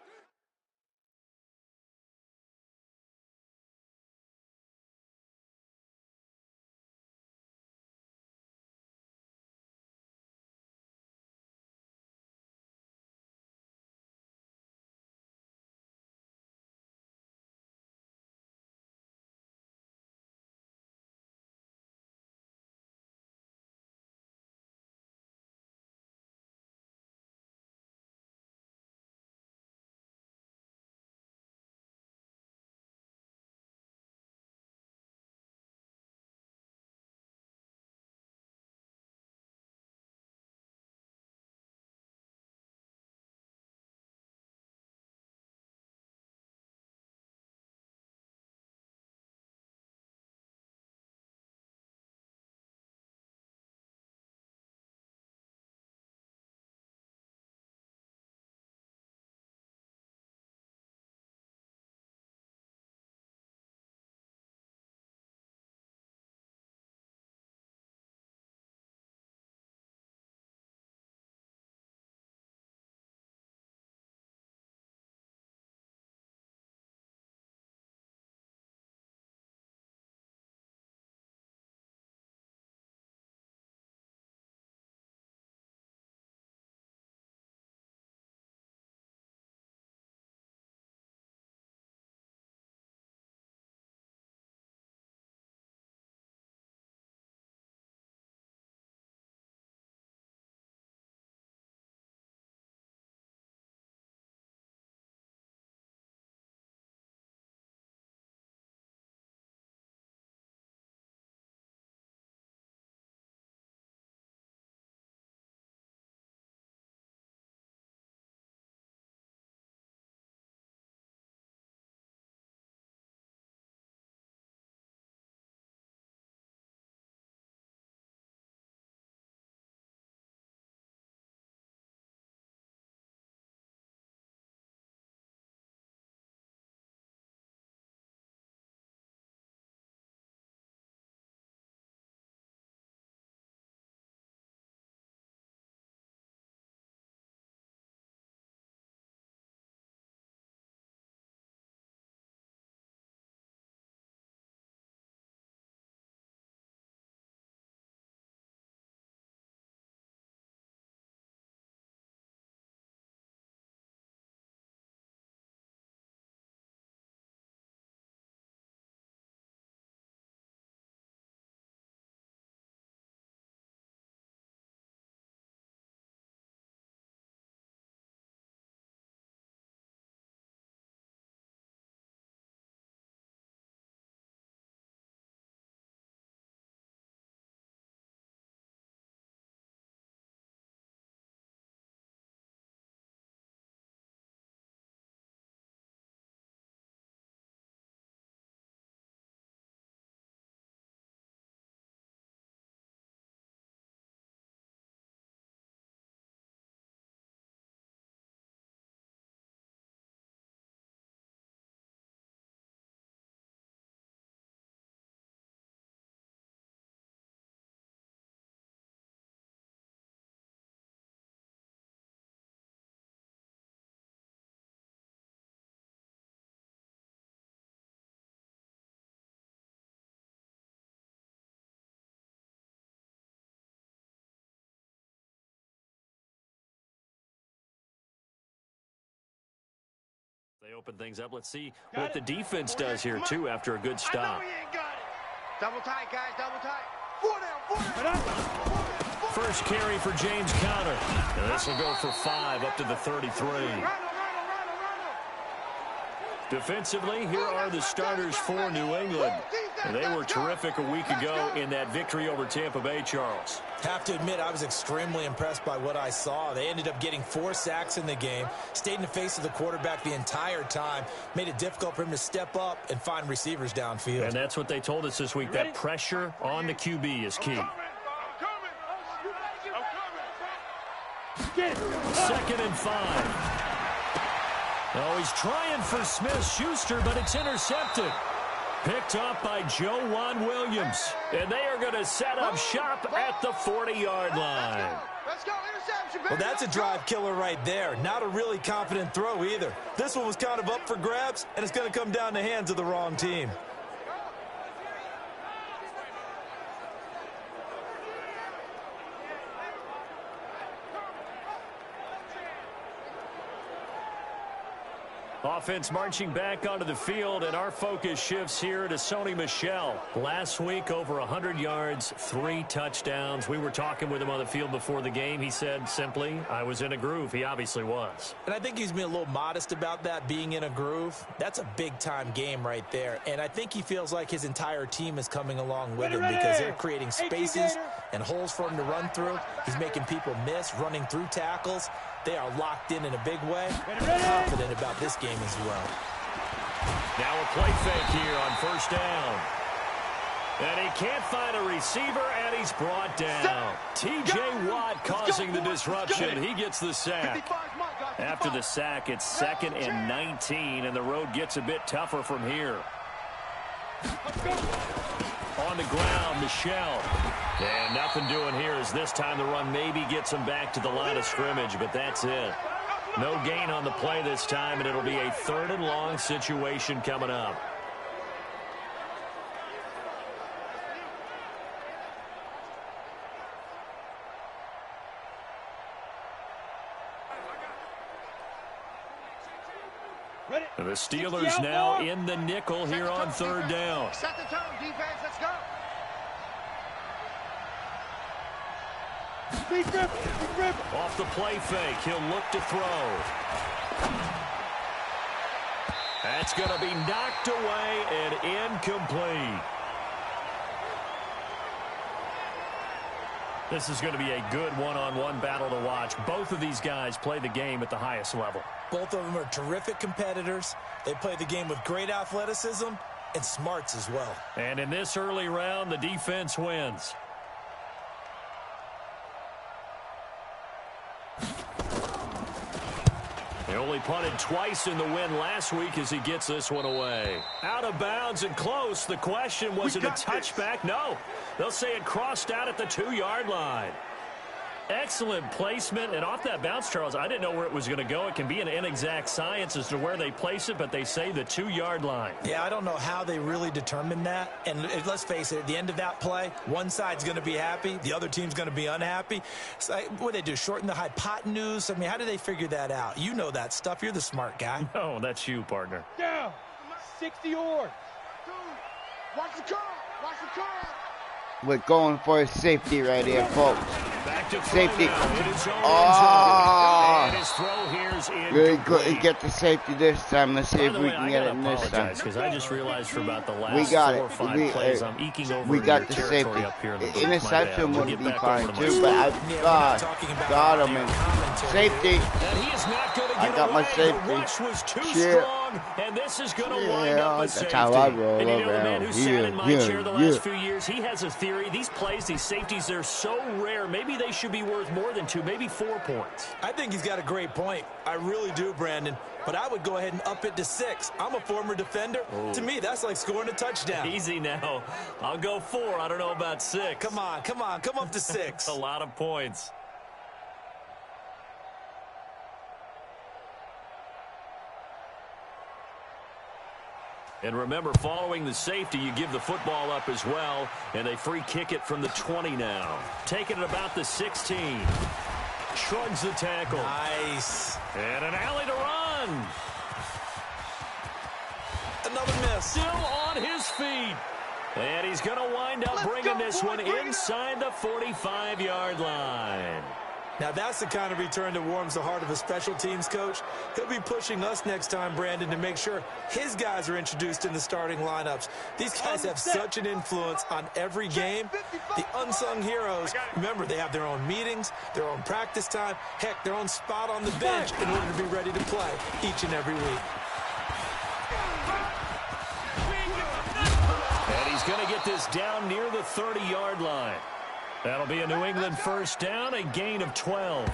They open things up. Let's see what the defense does here, too, after a good stop. Double tight, guys, double tight. 4 down. First carry for James Conner. And this will go for 5 up to the 33. Defensively, here are the starters for New England. They were terrific a week ago in that victory over Tampa Bay, Charles. Have to admit, I was extremely impressed by what I saw. They ended up getting 4 sacks in the game, stayed in the face of the quarterback the entire time, made it difficult for him to step up and find receivers downfield. And that's what they told us this week, that pressure on the QB is key. Second and 5. Oh, he's trying for Smith-Schuster, but it's intercepted. Picked up by Joejuan Williams. And they are going to set up shop at the 40-yard line. Let's go, interception, baby. Well, that's a drive killer right there. Not a really confident throw either. This one was kind of up for grabs, and it's going to come down the hands of the wrong team. Offense marching back onto the field, and our focus shifts here to Sony Michel. Last week, over 100 yards, 3 touchdowns. We were talking with him on the field before the game. He said simply, I was in a groove. He obviously was. And I think he's being a little modest about that, being in a groove. That's a big-time game right there. And I think he feels like his entire team is coming along with him because they're creating spaces and holes for him to run through. He's making people miss, running through tackles. They are locked in a big way. Confident about this game as well. Now a play fake here on first down. And he can't find a receiver, and he's brought down. T.J. Watt causing the disruption. He gets the sack. After the sack, it's 2nd and 19, and the road gets a bit tougher from here. On the ground, Michel. And nothing doing here as this time the run maybe gets him back to the line of scrimmage, but that's it. No gain on the play this time, and it'll be a 3rd and long situation coming up. And the Steelers now in the nickel here on 3rd down. Set the tone, defense, let's go. Off the play fake, he'll look to throw. That's going to be knocked away and incomplete. This is going to be a good one-on-one battle to watch. Both of these guys play the game at the highest level. Both of them are terrific competitors. They play the game with great athleticism and smarts as well. And in this early round, the defense wins. He only punted twice in the win last week as he gets this one away. Out of bounds and close. The question, was it a touchback? No. They'll say it crossed out at the 2-yard line. Excellent placement, and off that bounce, Charles, I didn't know where it was going to go. It can be an inexact science as to where they place it, but they say the 2-yard line. Yeah, I don't know how they really determined that. And let's face it, at the end of that play, one side's going to be happy, the other team's going to be unhappy. So, what do they do, shorten the hypotenuse? I mean, how do they figure that out? You know that stuff. You're the smart guy. No, that's you, partner. Down. 60 yards. Watch the curl. Watch the curl. We're going for a safety right here, folks. Back to Safety. Oh! And his throw here's Really good. Get the safety this time. Let's see if we can get it this time. Because I just realized for about the last We got 4 or it. 5 plays, I'm eking over We got your the territory safety. up here in the Interception We'll would get be back fine over to too, my but got him in. Safety. And he is not going to get I got my away. safety. The rush was too Yeah. strong, and this is going to wind up a That's safety. how I roll And you know the man around. who sat in my Yeah, chair the yeah. last few years, he has a theory. These plays, these safeties, they're so rare. Maybe they should be worth more than 2, maybe 4 points. I think he's got a great point. I really do, Brandon. But I would go ahead and up it to 6. I'm a former defender. To me, that's like scoring a touchdown. Easy now. I'll go 4. I don't know about 6. Come on. Come up to 6. A lot of points. And remember, following the safety, you give the football up as well, and they free kick it from the 20 now. Taking it about the 16. Shrugs the tackle. Nice. And an alley to run. Another miss. Still on his feet. And he's going to wind up bringing this one inside the 45-yard line. Now, that's the kind of return that warms the heart of a special teams coach. He'll be pushing us next time, Brandon, to make sure his guys are introduced in the starting lineups. These guys have such an influence on every game. The unsung heroes, remember, they have their own meetings, their own practice time, heck, their own spot on the bench in order to be ready to play each and every week. And he's going to get this down near the 30-yard line. That'll be a New England first down, a gain of 12.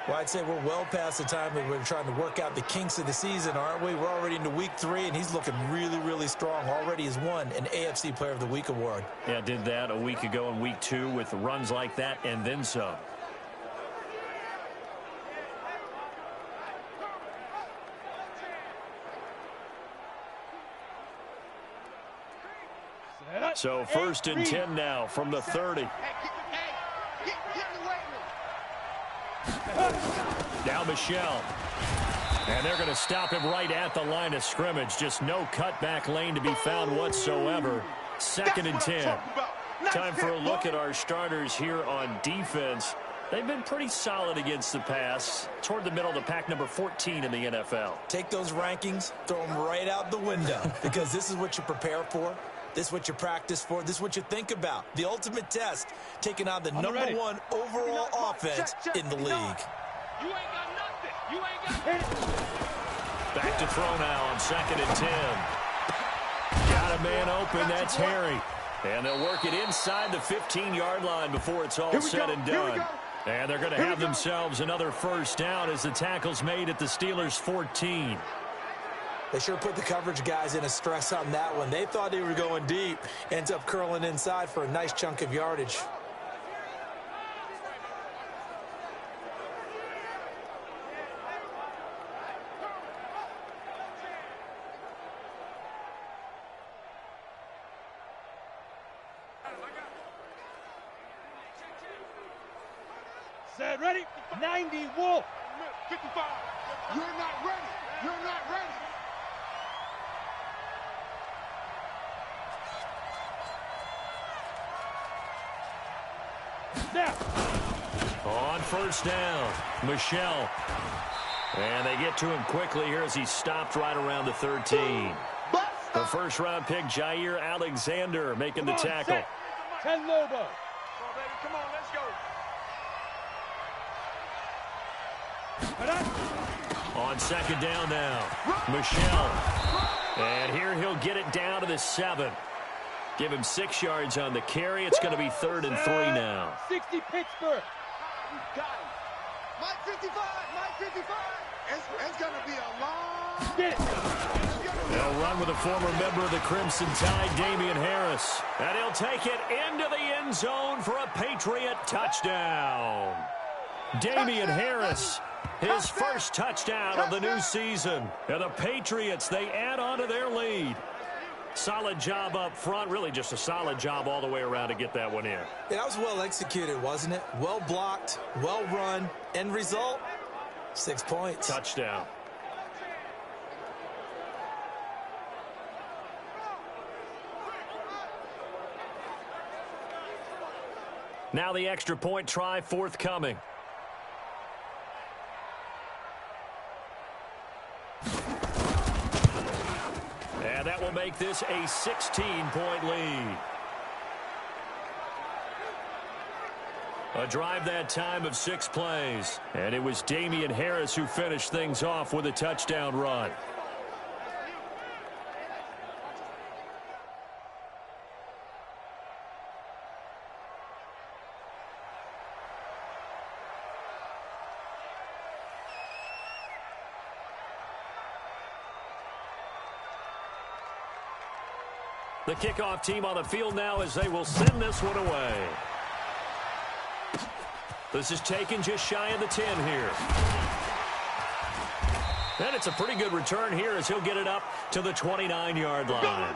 Well, I'd say we're well past the time that we're trying to work out the kinks of the season, aren't we? We're already into week 3, and he's looking really, really strong. Already has won an AFC Player of the Week award. Yeah, did that a week ago in week 2 with runs like that and then some. So first and 10 now from the 30. Now Michelle. And they're going to stop him right at the line of scrimmage. Just no cutback lane to be found whatsoever. Second and 10. Time for a look at our starters here on defense. They've been pretty solid against the pass. Toward the middle of the pack, number 14 in the NFL. Take those rankings, throw them right out the window, because this is what you prepare for. This is what you practice for. This is what you think about. The ultimate test, taking on the number 1 overall offense in the league. You ain't got nothing. You ain't got anything. Back to throw now on second and 10. Got a man open. That's Harry. And they'll work it inside the 15-yard line before it's all said and done. And they're going to have themselves another first down as the tackle's made at the Steelers' 14. They sure put the coverage guys in a stress on that one. They thought they were going deep. Ends up curling inside for a nice chunk of yardage. Set, ready? 90 Wolf. 55. You're not ready. You're not ready. Now. On first down, Michelle. And they get to him quickly here as he stopped right around the 13. The first-round pick, Jair Alexander, making the tackle. 10 Lobo. Come on, baby. Come on, let's go. On second down now, Michelle. And here he'll get it down to the 7. Give him 6 yards on the carry. It's going to be 3rd and 3 now. 60 Pittsburgh. Got him. Mike 55. Mike 55. It's going to be a long... Get it. They'll run with a former member of the Crimson Tide, Damian Harris. And he'll take it into the end zone for a Patriot touchdown. Damian Harris, his first touchdown of the new season. And the Patriots, they add on to their lead. Solid job up front. Really just a solid job all the way around to get that one in. Yeah, that was well executed, wasn't it? Well blocked, well run. End result, 6 points. Touchdown. Now the extra point try forthcoming. And that will make this a 16-point lead. A drive that time of 6 plays. And it was Damian Harris who finished things off with a touchdown run. The kickoff team on the field now as they will send this one away. This is taken just shy of the 10 here. And it's a pretty good return here as he'll get it up to the 29-yard line.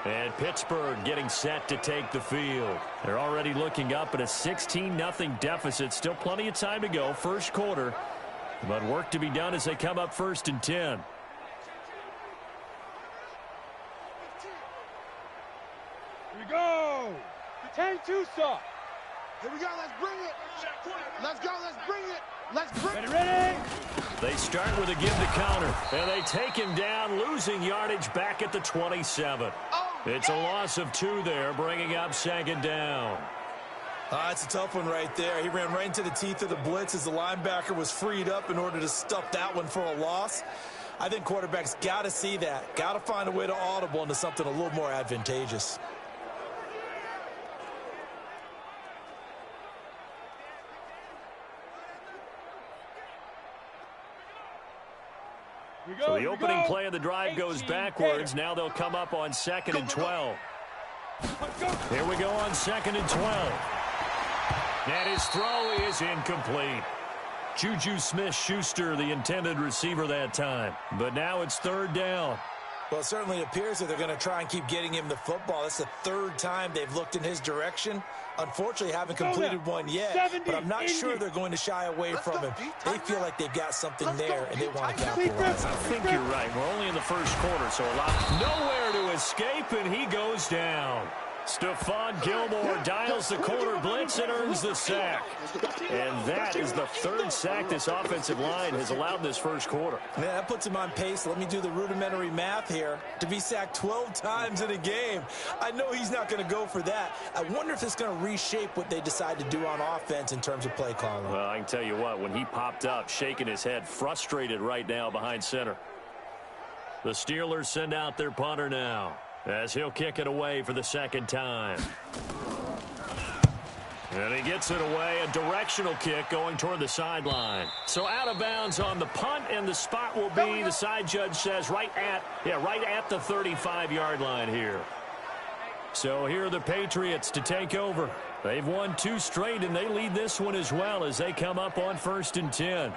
And Pittsburgh getting set to take the field. They're already looking up at a 16-0 deficit. Still plenty of time to go. First quarter. But work to be done as they come up 1st and 10. Here we go. 10-2 start. Here we go. Let's bring it. Let's go. Let's bring it. Let's bring it. Ready? They start with a give to counter, and they take him down, losing yardage back at the 27. It's a loss of 2 there, bringing up 2nd down. It's a tough one right there. He ran right into the teeth of the blitz as the linebacker was freed up in order to stuff that one for a loss. I think quarterbacks got to see that. Got to find a way to audible into something a little more advantageous. So the opening play of the drive goes backwards. Now they'll come up on 2nd and 12. Here we go on 2nd and 12. And his throw is incomplete. Juju Smith-Schuster, the intended receiver that time. But now it's 3rd down. Well, it certainly appears that they're going to try and keep getting him the football. That's the 3rd time they've looked in his direction. Unfortunately, haven't completed one yet, but I'm not sure they're going to shy away from him. They feel like they've got something there, and they want to capitalize. I think you're right. We're only in the 1st quarter, so a lot. Nowhere to escape, and he goes down. Stephon Gilmore dials the corner blitz and earns the sack. And that is the 3rd sack this offensive line has allowed in this 1st quarter. Yeah, that puts him on pace. Let me do the rudimentary math here. To be sacked 12 times in a game. I know he's not going to go for that. I wonder if it's going to reshape what they decide to do on offense in terms of play calling. Well, I can tell you what, when he popped up, shaking his head, frustrated right now behind center. The Steelers send out their punter now, as he'll kick it away for the 2nd time. And he gets it away, a directional kick going toward the sideline. So out of bounds on the punt, and the spot will be, the side judge says, right at the 35-yard line here. So here are the Patriots to take over. They've won 2 straight, and they lead this one as well as they come up on 1st and 10.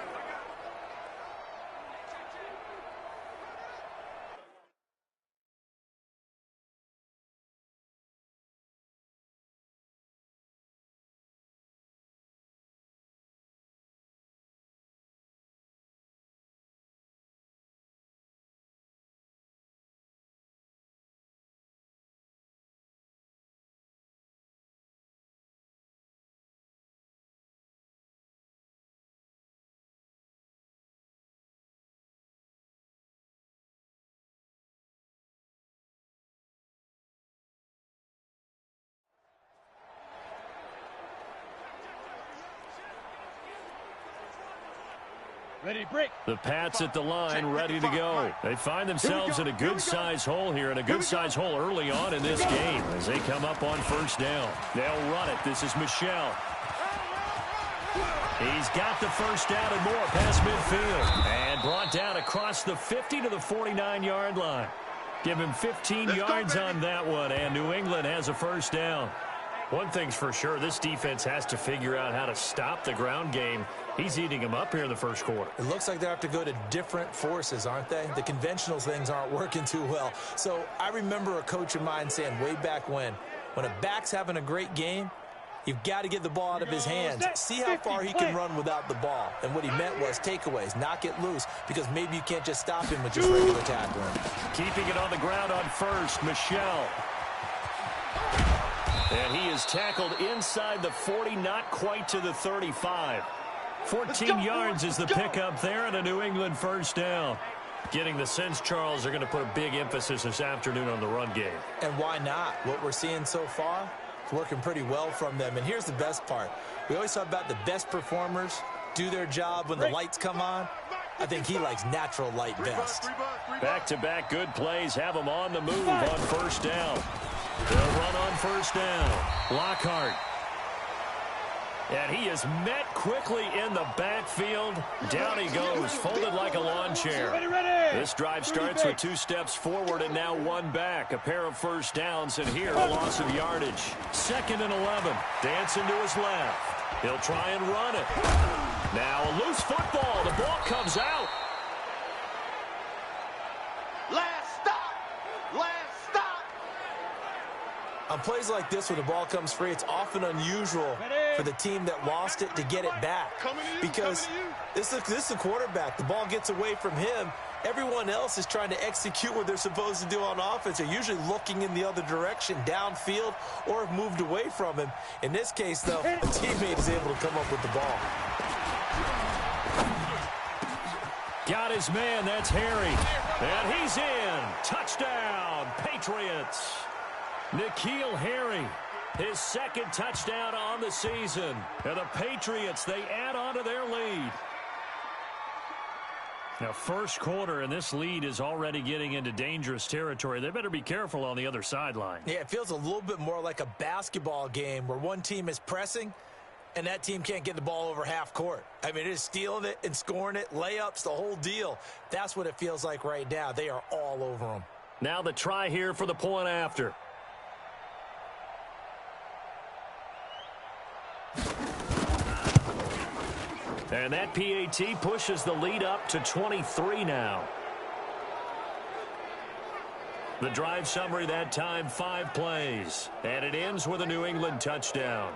Ready, break. The Pats at the line, ready to go. They find themselves in a good-sized hole here, and a good-sized hole early on in this game as they come up on 1st down. They'll run it. This is Michel. He's got the 1st down and more past midfield. And brought down across the 50 to the 49-yard line. Give him 15 yards on that one, and New England has a 1st down. One thing's for sure, this defense has to figure out how to stop the ground game. He's eating them up here in the 1st quarter. It looks like they have to go to different forces, aren't they? The conventional things aren't working too well. So I remember a coach of mine saying way back when a back's having a great game, you've got to get the ball out of his hands. See how far he can run without the ball. And what he meant was takeaways, knock it loose, because maybe you can't just stop him with just regular tackling. Keeping it on the ground on 1st, Michel. And he is tackled inside the 40, not quite to the 35. 14 yards is the pickup there, and a New England 1st down. Getting the sense, Charles, they're going to put a big emphasis this afternoon on the run game. And why not? What we're seeing so far, it's working pretty well from them. And here's the best part. We always talk about the best performers do their job when the lights come on. I think he likes natural light best. Back-to-back good plays have him on the move on 1st down. They'll run on 1st down. Lockhart. And he is met quickly in the backfield. Down he goes, folded like a lawn chair. This drive starts with 2 steps forward and now 1 back. A pair of 1st downs, and here a loss of yardage. 2nd and 11. Dancing to his left. He'll try and run it. Now a loose football. The ball comes out. Last stop. Last stop. I'm plays like this where the ball comes free, it's often unusual for the team that lost it to get it back. Because this is the quarterback. The ball gets away from him. Everyone else is trying to execute what they're supposed to do on offense. They're usually looking in the other direction, downfield, or have moved away from him. In this case, though, a teammate is able to come up with the ball. Got his man. That's Harry. And he's in. Touchdown, Patriots. N'Keal Harry, his second touchdown on the season. And the Patriots, they add on to their lead. Now, first quarter, and this lead is already getting into dangerous territory. They better be careful on the other sideline. Yeah, it feels a little bit more like a basketball game where one team is pressing and that team can't get the ball over half court. I mean, it is stealing it and scoring it, layups, the whole deal. That's what it feels like right now. They are all over them. Now the try here for the point after. And that PAT pushes the lead up to 23 now. The drive summary that time, 5 plays. And it ends with a New England touchdown.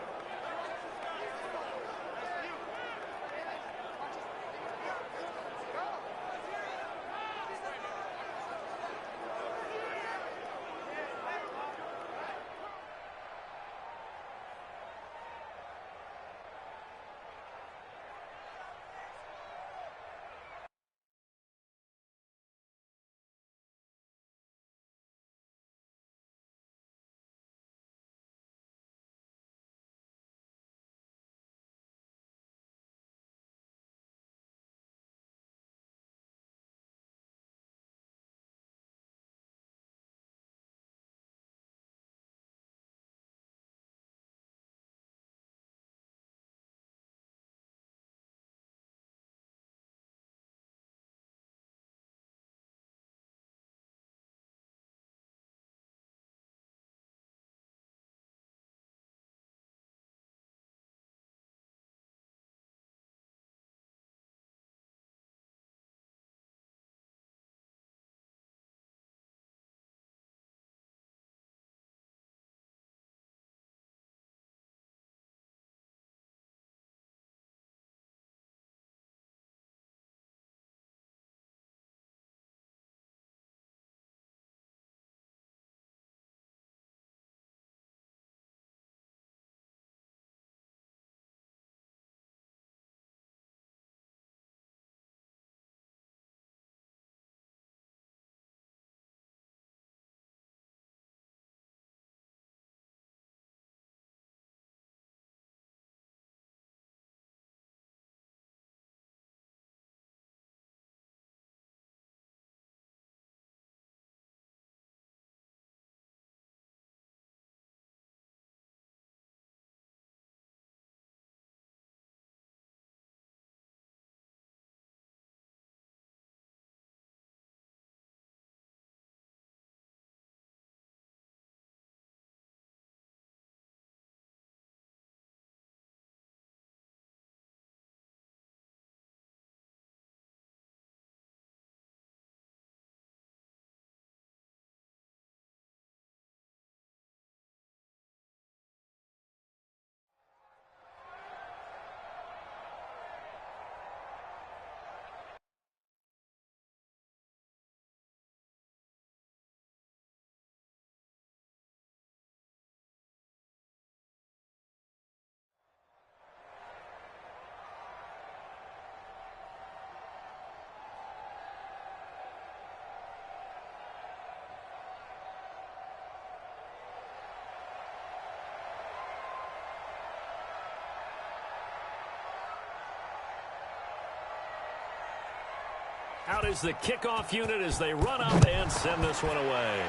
Out is the kickoff unit as they run up and send this one away.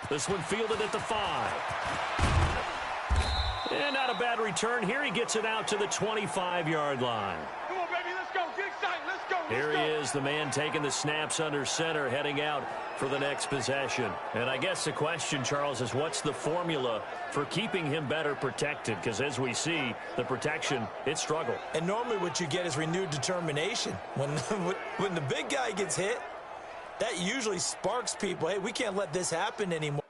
This one fielded at the 5. And not a bad return here. He gets it out to the 25-yard line. Come on, baby, let's go. Get excited. Let's go. Here he is, the man taking the snaps under center, heading out for the next possession. And I guess the question, Charles, is what's the formula for keeping him better protected? Because as we see, the protection, it struggled. And normally what you get is renewed determination. When the big guy gets hit, that usually sparks people. Hey, we can't let this happen anymore.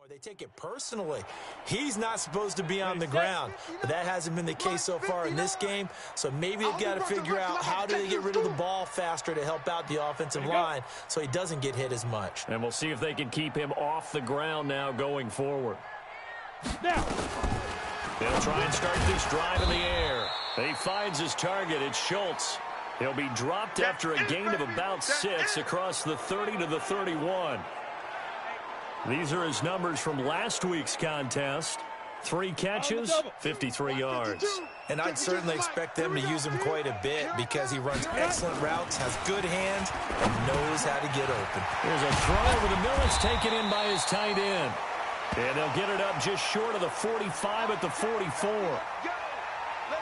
They take it personally. He's not supposed to be on the ground, but that hasn't been the case so far in this game. So maybe they've got to figure out how do they get rid of the ball faster to help out the offensive line so he doesn't get hit as much. And we'll see if they can keep him off the ground now going forward. Now. They'll try and start this drive in the air. He finds his target. It's Schultz. He'll be dropped after a gain of about 6 across the 30 to the 31. These are his numbers from last week's contest. 3 catches, 53 yards. And I'd certainly expect them to use him quite a bit because he runs excellent routes, has good hands, and knows how to get open. Here's a throw over the middle. It's taken in by his tight end. And they'll get it up just short of the 45 at the 44.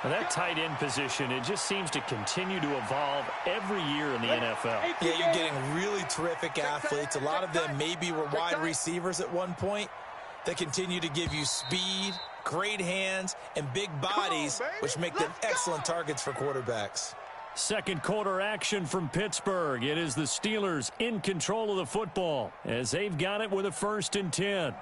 And that tight end position, it just seems to continue to evolve every year in the NFL. Yeah, you're getting really terrific athletes. A lot of them maybe were wide receivers at one point. They continue to give you speed, great hands, and big bodies, which make them excellent targets for quarterbacks. Second quarter action from Pittsburgh. It is the Steelers in control of the football as they've got it with a 1st and 10.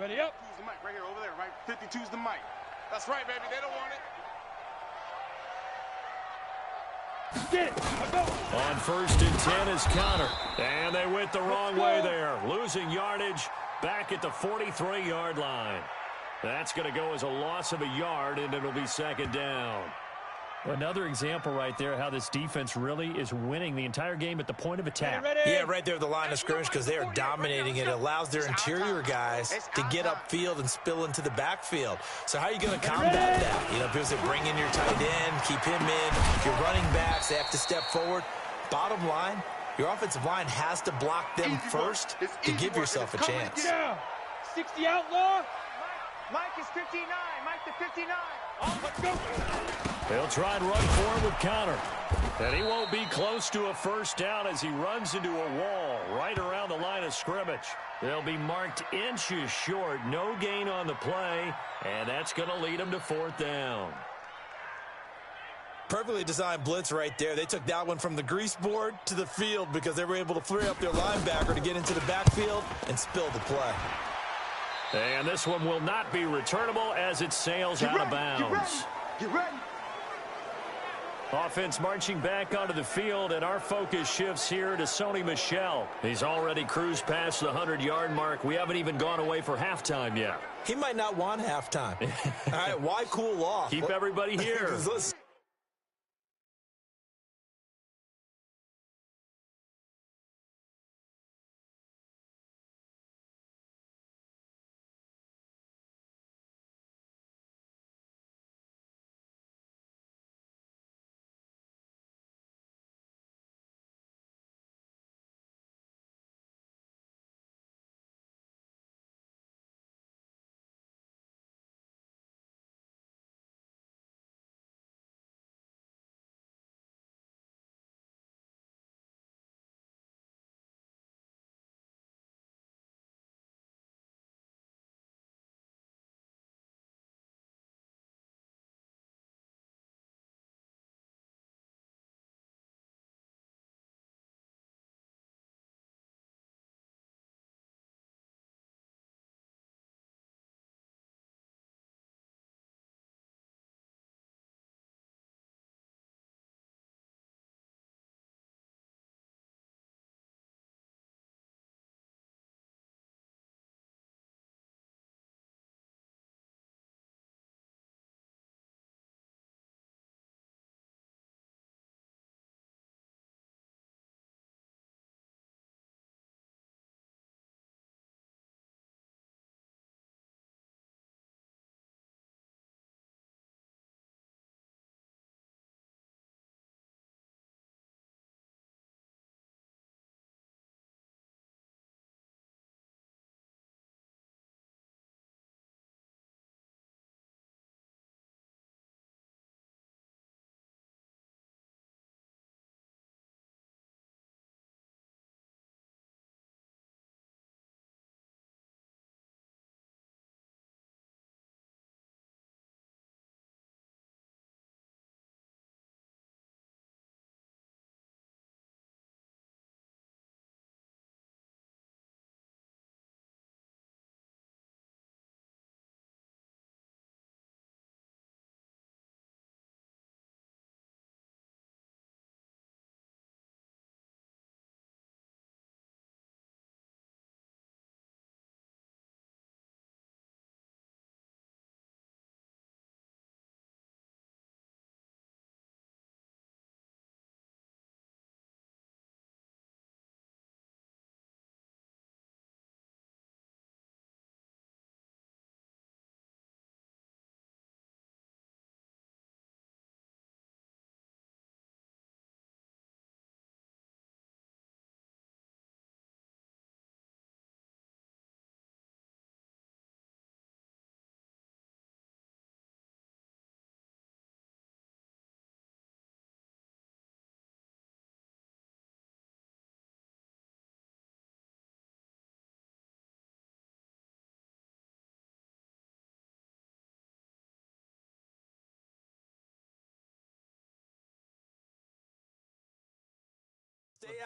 Ready up. Who's the mic? Right here, over there, right? 52's the mic. That's right, baby. They don't want it. Get it. Let's go. On 1st and 10 is Connor. And they went the wrong way there. Losing yardage back at the 43-yard line. That's going to go as a loss of a yard, and it'll be 2nd down. Another example right there how this defense really is winning the entire game at the point of attack. Yeah, right there at the line of scrimmage because they are dominating it. It allows their interior guys to get upfield and spill into the backfield. So how are you going to combat that? You know, people say bring in your tight end, keep him in. Your running backs, they have to step forward. Bottom line, your offensive line has to block them first to give yourself a chance. Yeah. 60 outlaw. Mike is 59. Mike the 59. Let's go. They'll try and run for him with Connor. And he won't be close to a 1st down as he runs into a wall right around the line of scrimmage. They'll be marked inches short. No gain on the play. And that's going to lead him to 4th down. Perfectly designed blitz right there. They took that one from the grease board to the field because they were able to free up their linebacker to get into the backfield and spill the play. And this one will not be returnable as it sails out of bounds. Get ready. Offense marching back onto the field, and our focus shifts here to Sony Michel. He's already cruised past the 100-yard mark. We haven't even gone away for halftime yet. He might not want halftime. All right, why cool off? Keep everybody here.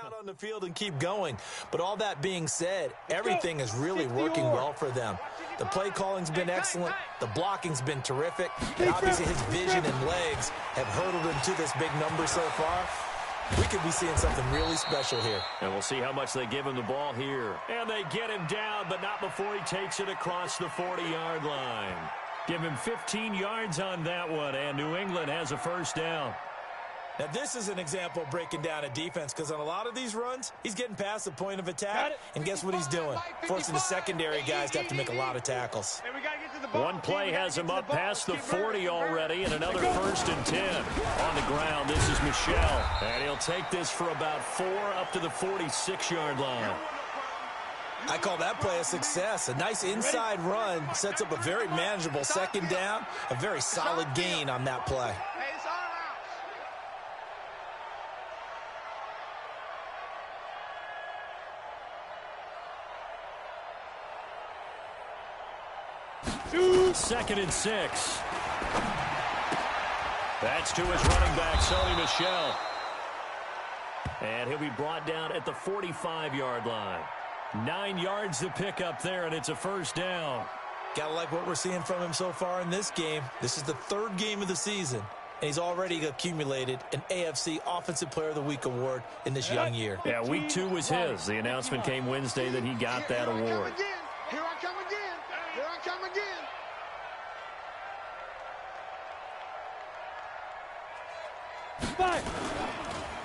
out on the field and keep going. But all that being said, everything is really working well for them. The play calling's been excellent. The blocking's been terrific. And obviously his vision and legs have hurdled him to this big number so far. We could be seeing something really special here. And we'll see how much they give him the ball here. And they get him down, but not before he takes it across the 40-yard line. Give him 15 yards on that one, and New England has a first down. Now, this is an example of breaking down a defense, because on a lot of these runs, he's getting past the point of attack, and guess what he's doing? Forcing the secondary guys to have to make a lot of tackles. One play has him up past the 40 already, and another 1st and 10. On the ground, this is Michel, and he'll take this for about 4 up to the 46-yard line. I call that play a success. A nice inside run sets up a very manageable second down, a very solid gain on that play. Second and 6. That's to his running back, Sony Michel. And he'll be brought down at the 45-yard line. 9 yards to pick up there, and it's a first down. Gotta like what we're seeing from him so far in this game. This is the 3rd game of the season, and he's already accumulated an AFC Offensive Player of the Week award in this young year. Yeah, week 2 was his. The announcement came Wednesday that he got that award. Here I come again. Here I come again.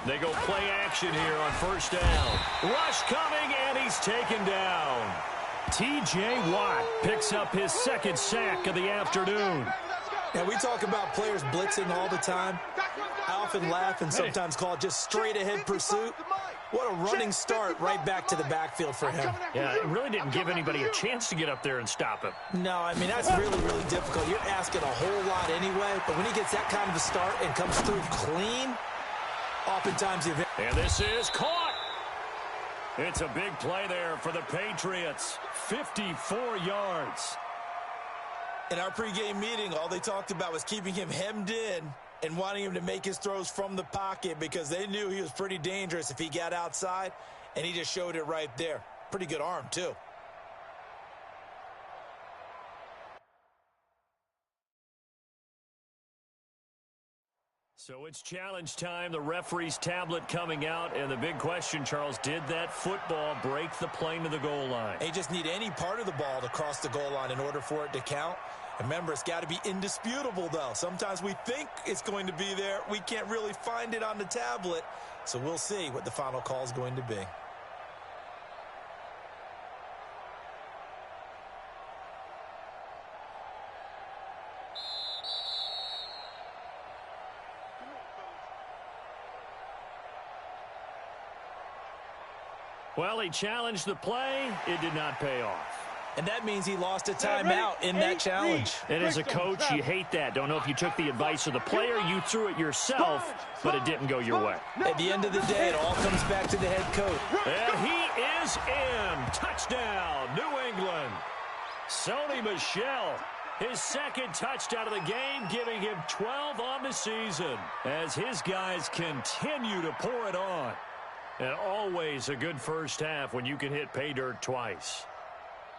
They go play action here on first down. Rush coming, and he's taken down. T.J. Watt picks up his 2nd sack of the afternoon. Now, we talk about players blitzing all the time. I often laugh and sometimes call it just straight-ahead pursuit. What a running start right back to the backfield for him. Yeah, it really didn't give anybody a chance to get up there and stop him. No, I mean, that's really, really difficult. You're asking a whole lot anyway, but when he gets that kind of a start and comes through clean, oftentimes he... And this is caught. It's a big play there for the Patriots. 54 yards. In our pregame meeting, all they talked about was keeping him hemmed in and wanting him to make his throws from the pocket because they knew he was pretty dangerous if he got outside, and he just showed it right there. Pretty good arm, too. So it's challenge time. The referee's tablet coming out, and the big question, Charles, did that football break the plane to the goal line? They just need any part of the ball to cross the goal line in order for it to count. Remember, it's got to be indisputable, though. Sometimes we think it's going to be there. We can't really find it on the tablet. So we'll see what the final call is going to be. Well, he challenged the play. It did not pay off. And that means he lost a timeout in that challenge. And as a coach, you hate that. Don't know if you took the advice of the player, you threw it yourself, but it didn't go your way. At the end of the day, it all comes back to the head coach. And he is in. Touchdown, New England. Sony Michel, his 2nd touchdown of the game, giving him 12 on the season as his guys continue to pour it on. And always a good first half when you can hit pay dirt twice.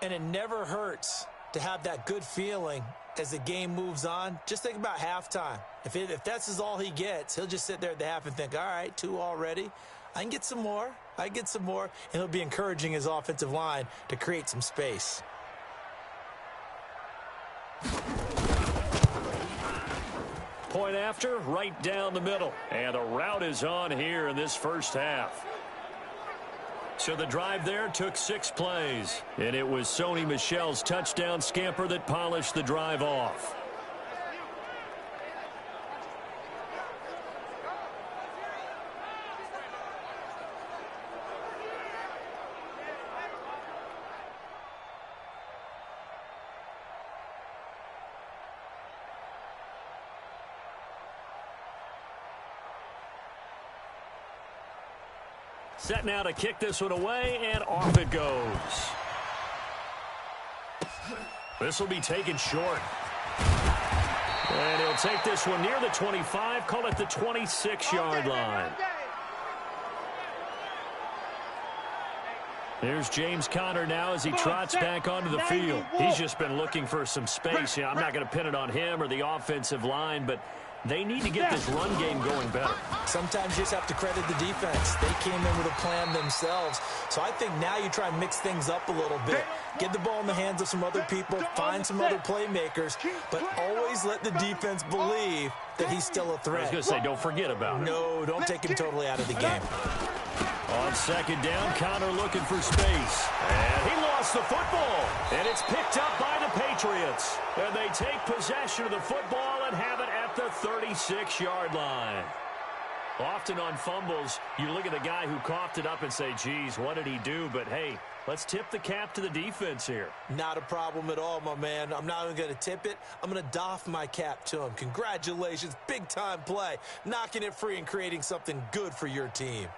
And it never hurts to have that good feeling as the game moves on. Just think about halftime. If that's all he gets, he'll just sit there at the half and think, all right, 2 already. I can get some more. I can get some more. And he'll be encouraging his offensive line to create some space. Point after, right down the middle. And the route is on here in this first half. So the drive there took 6 plays, and it was Sony Michel's touchdown scamper that polished the drive off. Set now to kick this one away, and off it goes. This will be taken short. And he'll take this one near the 25, call it the 26-yard line. Here's James Conner now as he trots back onto the field. He's just been looking for some space. I'm not going to pin it on him or the offensive line, but they need to get this run game going better. Sometimes you just have to credit the defense. They came in with a plan themselves. So I think now you try and mix things up a little bit. Get the ball in the hands of some other people, find some other playmakers, but always let the defense believe that he's still a threat. I was going to say, don't forget about it. No, don't take him totally out of the game. On second down, Conner looking for space. And he lost the football. And it's picked up by the Patriots. And they take possession of the football and have it at the 36-yard line. Often on fumbles, you look at the guy who coughed it up and say, geez, what did he do? But, hey, let's tip the cap to the defense here. Not a problem at all, my man. I'm not even going to tip it. I'm going to doff my cap to him. Congratulations. Big-time play. Knocking it free and creating something good for your team.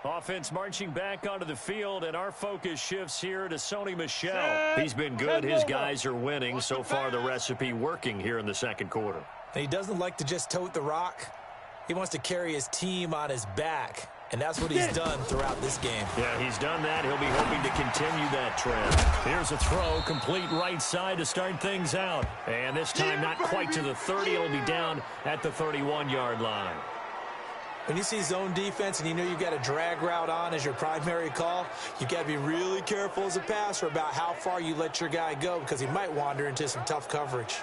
Offense marching back onto the field, and our focus shifts here to Sony Michel. He's been good. His guys are winning. So far, the recipe working here in the second quarter. And he doesn't like to just tote the rock. He wants to carry his team on his back, and that's what he's done throughout this game. Yeah, he's done that. He'll be hoping to continue that trend. Here's a throw, complete right side to start things out. And this time not quite to the 30. It'll be down at the 31-yard line. When you see zone defense and you know you've got a drag route on as your primary call, you've got to be really careful as a passer about how far you let your guy go because he might wander into some tough coverage.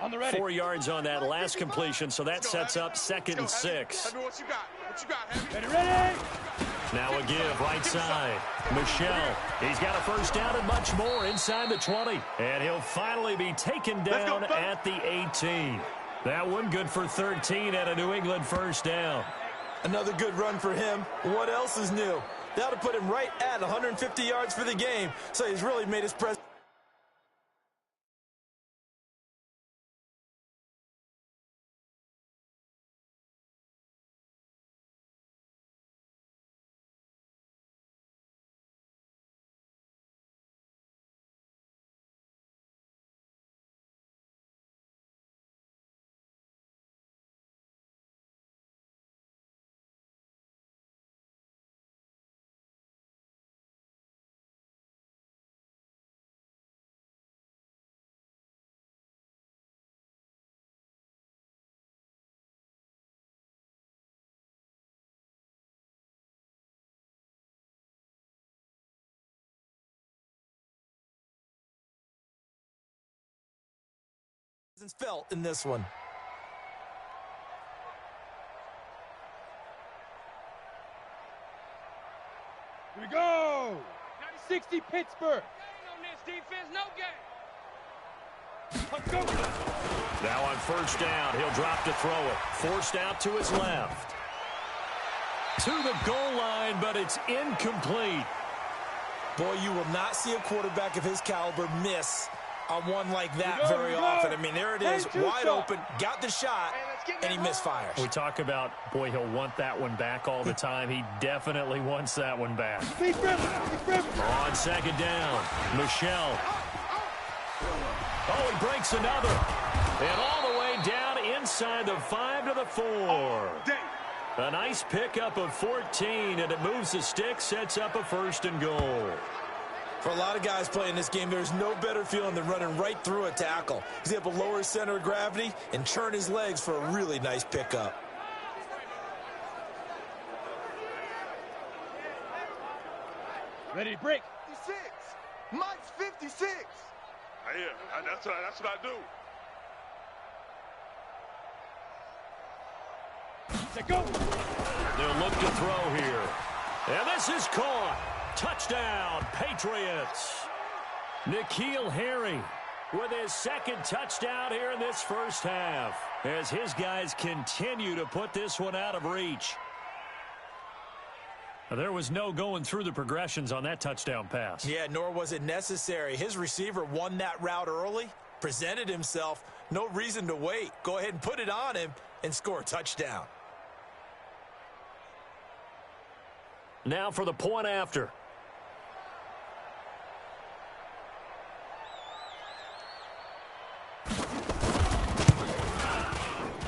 On the ready. 4 yards on that last completion, so that sets up 2nd and 6. What you got? Ready. Now a give, right side. Michel, he's got a first down and much more inside the 20. And he'll finally be taken down at the 18. That one good for 13 at a New England first down. Another good run for him. What else is new? That'll put him right at 150 yards for the game, so he's really made his presence. Felt in this one. Here we go. 60 Pittsburgh. On this defense, no game. Let's go. Now on first down, he'll drop to throw it. Forced out to his left. To the goal line, but it's incomplete. Boy, you will not see a quarterback of his caliber miss on one like that very often. I mean, there it is, wide open, got the shot, and he misfires. We talk about, boy, he'll want that one back all the time. He definitely wants that one back. On second down, Michel. Oh, he breaks another. And all the way down inside the 5 to the 4. A nice pickup of 14, and it moves the stick, sets up a 1st and goal. For a lot of guys playing this game, there's no better feeling than running right through a tackle. He's able to lower his center of gravity and churn his legs for a really nice pickup. Ready to break. 56. Mike's 56. Yeah, that's what I do. Let's go. They'll look to throw here. And this is caught. Touchdown, Patriots. N'Keal Harry with his 2nd touchdown here in this first half as his guys continue to put this one out of reach. There was no going through the progressions on that touchdown pass. Yeah, nor was it necessary. His receiver won that route early, presented himself, no reason to wait. Go ahead and put it on him and score a touchdown. Now for the point after.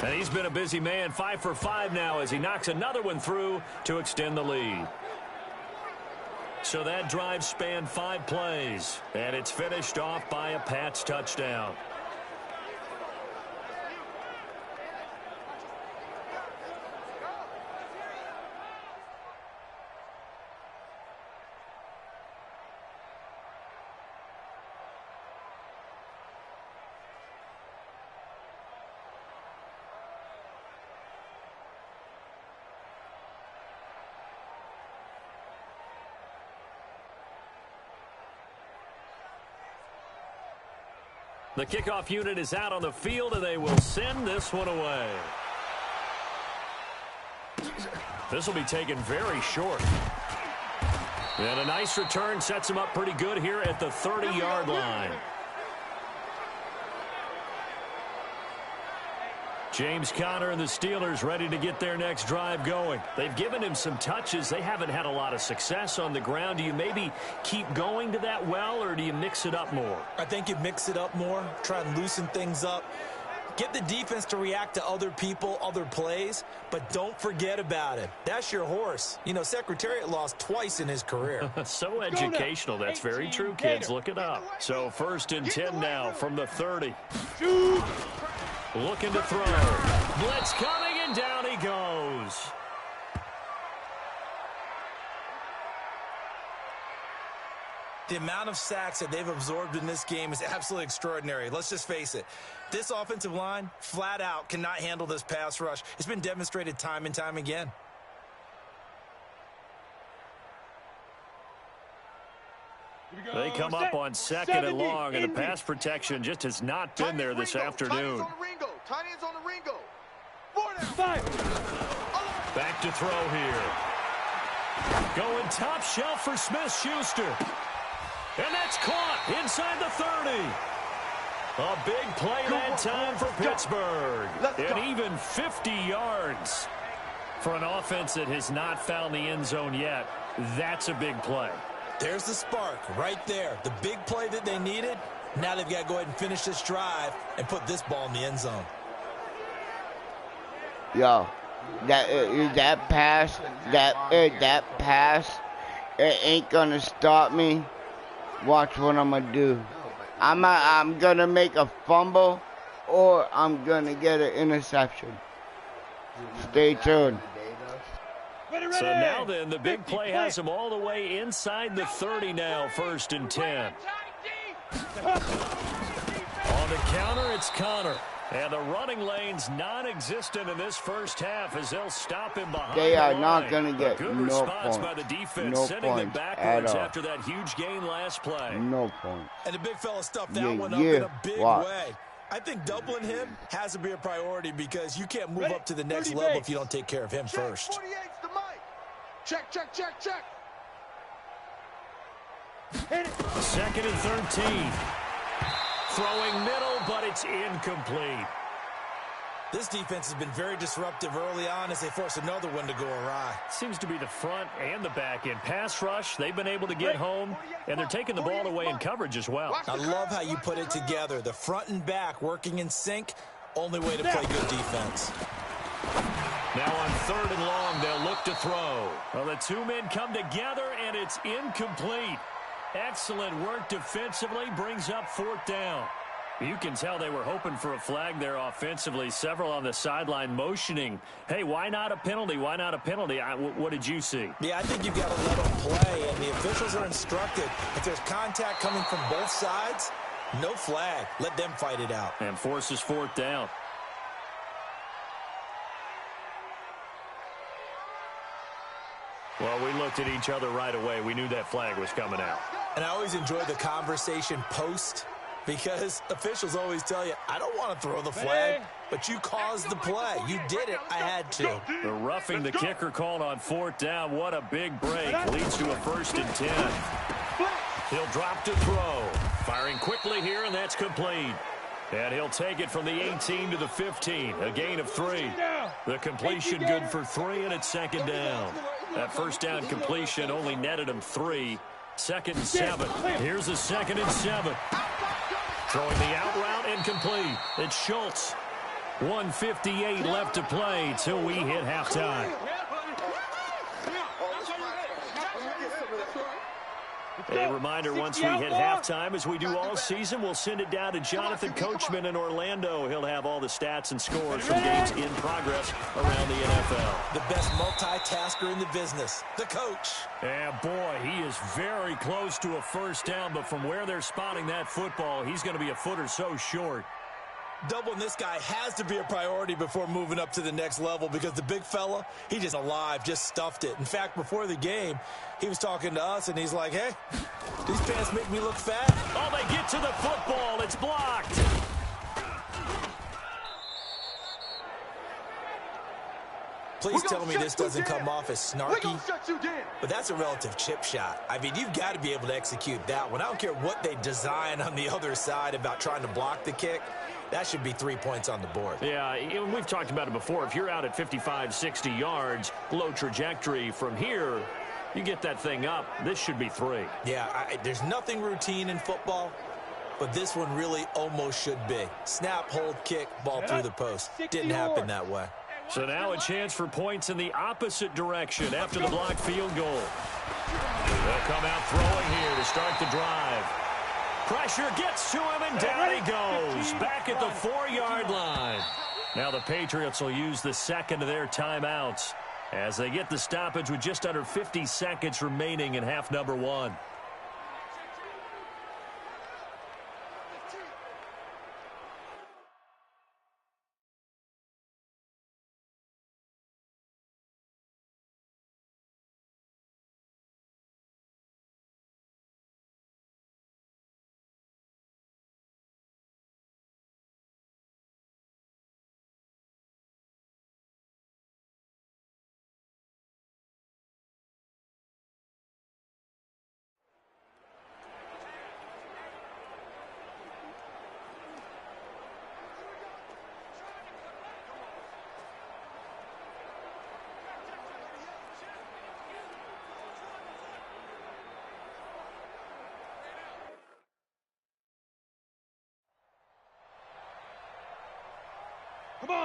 And he's been a busy man, 5 for 5 now as he knocks another one through to extend the lead. So that drive spanned 5 plays, and it's finished off by a Pats touchdown. The kickoff unit is out on the field, and they will send this one away. This will be taken very short. And a nice return sets him up pretty good here at the 30-yard line. James Conner and the Steelers ready to get their next drive going. They've given him some touches. They haven't had a lot of success on the ground. Do you maybe keep going to that well, or do you mix it up more? I think you mix it up more, try and loosen things up. Get the defense to react to other people, other plays, but don't forget about it. That's your horse. You know, Secretariat lost twice in his career. So educational. That's very true, kids. Look it up. So 1st and 10 now from the 30. Shoot. Looking to throw. Blitz coming, and down he goes. The amount of sacks that they've absorbed in this game is absolutely extraordinary. Let's just face it. This offensive line, flat out, cannot handle this pass rush. It's been demonstrated time and time again. They come up on 2nd and long, and the pass protection just has not been there this afternoon. Tight ends on the Ringo. Back to throw here. Going top shelf for Smith-Schuster. And that's caught inside the 30. A big play that time for Pittsburgh. And even 50 yards for an offense that has not found the end zone yet. That's a big play. There's the spark right there. The big play that they needed. Now they've got to go ahead and finish this drive and put this ball in the end zone. Yo, that pass, it ain't gonna stop me. Watch what I'm gonna do. I'm gonna make a fumble, or I'm gonna get an interception. Stay tuned. So now then, the big play has him all the way inside the 30 now, 1st and 10. On the counter, it's Conner. And the running lane's non-existent in this first half as they'll stop him behind They are the not line. going to get good no response points. by the defense, No sending them points backwards at all. after that huge gain last play. No points. And the big fella stuffed that one up in a big way. I think doubling him has to be a priority because you can't move up to the next level if you don't take care of him first. 48's the mic. Check. 2nd and 13. Throwing middle, but it's incomplete. This defense has been very disruptive early on as they force another one to go awry. Seems to be the front and the back end. Pass rush, they've been able to get home, and they're taking the ball away in coverage as well. I love how you put it together. The front and back working in sync, only way to play good defense. Now on 3rd and long, they'll look to throw. Well, the two men come together, and it's incomplete. Excellent work defensively, brings up 4th down. You can tell they were hoping for a flag there offensively. Several on the sideline motioning, hey, why not a penalty? Why not a penalty? What did you see? Yeah, I think you've got to let them play, and the officials are instructed. If there's contact coming from both sides, no flag. Let them fight it out. And forces 4th down. Well, we looked at each other right away. We knew that flag was coming out. And I always enjoy the conversation post because officials always tell you, I don't want to throw the flag, but you caused the play. You did it. I had to. The roughing the kicker called on 4th down. What a big break. Leads to a 1st and 10. He'll drop to throw. Firing quickly here, and that's complete. And he'll take it from the 18 to the 15. A gain of 3. The completion good for 3, and it's 2nd down. That 1st down completion only netted him 3. 2nd and 7. Here's a 2nd and 7. Throwing the out route incomplete. It's Schultz. 1:58 left to play till we hit halftime. A reminder, once we hit halftime, as we do all season, we'll send it down to Jonathan Coachman in Orlando. He'll have all the stats and scores from games in progress around the NFL. The best multitasker in the business, the coach. Yeah, boy, he is very close to a first down, but from where they're spotting that football, he's going to be a foot or so short. Doubling this guy has to be a priority before moving up to the next level because the big fella, he just alive, just stuffed it. In fact, before the game, he was talking to us, and he's like, hey, these pants make me look fat. Oh, they get to the football. It's blocked. Please tell me this doesn't come off as snarky, but that's a relative chip shot. I mean, you've got to be able to execute that one. I don't care what they design on the other side about trying to block the kick. That should be 3 points on the board. Yeah, we've talked about it before. If you're out at 55, 60 yards, low trajectory from here, you get that thing up, this should be 3. Yeah, there's nothing routine in football, but this one really almost should be. Snap, hold, kick, ball through the post. Didn't happen that way. So now a chance for points in the opposite direction after the blocked field goal. They'll come out throwing here to start the drive. Pressure gets to him, and down he goes. Back at the 4-yard line. Now the Patriots will use the second of their timeouts as they get the stoppage with just under 50 seconds remaining in half number 1.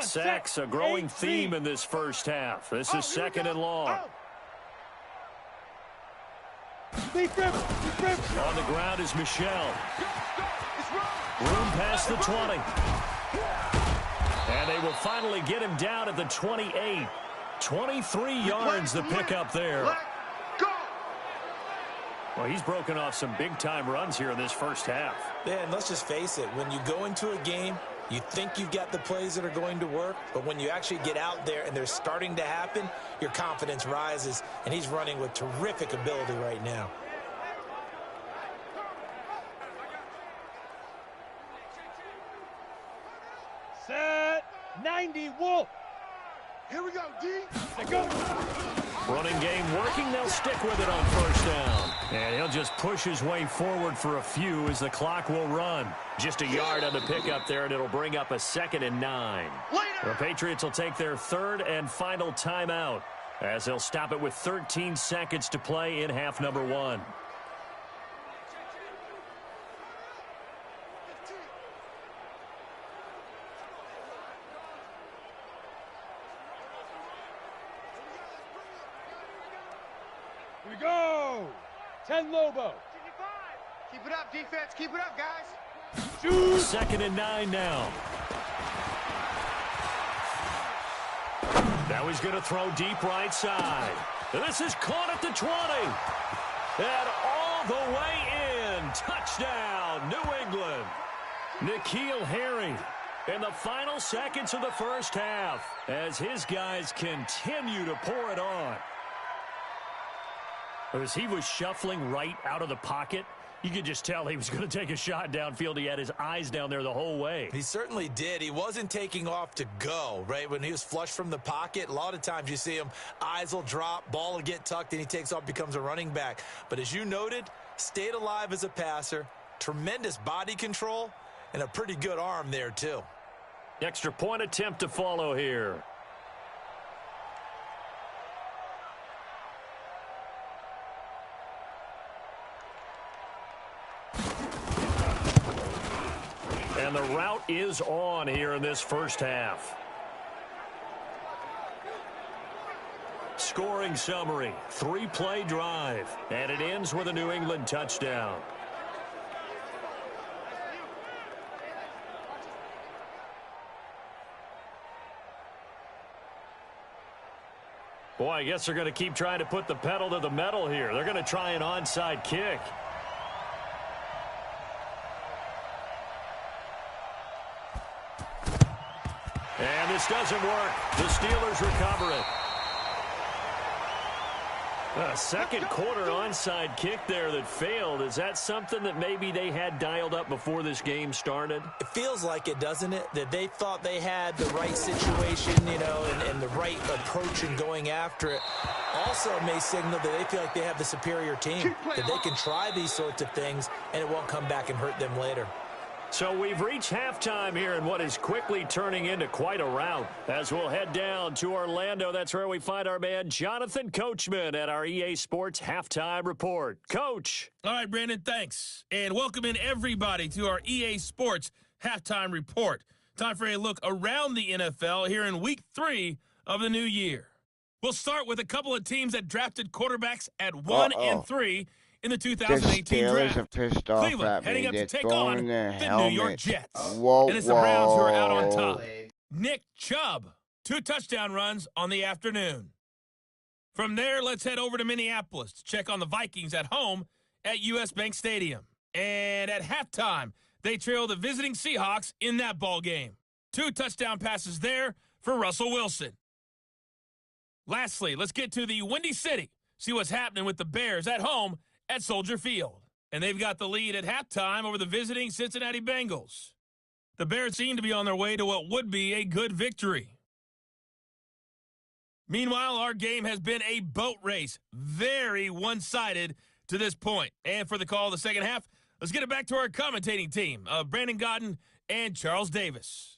Sacks, a growing theme in this first half. This is second and long. On the ground is Michel. Room past the 20. And they will finally get him down at the 28. 23 yards the pickup there. Well, he's broken off some big-time runs here in this first half. Yeah, and let's just face it. When you go into a game, you think you've got the plays that are going to work, but when you actually get out there and they're starting to happen, your confidence rises, and he's running with terrific ability right now. Set 90 Wolf. Here we go, D. Let's go. Running game working. They'll stick with it on first down. And he'll just push his way forward for a few as the clock will run. Just a yard on the pickup there, and it'll bring up a 2nd and 9. The Patriots will take their third and final timeout as they'll stop it with 13 seconds to play in half number 1. Here we go. 10 Lobo. Keep it up, defense. Keep it up, guys. Shoot. 2nd and 9 now. Now he's going to throw deep right side. This is caught at the 20. And all the way in. Touchdown, New England. N'Keal Harry in the final seconds of the first half as his guys continue to pour it on. As he was shuffling right out of the pocket, you could just tell he was going to take a shot downfield. He had his eyes down there the whole way. He certainly did. He wasn't taking off to go, right? When he was flush from the pocket, a lot of times you see him, eyes will drop, ball will get tucked, and he takes off, becomes a running back. But as you noted, stayed alive as a passer, tremendous body control, and a pretty good arm there, too. Extra point attempt to follow here. And the route is on here in this first half. scoring summary. 3-play drive. And it ends with a New England touchdown. Boy, I guess they're going to keep trying to put the pedal to the metal here. They're going to try an onside kick. And this doesn't work. The Steelers recover it. A second quarter onside kick there that failed. Is that something that maybe they had dialed up before this game started? It feels like it, doesn't it? That they thought they had the right situation, and the right approach in going after it. Also may signal that they feel like they have the superior team, that they can try these sorts of things, and it won't come back and hurt them later. So we've reached halftime here in what is quickly turning into quite a rout. As we'll head down to Orlando, that's where we find our man Jonathan Coachman at our EA Sports Halftime Report. Coach. All right, Brandon, thanks. And welcome in everybody to our EA Sports Halftime Report. Time for a look around the NFL here in Week 3 of the new year. We'll start with a couple of teams that drafted quarterbacks at 1 and 3 in the 2018 draft. Are pissed off Cleveland at me. heading up to They're take on the helmets. New York Jets. Whoa, and it's the Browns who are out on top. Nick Chubb, 2 touchdown runs on the afternoon. From there, let's head over to Minneapolis to check on the Vikings at home at U.S. Bank Stadium. And at halftime, they trail the visiting Seahawks in that ball game. 2 touchdown passes there for Russell Wilson. Lastly, let's get to the Windy City, see what's happening with the Bears at home at Soldier Field. And they've got the lead at halftime over the visiting Cincinnati Bengals. The Bears seem to be on their way to what would be a good victory. Meanwhile, our game has been a boat race, very one-sided to this point. And for the call of the second half, let's get it back to our commentating team of Brandon Godden and Charles Davis.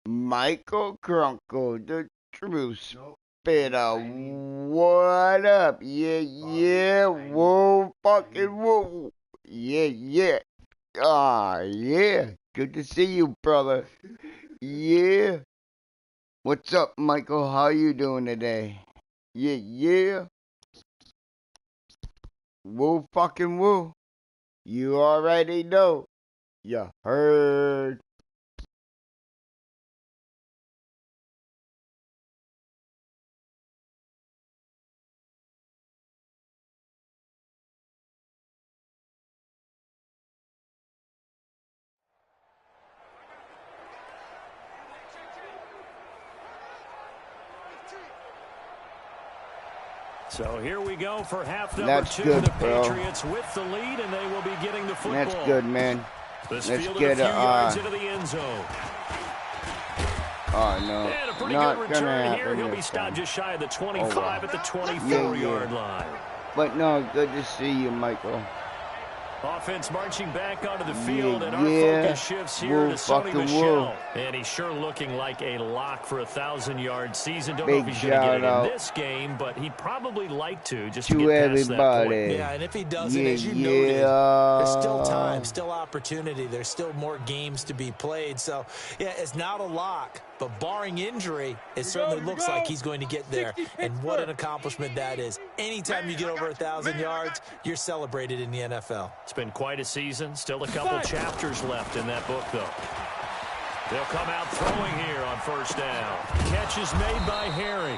Michael Grunkle, the true spitter. What up? Yeah, whoa, fucking whoa. Yeah. Yeah. Good to see you, brother. Yeah. What's up, Michael? How you doing today? Yeah. Woo, fucking woo. You already know. You heard. So here we go for half number That's 2. good, The bro. Patriots with the lead, and they will be getting the football. That's good, man. Let's get a few yards into the end zone. Oh, no. And a pretty Not good return here. He'll be this stopped time. just shy of the 25 at the 24-yard line. But no, good to see you, Michael. Offense marching back onto the field, and our Yeah. focus shifts here to Sony Fucking Michel. And he's sure looking like a lock for a 1,000-yard season. Don't know if Big he's going to get it in shout-out this game, but he'd probably like to just to to get past that point. everybody. Yeah, and if he doesn't, Yeah, as you noted, there's still yeah. time, still opportunity. There's still more games to be played. So, yeah, it's not a lock, but barring injury, it certainly looks like he's going to get there. And what an accomplishment that is. Anytime you get over 1,000 yards, you're celebrated in the NFL. It's been quite a season. Still a couple chapters left in that book, though. They'll come out throwing here on first down. Catch is made by Harry.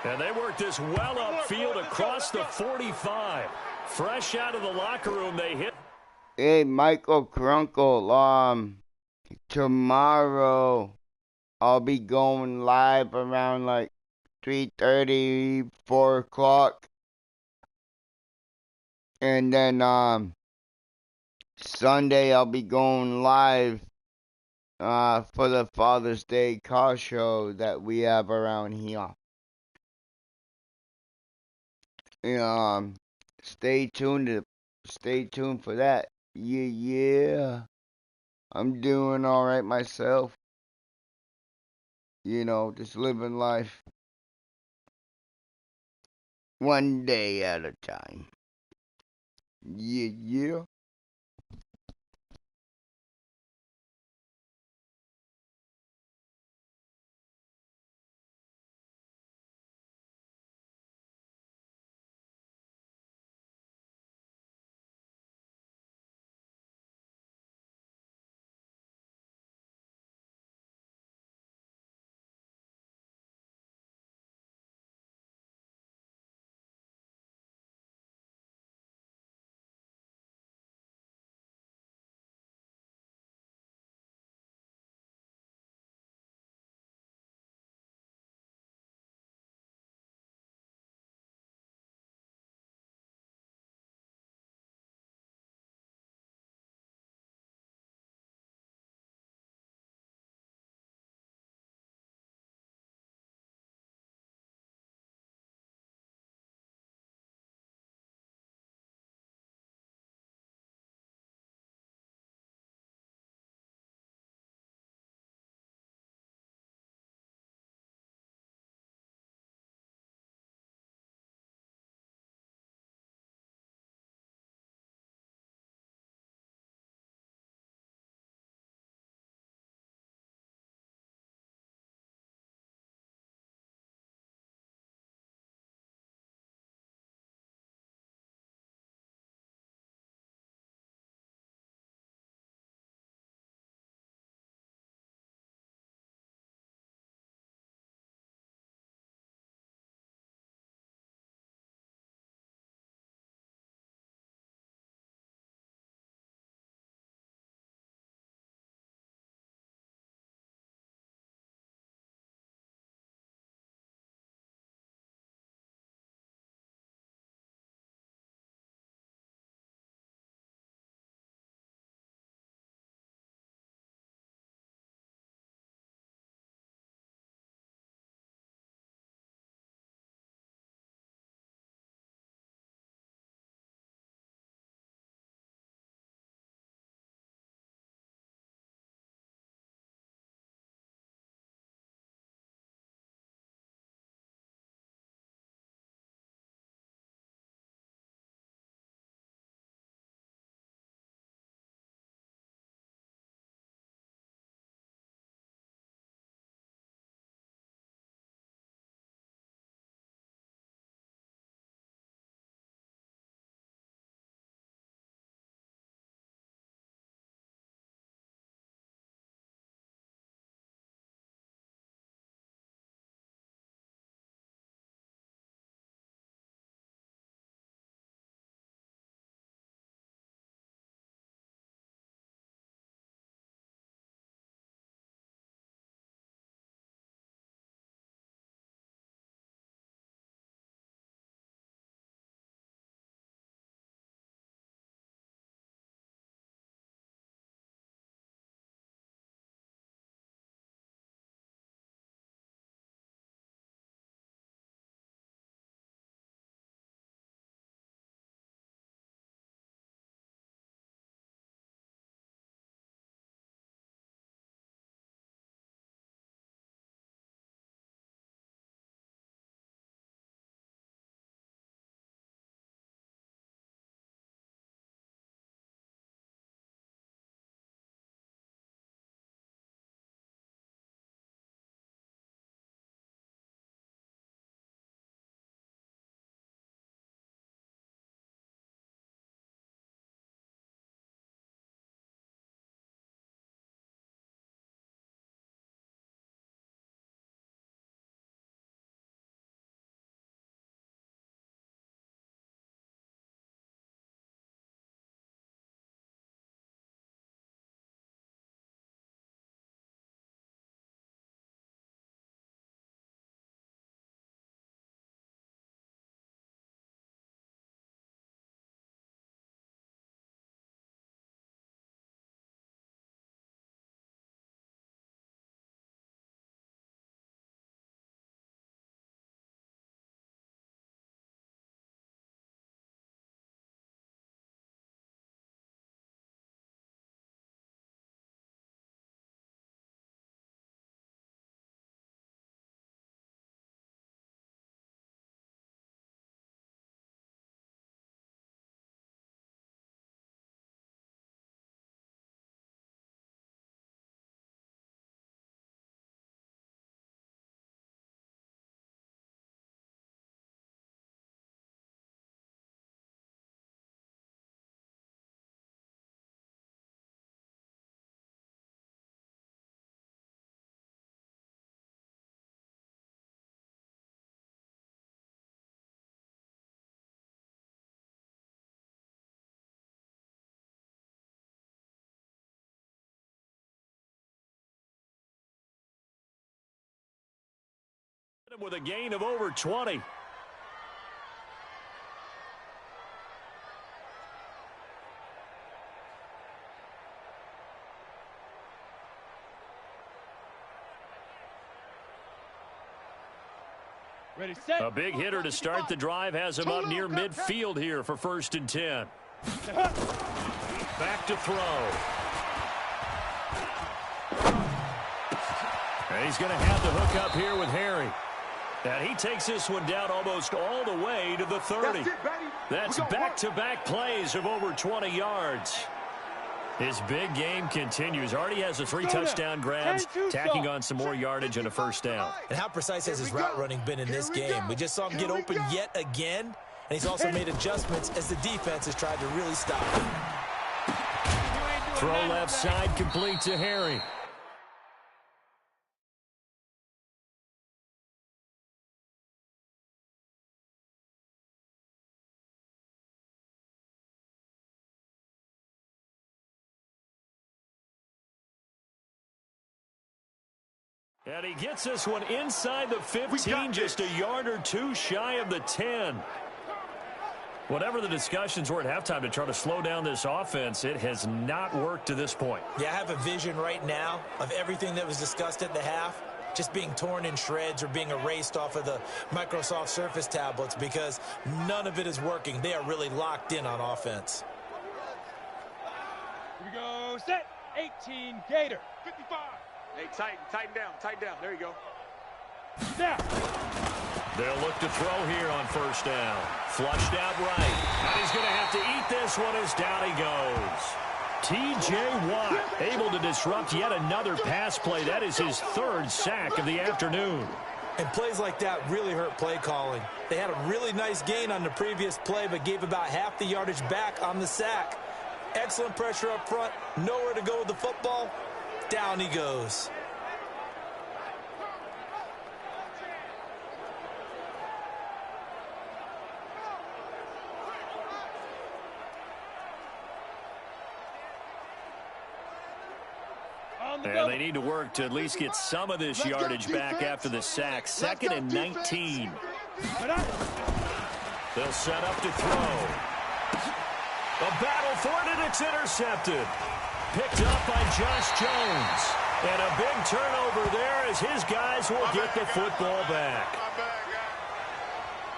And they work this well upfield across the 45. Fresh out of the locker room, they hit. Hey, Michael Crunkle, tomorrow I'll be going live around like 3:30, 4 o'clock. And then, Sunday I'll be going live, for the Father's Day car show that we have around here. Stay tuned for that. Yeah. I'm doing alright myself. Just living life one day at a time. Yeah. With a gain of over 20. Ready, set. A big hitter to start the drive has him up near midfield here for 1st and 10. Back to throw. And he's going to have the hook up here with Harry. And he takes this one down almost all the way to the 30. That's back-to-back plays of over 20 yards. His big game continues. Already has a 3 touchdown grabs, tacking on some more yardage and a 1st down. And how precise has his route running been in this game? We just saw him get open yet again, and he's also made adjustments as the defense has tried to really stop him. Throw left side complete to Harry. And he gets this one inside the 15, just a yard or 2 shy of the 10. Whatever the discussions were at halftime to try to slow down this offense, it has not worked to this point. Yeah, I have a vision right now of everything that was discussed at the half just being torn in shreds or being erased off of the Microsoft Surface tablets because none of it is working. They are really locked in on offense. Here we go, set. 18, Gator. 55. Hey, tighten down. There you go. Now. They'll look to throw here on 1st down. Flushed out right. And he's going to have to eat this one as down he goes. T.J. Watt able to disrupt yet another pass play. That is his 3rd sack of the afternoon. And plays like that really hurt play calling. They had a really nice gain on the previous play, but gave about half the yardage back on the sack. Excellent pressure up front. Nowhere to go with the football. Down he goes. And they need to work to at least get some of this yardage back after the sack. 2nd and 19. They'll set up to throw. A battle for it, and it's intercepted. Picked up by Josh Jones. And a big turnover there as his guys will get the football back.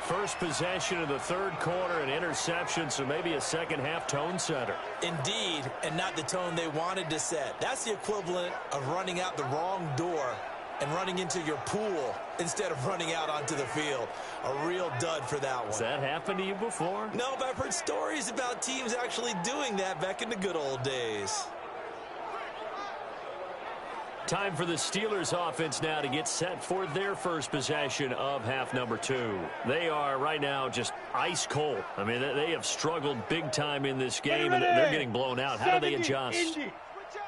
First possession of the 3rd quarter, an interception, so maybe a second-half tone setter. Indeed, and not the tone they wanted to set. That's the equivalent of running out the wrong door and running into your pool instead of running out onto the field. A real dud for that one. Has that happened to you before? No, but I've heard stories about teams actually doing that back in the good old days. Time for the Steelers offense now to get set for their first possession of half number 2. They are right now just ice cold. I mean, they have struggled big time in this game, and they're getting blown out. How do they adjust?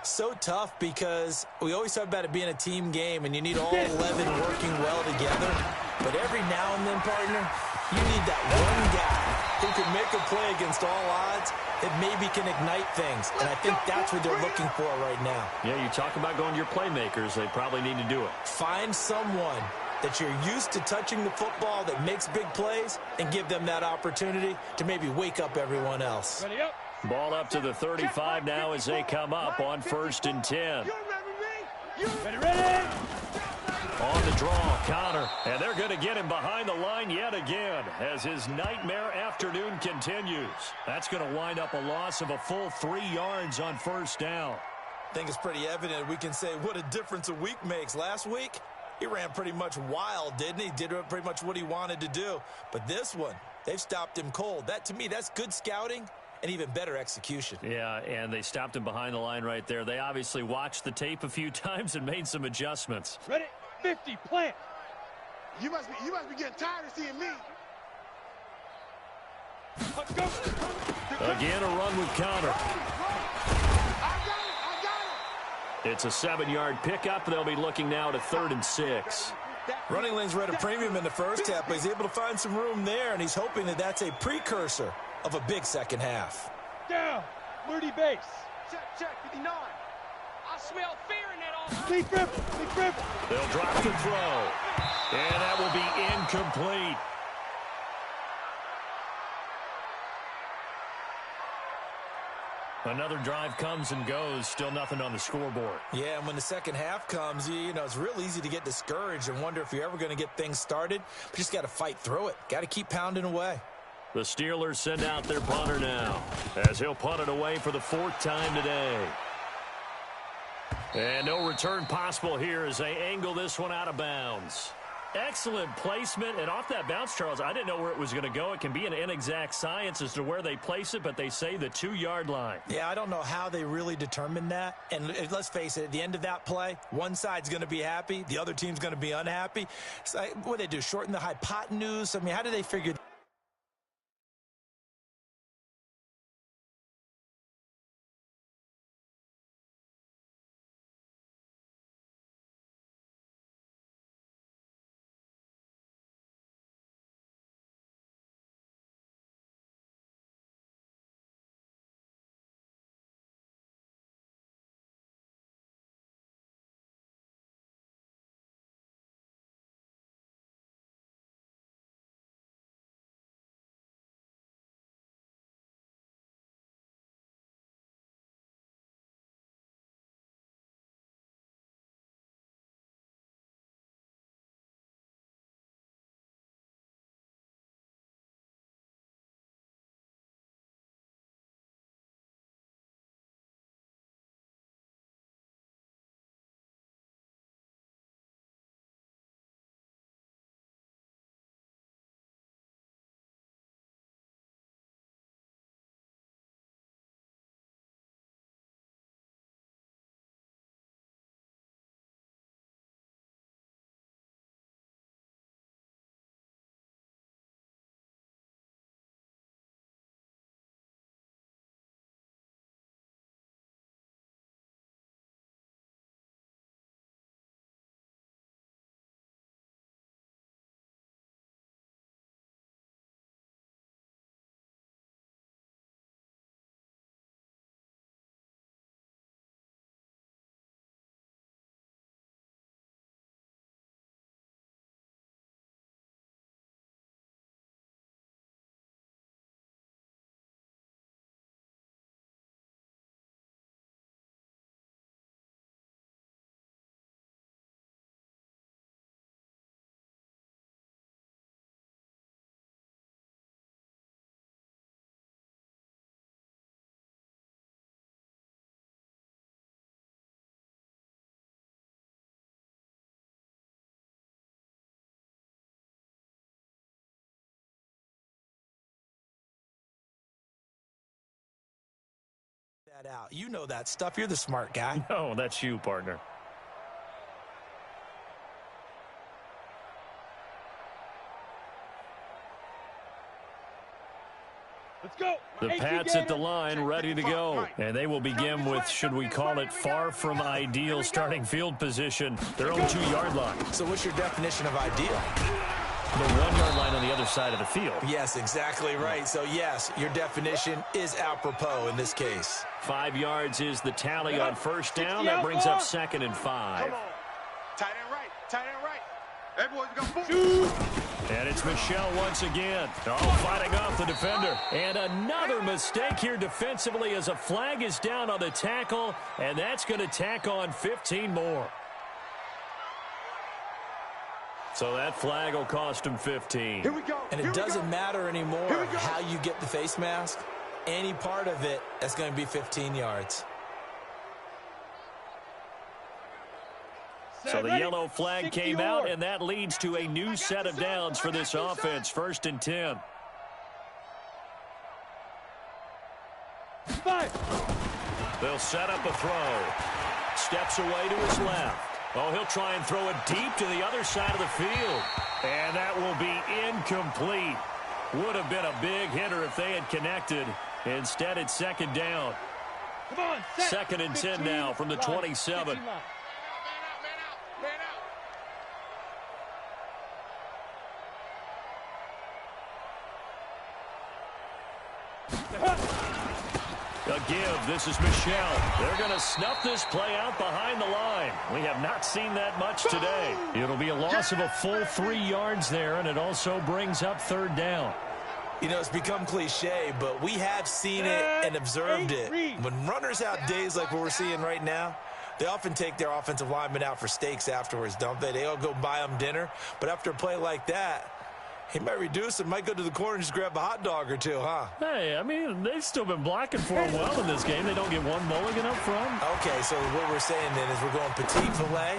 So tough because we always talk about it being a team game, and you need all 11 working well together. But every now and then, partner, you need that one guy who can make a play against all odds that maybe can ignite things. And I think that's what they're looking for right now. Yeah, you talk about going to your playmakers. They probably need to do it. Find someone that you're used to touching the football that makes big plays and give them that opportunity to maybe wake up everyone else. Ready up. Ball up to the 35 now as they come up on 1st and 10. Ready. On the draw, Connor. And they're going to get him behind the line yet again as his nightmare afternoon continues. That's going to wind up a loss of a full 3 yards on 1st down. I think it's pretty evident we can say what a difference a week makes. Last week, he ran pretty much wild, didn't he? Did pretty much what he wanted to do. But this one, they've stopped him cold. That, to me, that's good scouting and even better execution. Yeah, and they stopped him behind the line right there. They obviously watched the tape a few times and made some adjustments. Ready, 50, plant. You must be getting tired of seeing me. Again, a run with Connor. I got it. It's a 7-yard pickup. They'll be looking now to 3rd and 6. Running lanes were at a premium in the first half, but he's able to find some room there, and he's hoping that that's a precursor of a big second half. Down, Moody base. Check, 59. I smell fear in that offense. Big rip. They'll drop the throw. And that will be incomplete. Another drive comes and goes. Still nothing on the scoreboard. Yeah, and when the second half comes, you know, it's real easy to get discouraged and wonder if you're ever going to get things started. But you just got to fight through it. Got to keep pounding away. The Steelers send out their punter now, as he'll punt it away for the 4th time today. And no return possible here as they angle this one out of bounds. Excellent placement, and off that bounce, Charles, I didn't know where it was going to go. It can be an inexact science as to where they place it, but they say the 2-yard line. Yeah, I don't know how they really determined that. And let's face it, at the end of that play, one side's going to be happy, the other team's going to be unhappy. So, what do they do, shorten the hypotenuse? I mean, how do they figure that out? You know that stuff. You're the smart guy. No, that's you, partner. Let's go. The Pats at the line, ready to go. And they will begin with, should we call it, far from ideal starting field position, their own 2-yard line. So what's your definition of ideal? The 1-yard line on the other side of the field. Yes, exactly right. So, yes, your definition is apropos in this case. 5 yards is the tally on first down. That brings up 2nd and 5. Come on. Tight end right. Tight end right. Everyone's going to And it's Michelle once again. Oh, fighting off the defender. And another mistake here defensively as a flag is down on the tackle, and that's going to tack on 15 more. So that flag will cost him 15. Here we go. And it doesn't matter anymore how you get the face mask. Any part of it, that's going to be 15 yards. So the yellow flag came out, and that leads to a new set of downs for this offense. 1st and 10. 5. They'll set up a throw. Steps away to his left. Oh, he'll try and throw it deep to the other side of the field. And that will be incomplete. Would have been a big hitter if they had connected. Instead, it's 2nd down. Come on, 2nd and 10 now from the 27. A give. This is Michelle. They're going to snuff this play out behind the line. We have not seen that much today. It'll be a loss of a full 3 yards there, and it also brings up third down. You know, it's become cliche, but we have seen it and observed it. When runners have days like what we're seeing right now, they often take their offensive linemen out for steaks afterwards, don't they? They all go buy them dinner. But after a play like that, he might reduce and might go to the corner and just grab a hot dog or two, huh? Hey, I mean, they've still been blocking for him well in this game. They don't get one mulligan up front. Okay, so what we're saying then is we're going petite filet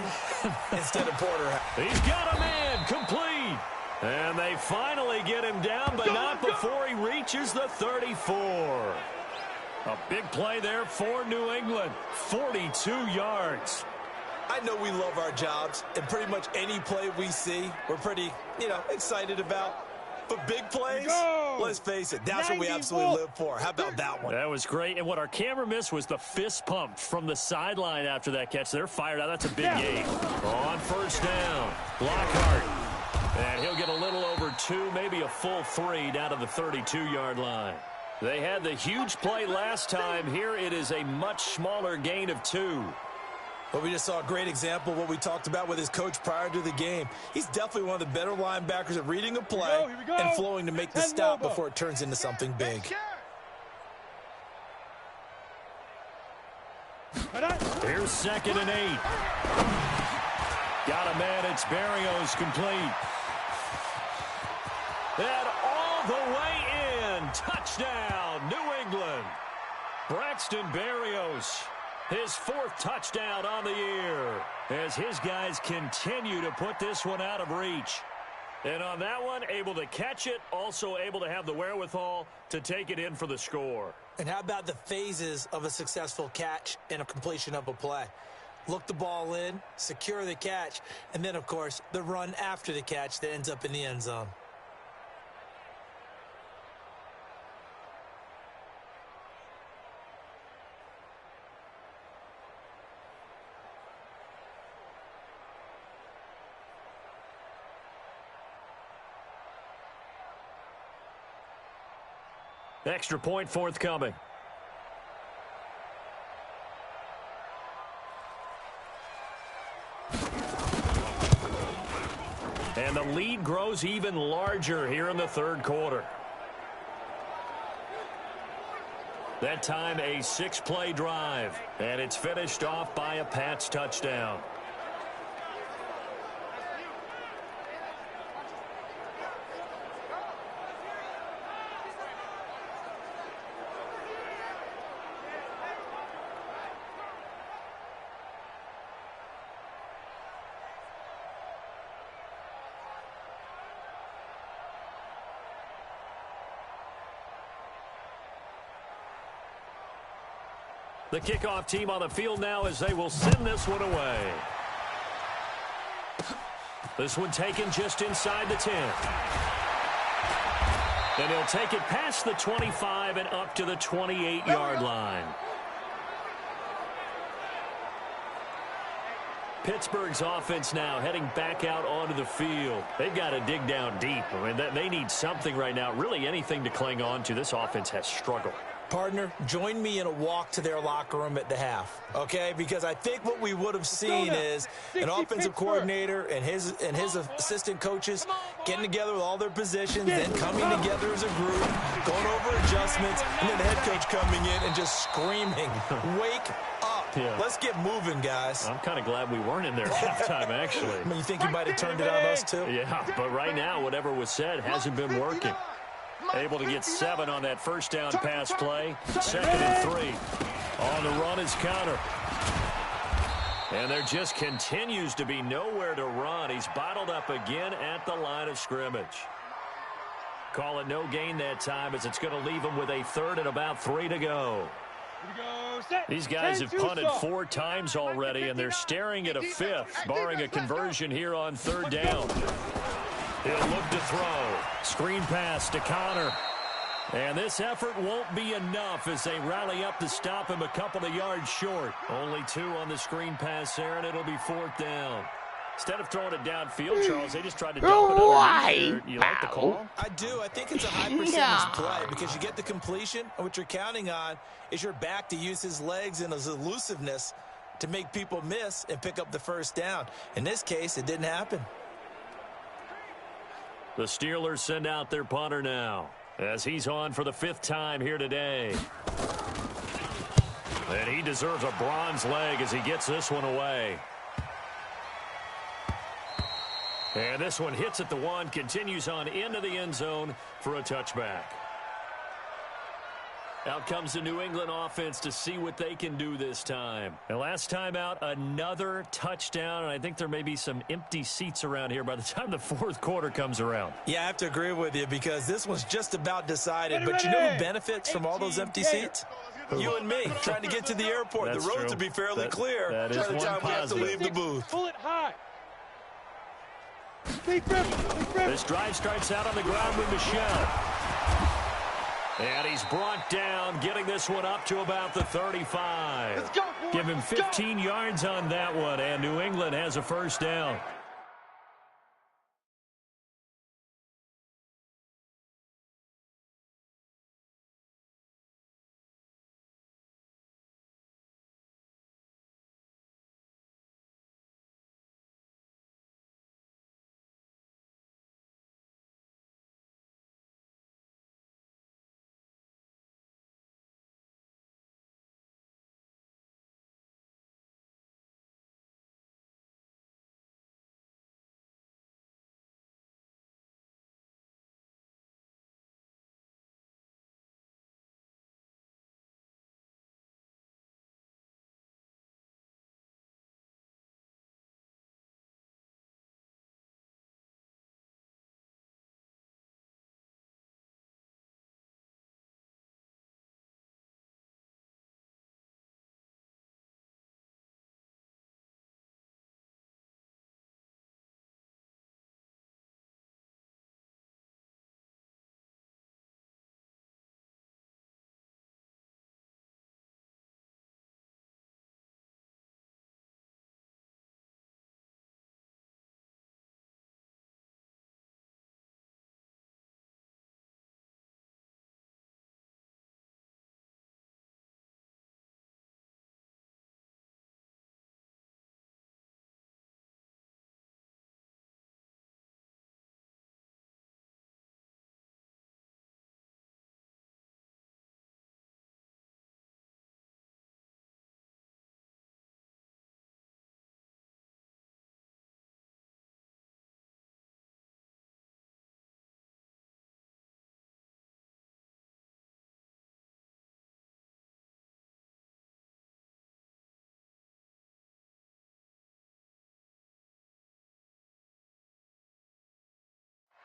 instead of porter. He's got a man complete. And they finally get him down, but not before he reaches the 34. A big play there for New England. 42 yards. I know we love our jobs, and pretty much any play we see, we're pretty, excited about. But big plays, let's face it, that's what we absolutely live for. How about that one? That was great. And what our camera missed was the fist pump from the sideline after that catch. They're fired out. That's a big gain. On first down, Lockhart. And he'll get a little over 2, maybe a full 3 down to the 32-yard line. They had the huge play last time. Here it is a much smaller gain of 2. Well, we just saw a great example of what we talked about with his coach prior to the game. He's definitely one of the better linebackers at reading a play and flowing to make the stop before it turns into something big. Here's 2nd and 8. Got a man. It's Berrios complete. And all the way in. Touchdown, New England. Braxton Berrios. His 4th touchdown on the year as his guys continue to put this one out of reach. And on that one, able to catch it, also able to have the wherewithal to take it in for the score. And how about the phases of a successful catch and a completion of a play? Look the ball in, secure the catch, and then, of course, the run after the catch that ends up in the end zone. Extra point forthcoming. And the lead grows even larger here in the 3rd quarter. That time a 6-play drive, and it's finished off by a Pats touchdown. The kickoff team on the field now as they will send this one away. This one taken just inside the 10. And he'll take it past the 25 and up to the 28-yard line. Pittsburgh's offense now heading back out onto the field. They've got to dig down deep. I mean, they need something right now, really anything to cling on to. This offense has struggled. Partner, join me in a walk to their locker room at the half, okay? Because I think what we would have seen is an offensive coordinator and his assistant coaches getting together with all their positions, then coming together as a group, going over adjustments, and then the head coach coming in and just screaming, wake up. Yeah. Let's get moving, guys. I'm kind of glad we weren't in there at halftime, actually. I mean, you think he might have turned it on us, too? Yeah, but right now, whatever was said hasn't been working. Able to get 7 on that first down pass play. 2nd and 3. On the run is Counter. And there just continues to be nowhere to run. He's bottled up again at the line of scrimmage. Call it no gain that time as it's going to leave him with a 3rd and about 3 to go. These guys have punted 4 times already, and they're staring at a 5th, barring a conversion here on 3rd down. He'll look to throw. Screen pass to Connor. And this effort won't be enough as they rally up to stop him a couple of yards short. Only 2 on the screen pass there, and it'll be 4th down. Instead of throwing it downfield, Charles, they just tried to dump it underneath there. You like the call? I do. I think it's a high percentage play because you get the completion, and what you're counting on is your back to use his legs and his elusiveness to make people miss and pick up the first down. In this case, it didn't happen. The Steelers send out their punter now as he's on for the 5th time here today. And he deserves a bronze leg as he gets this one away. And this one hits at the 1, continues on into the end zone for a touchback. Out comes the New England offense to see what they can do this time. And last time out, another touchdown, and I think there may be some empty seats around here by the time the 4th quarter comes around. Yeah, I have to agree with you because this one's just about decided. But you know who benefits from all those empty seats? You and me, trying to get to the airport. That's the roads true. will be fairly clear that is by the one time we have to positive. leave the booth. Pull it high. This drive starts out on the ground with Michelle. And he's brought down, getting this one up to about the 35. Let's go, boy. Give him Let's 15 yards on that one, and New England has a first down.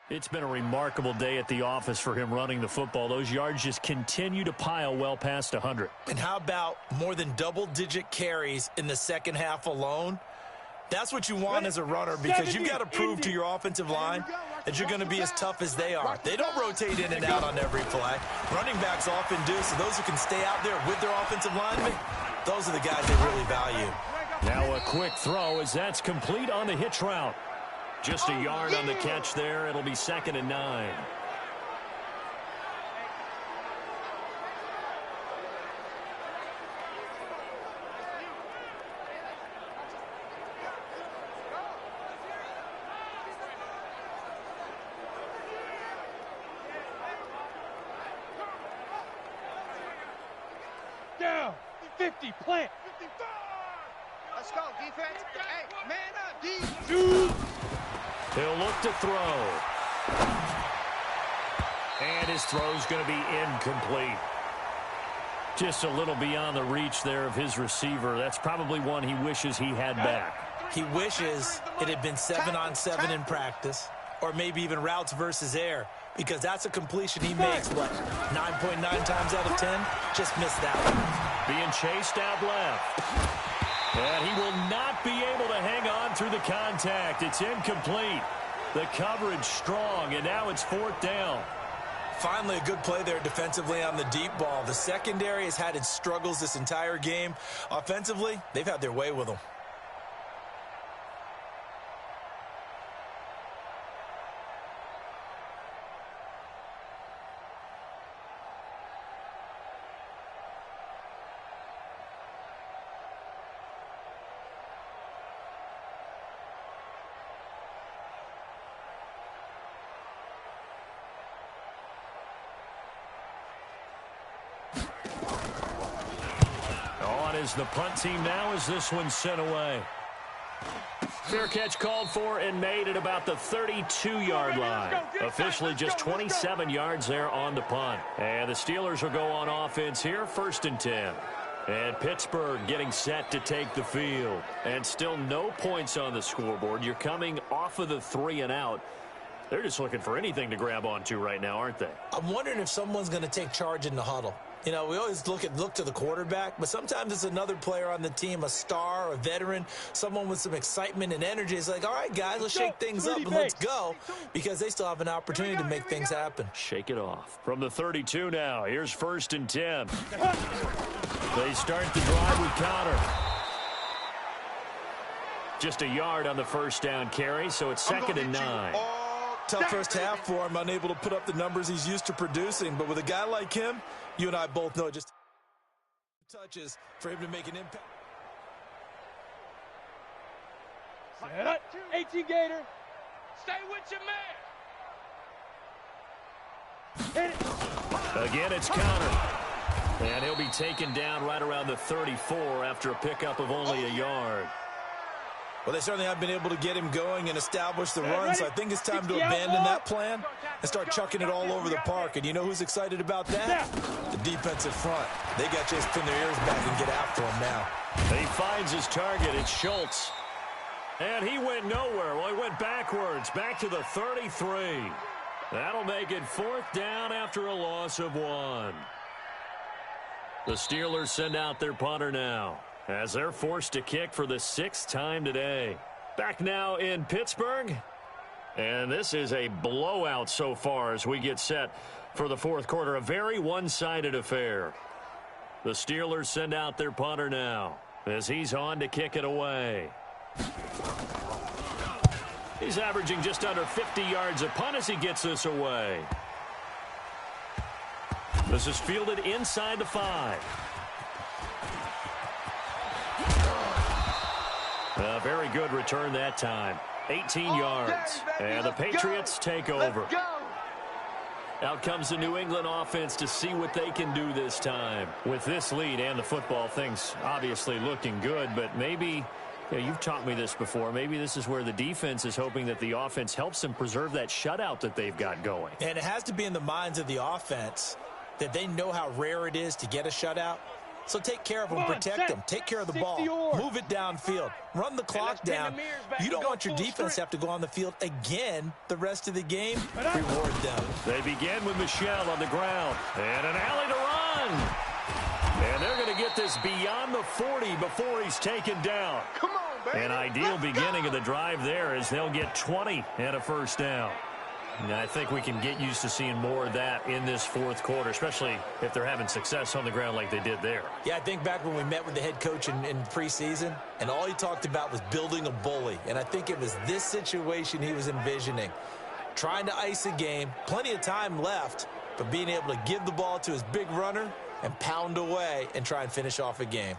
It's been a remarkable day at the office for him running the football. Those yards just continue to pile well past 100. And how about more than double-digit carries in the second half alone? That's what you want as a runner because you've got to prove to your offensive line that you're going to be as tough as they are. They don't rotate in and out on every play. Running backs often do, so those who can stay out there with their offensive linemen, those are the guys they really value. Now a quick throw as that's complete on the hitch route. Just a yard on the catch there. It'll be 2nd and 9. Down. 50, plant. 55. Let's go, defense. Hey, man up, D. Two. He'll look to throw. And his throw's going to be incomplete. Just a little beyond the reach there of his receiver. That's probably one he wishes he had back. He wishes it had been 7-on-7 in practice, or maybe even routes versus air, because that's a completion he makes, what, 9.9 times out of 10? Just missed that one. Being chased out left. And he will not be able to hang on through the contact. It's incomplete. The coverage strong, and now it's 4th down. Finally, a good play there defensively on the deep ball. The secondary has had its struggles this entire game. Offensively, they've had their way with them. as the punt team now as this one's sent away. Fair catch called for and made at about the 32-yard line. Officially just 27 yards there on the punt. And the Steelers will go on offense here, 1st and 10. And Pittsburgh getting set to take the field. And still no points on the scoreboard. You're coming off of the 3 and out. They're just looking for anything to grab onto right now, aren't they? I'm wondering if someone's going to take charge in the huddle. You know, we always look to the quarterback, but sometimes it's another player on the team, a star, a veteran, someone with some excitement and energy. It's like, all right, guys, let's shake things up and let's go, because they still have an opportunity to make things happen. Shake it off. From the 32 now, here's 1st and 10. They start the drive with Connor. Just a yard on the first down carry, so it's 2nd and 9. Tough first half for him, unable to put up the numbers he's used to producing. But with a guy like him, you and I both know just touches for him to make an impact. 18 Gator. Stay with your man. Again, it's Connor. And he'll be taken down right around the 34 after a pickup of only a yard. Well, they certainly have been able to get him going and establish the run, so I think it's time to abandon that plan and start chucking it all over the park. And you know who's excited about that? The defensive front. They got Chase pin their ears back and get after him now. He finds his target. It's Schultz. And he went nowhere. Well, he went backwards, back to the 33. That'll make it 4th down after a loss of 1. The Steelers send out their punter now, as they're forced to kick for the 6th time today. Back now in Pittsburgh. And this is a blowout so far as we get set for the 4th quarter. A very one-sided affair. The Steelers send out their punter now as he's on to kick it away. He's averaging just under 50 yards a punt as he gets this away. This is fielded inside the 5. A very good return that time. 18 yards. And the Patriots take over. Out comes the New England offense to see what they can do this time. With this lead and the football, things obviously looking good, but maybe, you've taught me this before, maybe this is where the defense is hoping that the offense helps them preserve that shutout that they've got going. And it has to be in the minds of the offense that they know how rare it is to get a shutout. So take care of them, protect them, take care of the ball, move it downfield, run the clock down. You don't want your defense to have to go on the field again the rest of the game. Reward them. They begin with Michel on the ground. And an alley to run. And they're going to get this beyond the 40 before he's taken down. Come on, baby. An ideal beginning of the drive there as they'll get 20 and a 1st down. And I think we can get used to seeing more of that in this 4th quarter, especially if they're having success on the ground like they did there. Yeah, I think back when we met with the head coach in preseason, and all he talked about was building a bully. And I think it was this situation he was envisioning. Trying to ice a game, plenty of time left, but being able to give the ball to his big runner and pound away and try and finish off a game.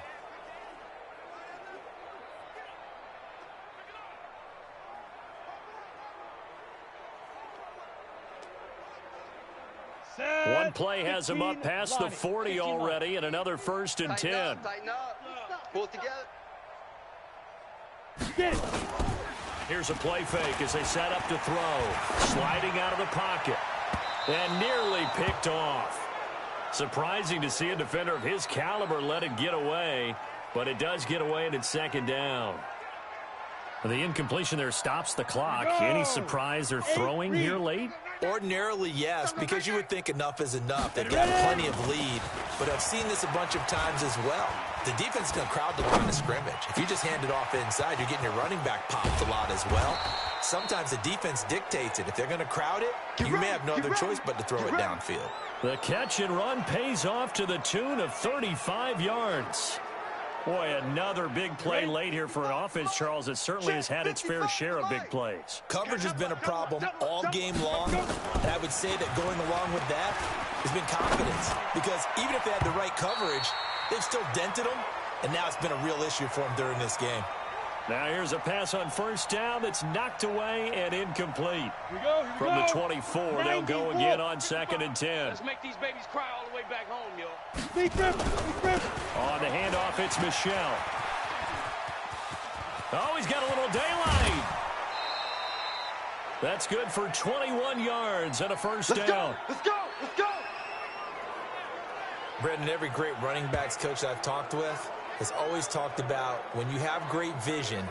One play has him up past the 40 already, and another 1st and 10. Tighten up. Pull it together. Here's a play fake as they set up to throw. Sliding out of the pocket. And nearly picked off. Surprising to see a defender of his caliber let it get away, but it does get away and it's 2nd down. The incompletion there stops the clock. Any surprise they're throwing here late? Ordinarily, yes, because you would think enough is enough. They've got plenty of lead, but I've seen this a bunch of times as well. The defense is going to crowd the line of scrimmage. If you just hand it off inside, you're getting your running back popped a lot as well. Sometimes the defense dictates it. If they're going to crowd it, you may have no other choice but to throw it downfield. The catch and run pays off to the tune of 35 yards. Boy, another big play late here for an offense, Charles, that certainly has had its fair share of big plays. Coverage has been a problem all game long, and I would say that going along with that has been confidence. Because even if they had the right coverage, they've still dented them, and now it's been a real issue for them during this game. Now here's a pass on first down that's knocked away and incomplete. Here we From the 24, they'll go again on 2nd and 10. Let's make these babies cry all the way back home, yo. On the handoff, it's Michelle. Oh, he's got a little daylight. That's good for 21 yards and a first down. Let's go! Let's go! Brendan, every great running backs coach I've talked with has always talked about when you have great vision,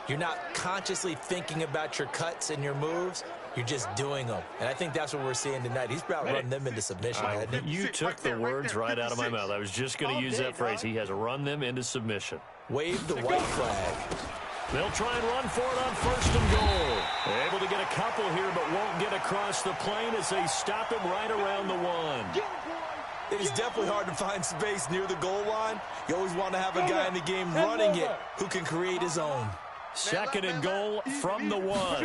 you're not consciously thinking about your cuts and your moves. You're just doing them. And I think that's what we're seeing tonight. He's about running them into submission. You took the words right out of my mouth. I was just going to use that phrase. He has run them into submission. Wave the white flag. They'll try and run for it on 1st and goal. Able to get a couple here, but won't get across the plane as they stop him right around the 1. It is definitely hard to find space near the goal line. You always want to have a guy in the game running it who can create his own. 2nd and goal from the 1.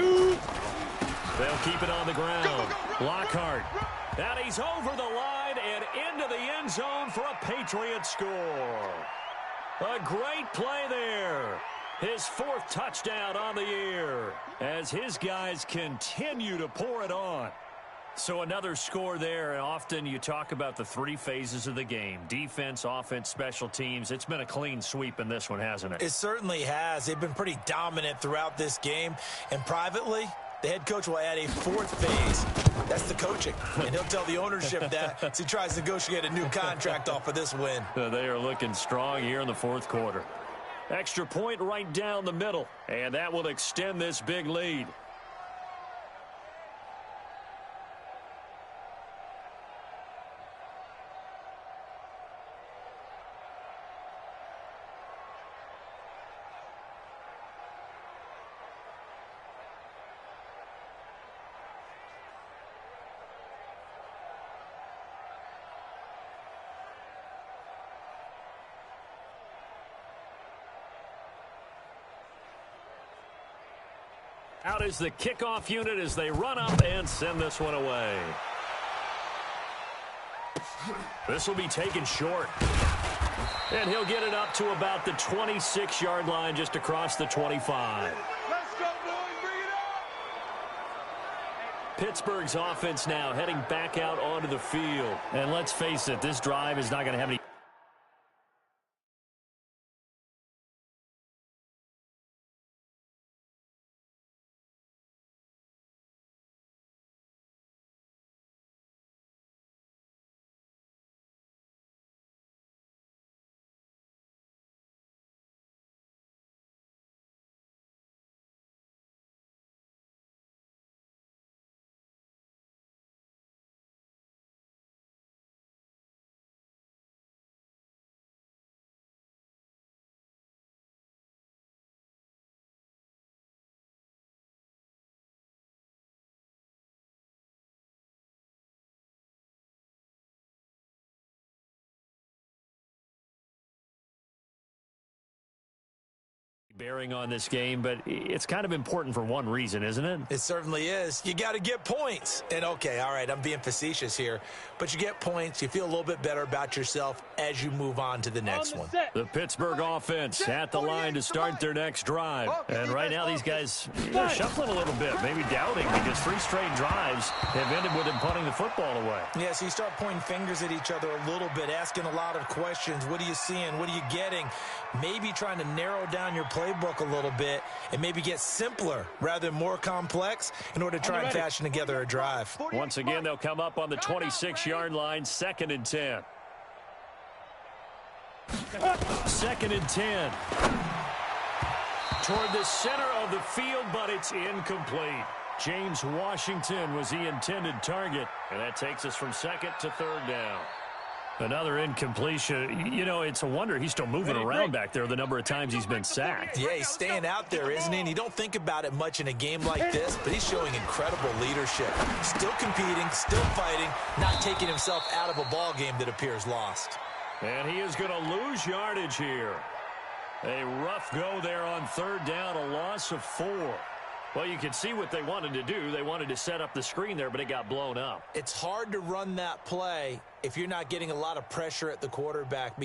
They'll keep it on the ground. Lockhart. And he's over the line and into the end zone for a Patriot score. A great play there. His 4th touchdown on the year as his guys continue to pour it on. So another score there, and often you talk about the 3 phases of the game. Defense, offense, special teams. It's been a clean sweep in this one, hasn't it? It certainly has. They've been pretty dominant throughout this game. And privately, the head coach will add a 4th phase. That's the coaching. And he'll tell the ownership that as he tries to negotiate a new contract off of this win. They are looking strong here in the 4th quarter. Extra point right down the middle. And that will extend this big lead. Out is the kickoff unit as they run up and send this one away. This will be taken short. And he'll get it up to about the 26-yard line just across the 25. Let's go, boys! Bring it on! Pittsburgh's offense now heading back out onto the field. And let's face it, this drive is not going to have any bearing on this game, but it's kind of important for one reason, isn't it? It certainly is. You got to get points. And okay, all right, I'm being facetious here, but you get points, you feel a little bit better about yourself as you move on to the next one. The Pittsburgh offense at the line to start their next drive. And right now these guys, they're shuffling a little bit, maybe doubting, because 3 straight drives have ended with them punting the football away. Yeah, so you start pointing fingers at each other a little bit, asking a lot of questions. What are you seeing? What are you getting? Maybe trying to narrow down your playbook a little bit and maybe get simpler rather than more complex in order to try and fashion together a drive. Once again, they'll come up on the 26-yard line, 2nd and 10. 2nd and 10. Toward the center of the field, but it's incomplete. James Washington was the intended target, and that takes us from 2nd to 3rd down. Another incompletion. You know, it's a wonder he's still moving around back there the number of times he's been sacked. Yeah, he's staying out there, isn't he? And you don't think about it much in a game like this, but he's showing incredible leadership. Still competing, still fighting, not taking himself out of a ball game that appears lost. And he is going to lose yardage here. A rough go there on 3rd down, a loss of 4. Well, you can see what they wanted to do. They wanted to set up the screen there, but it got blown up. It's hard to run that play if you're not getting a lot of pressure at the quarterback.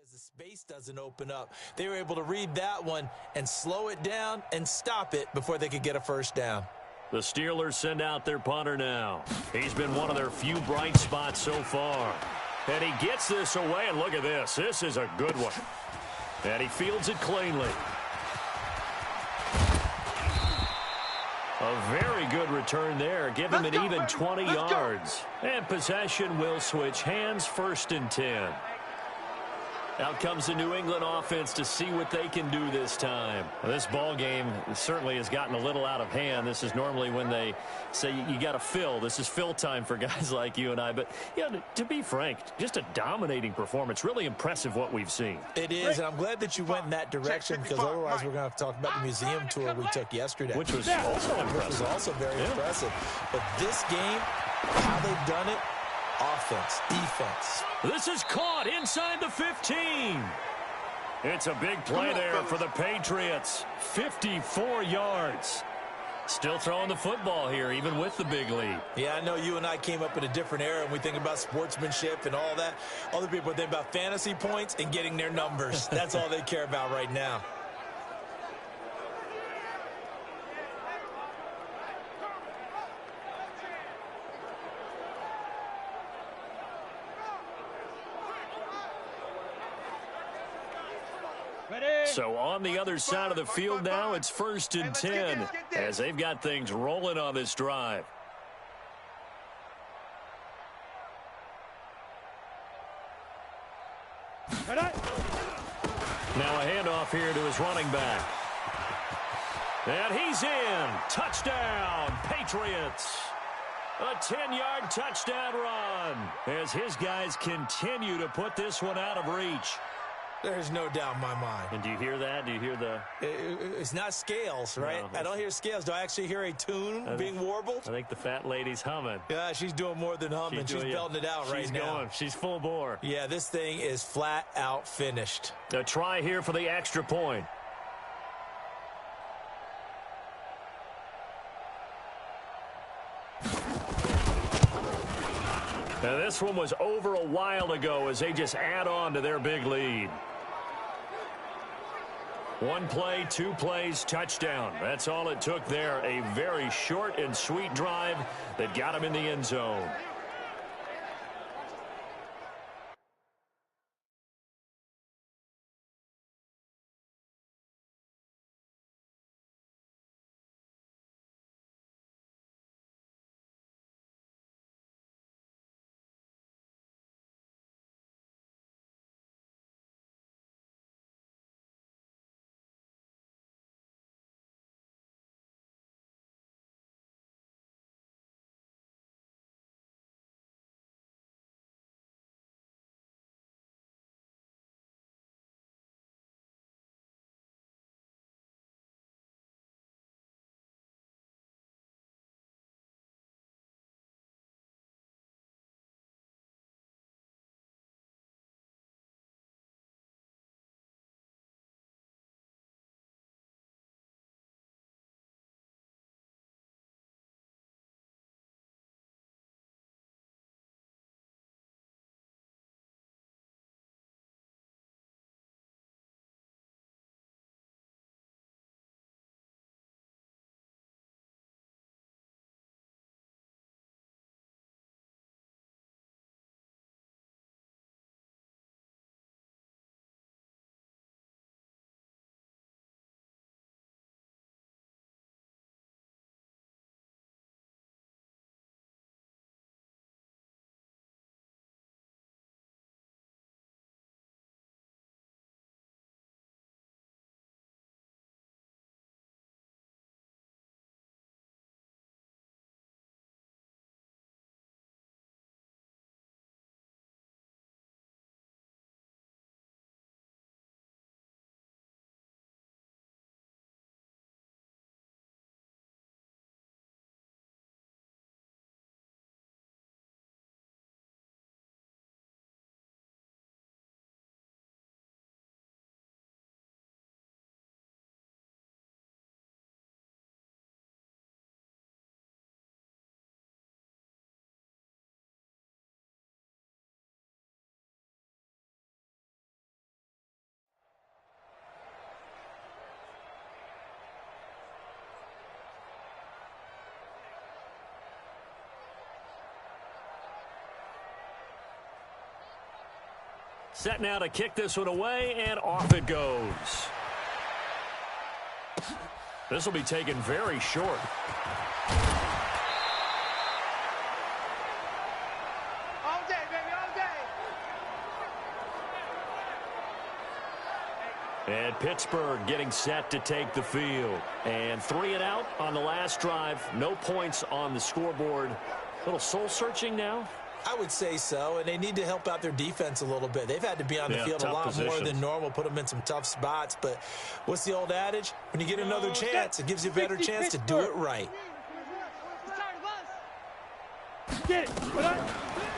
because the space doesn't open up. They were able to read that one and slow it down and stop it before they could get a first down. The Steelers send out their punter now. He's been one of their few bright spots so far. And he gets this away, and look at this. This is a good one. And he fields it cleanly. A very good return there. Give him an even 20 yards. And possession will switch hands, 1st and 10. Out comes the New England offense to see what they can do this time. Well, this ball game certainly has gotten a little out of hand. This is normally when they say you got to fill. This is fill time for guys like you and I. But, yeah, to be frank, just a dominating performance. Really impressive what we've seen. It is, and I'm glad that you went in that direction because otherwise we're going to have to talk about the museum tour we took yesterday. Which was also impressive. Which was also very impressive. But this game, how they've done it, offense, defense. This is caught inside the 15. It's a big play there for the Patriots. 54 yards. Still throwing the football here, even with the big lead. Yeah, I know you and I came up in a different era, and we think about sportsmanship and all that. Other people think about fantasy points and getting their numbers. That's all they care about right now. So on the other side of the field now, it's 1st and 10 as they've got things rolling on this drive. Now a handoff here to his running back. And he's in. Touchdown, Patriots. A 10-yard touchdown run as his guys continue to put this one out of reach. There's no doubt in my mind. And do you hear that? Do you hear the... It's not scales, right? No, I don't hear scales. Do I actually hear a tune being warbled? I think the fat lady's humming. Yeah, she's doing more than humming. She's belting it out right now. She's going. She's full bore. Yeah, this thing is flat out finished. A try here for the extra point. Now this one was over a while ago as they just add on to their big lead. 1 play, 2 plays, touchdown. That's all it took there. A very short and sweet drive that got him in the end zone. Set now to kick this one away, and off it goes. This will be taken very short. All day, baby, all day. And Pittsburgh getting set to take the field. And 3 and out on the last drive. No points on the scoreboard. A little soul-searching now. I would say so, and they need to help out their defense a little bit. They've had to be on the field a lot more than normal, put them in some tough spots. But what's the old adage? When you get another chance, it gives you a better chance to do it right. Get it.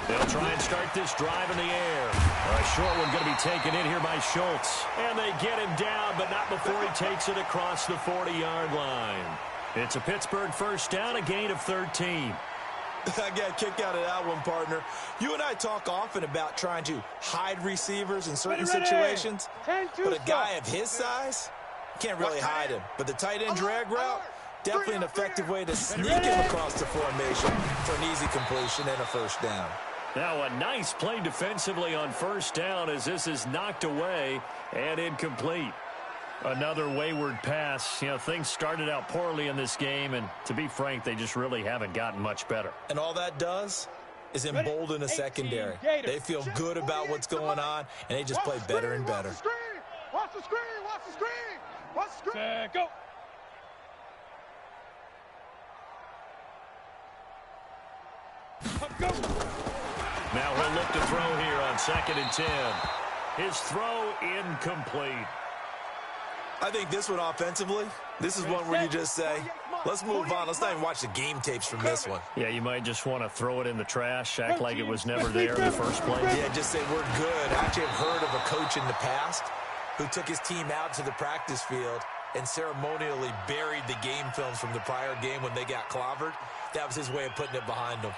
They'll try and start this drive in the air. A short one going to be taken in here by Schultz. And they get him down, but not before he takes it across the 40-yard line. It's a Pittsburgh first down, a gain of 13. I got a kick out of that one, partner. You and I talk often about trying to hide receivers in certain situations, but a guy of his size, you can't really hide him. But the tight end drag route, definitely an effective way to sneak him across the formation for an easy completion and a first down. Now a nice play defensively on first down as this is knocked away and incomplete. Another wayward pass. You know, things started out poorly in this game, and to be frank, they just really haven't gotten much better. And all that does is embolden a secondary. They feel good about what's going on, and they just play better and better. Watch the screen! Watch the screen! Watch the screen! Set, go. Now he'll look to throw here on 2nd and 10. His throw incomplete. I think this one offensively, this is one where you just say, let's move on. Let's not even watch the game tapes from this one. Yeah, you might just want to throw it in the trash, act like it was never there in the first place. Yeah, just say we're good. I actually have heard of a coach in the past who took his team out to the practice field and ceremonially buried the game films from the prior game when they got clobbered. That was his way of putting it behind them.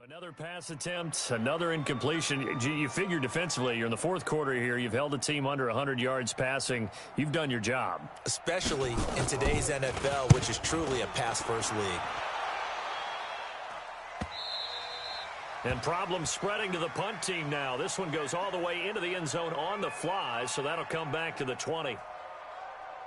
Another pass attempt, another incompletion. You figure defensively, you're in the fourth quarter here. You've held the team under 100 yards passing. You've done your job. Especially in today's NFL, which is truly a pass-first league. And problems spreading to the punt team now. This one goes all the way into the end zone on the fly, so that'll come back to the 20.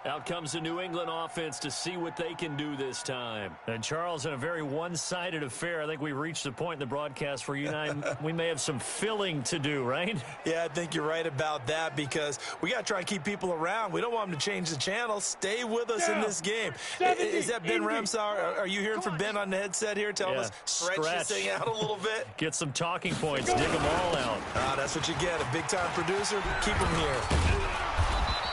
Out comes the New England offense to see what they can do this time. And, Charles, in a very one-sided affair, I think we've reached the point in the broadcast where you and I, we may have some filling to do, right? Yeah, I think you're right about that because we got to try and keep people around. We don't want them to change the channel. Stay with us in this game. Is that Ben Ramsar? Are you hearing from Ben on the headset here? Tell us, stretch this thing out a little bit. Get some talking points. Dig them all out. That's what you get. A big-time producer. Keep him here.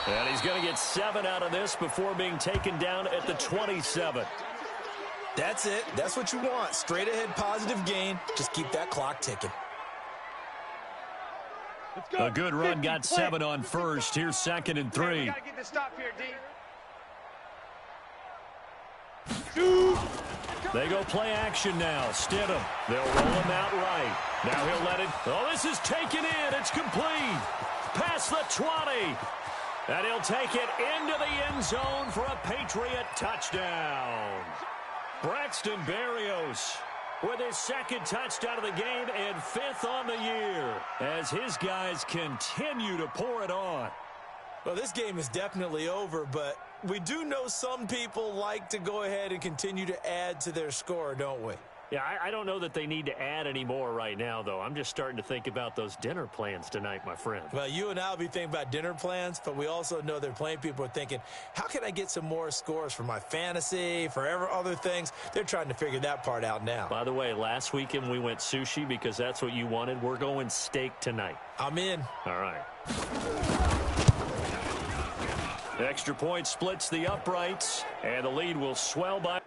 And he's going to get 7 out of this before being taken down at the 27. That's it. That's what you want. Straight ahead positive gain. Just keep that clock ticking. A good run got 7 on first. Here's 2nd and 3. We got to get this stop here, D. They go play action now. Stidham. They'll roll him out right. Now he'll let it. Oh, this is taken in. It's complete. Past the 20. And he'll take it into the end zone for a Patriot touchdown. Braxton Berrios with his 2nd touchdown of the game and 5th on the year as his guys continue to pour it on. Well, this game is definitely over, but we do know some people like to go ahead and continue to add to their score, don't we? Yeah, I don't know that they need to add any more right now, though. I'm just starting to think about those dinner plans tonight, my friend. Well, you and I will be thinking about dinner plans, but we also know they're playing people are thinking, how can I get some more scores for my fantasy, for other things? They're trying to figure that part out now. By the way, last weekend we went sushi because that's what you wanted. We're going steak tonight. I'm in. All right. The extra point splits the uprights, and the lead will swell by.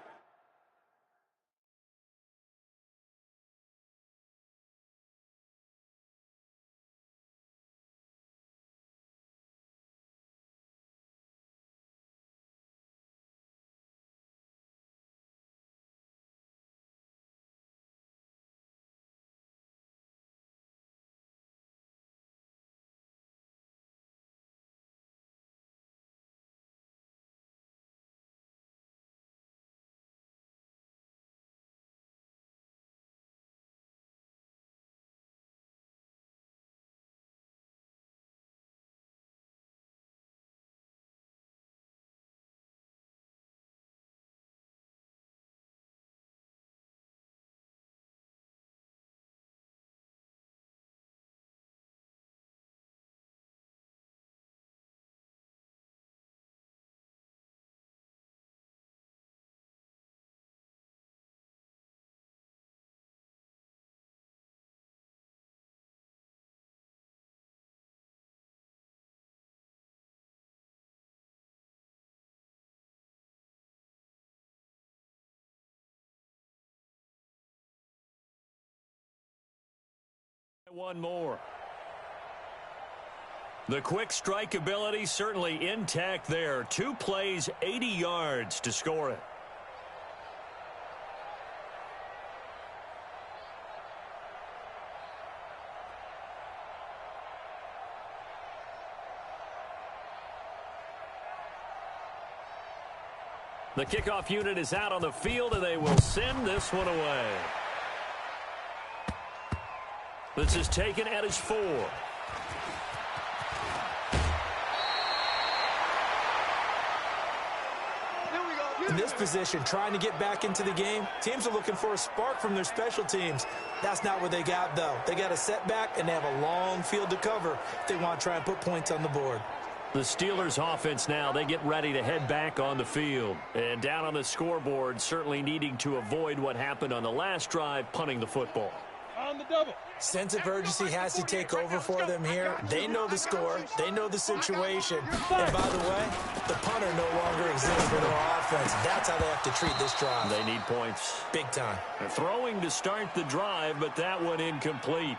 One more. The quick strike ability certainly intact there. 2 plays, 80 yards to score it. The kickoff unit is out on the field, and they will send this one away. This is taken at his 4. In this position, trying to get back into the game, teams are looking for a spark from their special teams. That's not what they got, though. They got a setback, and they have a long field to cover if they want to try and put points on the board. The Steelers offense now, they get ready to head back on the field. And down on the scoreboard, certainly needing to avoid what happened on the last drive, punting the football. On the double. Sense of urgency has to take over for them here. They know the score. They know the situation. And by the way, the punter no longer exists for their offense. That's how they have to treat this drive. They need points. Big time. They're throwing to start the drive, but that one incomplete.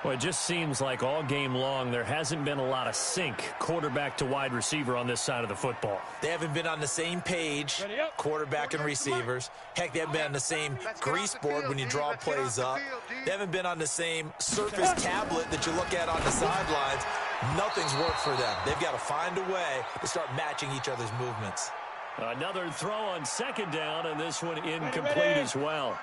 Well, it just seems like all game long there hasn't been a lot of sync quarterback to wide receiver on this side of the football. They haven't been on the same page, quarterback and receivers. Heck, they haven't been on the same grease board when you draw plays up. They haven't been on the same surface tablet that you look at on the sidelines. Nothing's worked for them. They've got to find a way to start matching each other's movements. Another throw on second down, and this one incomplete as well.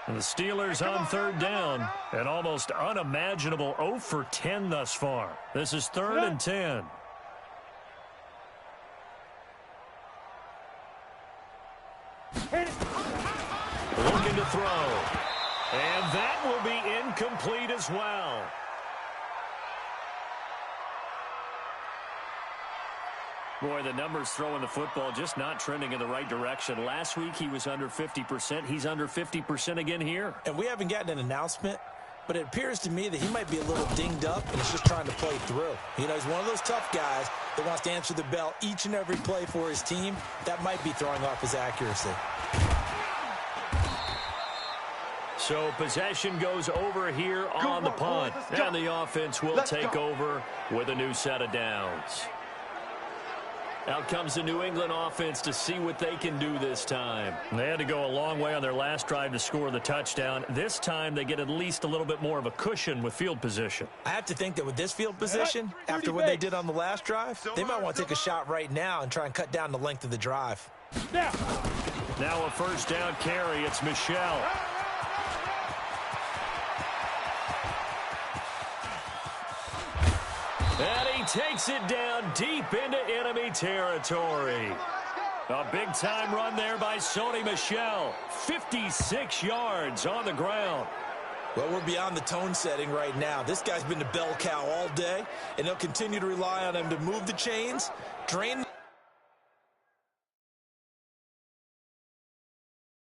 And the Steelers on third down, an almost unimaginable 0 for 10 thus far. This is 3rd and 10. Looking to throw. And that will be incomplete as well. Boy, the numbers throwing the football just not trending in the right direction. Last week he was under 50%. He's under 50% again here. And we haven't gotten an announcement, but it appears to me that he might be a little dinged up and he's just trying to play through. You know, he's one of those tough guys that wants to answer the bell each and every play for his team. That might be throwing off his accuracy. So possession goes over here on the punt. And the offense will take over with a new set of downs. Out comes the New England offense to see what they can do this time. They had to go a long way on their last drive to score the touchdown. This time they get at least a little bit more of a cushion with field position. I have to think that with this field position, after what they did on the last drive, they might want to take a shot right now and try and cut down the length of the drive. Now a first down carry. It's Michel. And he takes it down deep into enemy territory. A big-time run there by Sony Michel. 56 yards on the ground. Well, we're beyond the tone setting right now. This guy's been the bell cow all day, and they'll continue to rely on him to move the chains, drain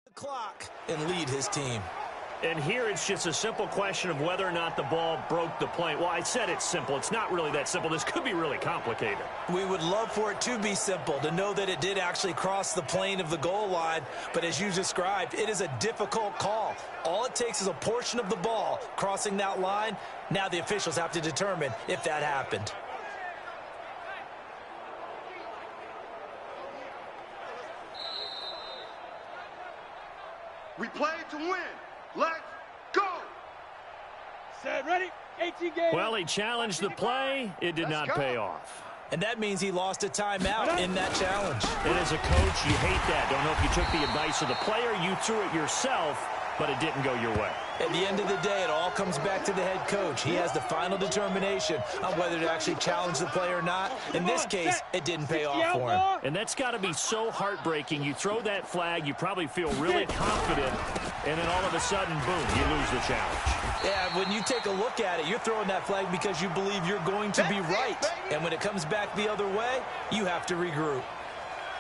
the clock, and lead his team. And here it's just a simple question of whether or not the ball broke the plane. Well, I said it's simple. It's not really that simple. This could be really complicated. We would love for it to be simple, to know that it did actually cross the plane of the goal line. But as you described, it is a difficult call. All it takes is a portion of the ball crossing that line. Now the officials have to determine if that happened. We play to win. Let's go! Set, ready, 18 games. Well, he challenged the play. It did not pay off. And that means he lost a timeout in that challenge. And as a coach, you hate that. Don't know if you took the advice of the player. You threw it yourself, but it didn't go your way. At the end of the day, it all comes back to the head coach. He has the final determination on whether to actually challenge the play or not. In this case, it didn't pay off for him. And that's got to be so heartbreaking. You throw that flag, you probably feel really confident, and then all of a sudden, boom, you lose the challenge. Yeah, when you take a look at it, you're throwing that flag because you believe you're going to be right. And when it comes back the other way, you have to regroup.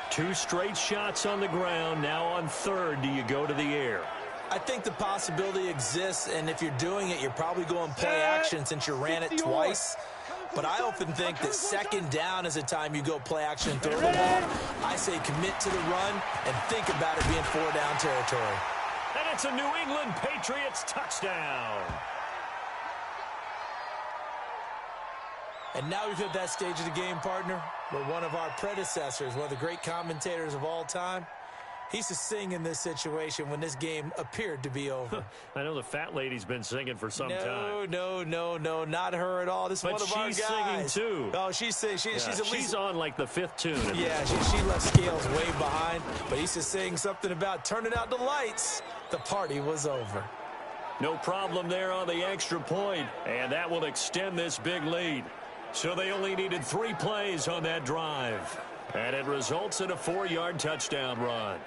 2 straight shots on the ground. Now on third, do you go to the air? I think the possibility exists, and if you're doing it, you're probably going play action since you ran it twice. But I often think that second down is the time you go play action and throw the ball. I say commit to the run and think about it being 4-down territory. And it's a New England Patriots touchdown. And now we've hit that stage of the game, partner, where one of our predecessors, one of the great commentators of all time, he used to sing in this situation when this game appeared to be over. I know the fat lady's been singing for some time. No, not her at all. This is one of our guys. But she's singing too. Oh, she's at least... She's on like the 5th tune. Yeah, she left Scales way behind, but he used to sing something about turning out the lights. The party was over. No problem there on the extra point, and that will extend this big lead. So they only needed 3 plays on that drive, and it results in a 4-yard touchdown run.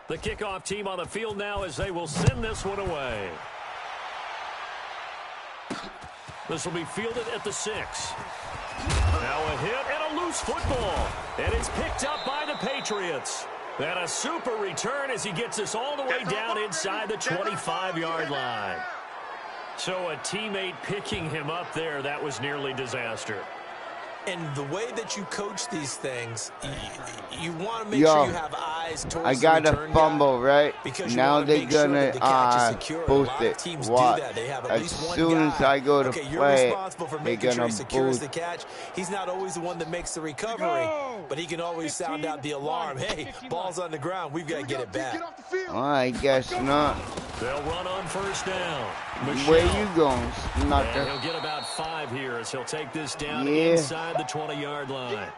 The kickoff team on the field now as they will send this one away. This will be fielded at the 6. Now a hit and a loose football. And it's picked up by the Patriots. And a super return as he gets us all the way down inside the 25-yard line. So a teammate picking him up there, that was nearly disaster. And the way that you coach these things, you want to make sure you have eyes towards I got the a return fumble, guy, right? because Now they're gonna boost it. Teams Watch. do that. They have at As least one soon guy. as I go to you're play, responsible for they're making sure gonna he secures boost. the catch. He's not always the one that makes the recovery, but he can always sound out the alarm. Hey, ball's on the ground. We've got to get it back. I guess not. They'll run on first down. Where you going, Snucker? He'll get about 5 here as he'll take this down inside the 20-yard line.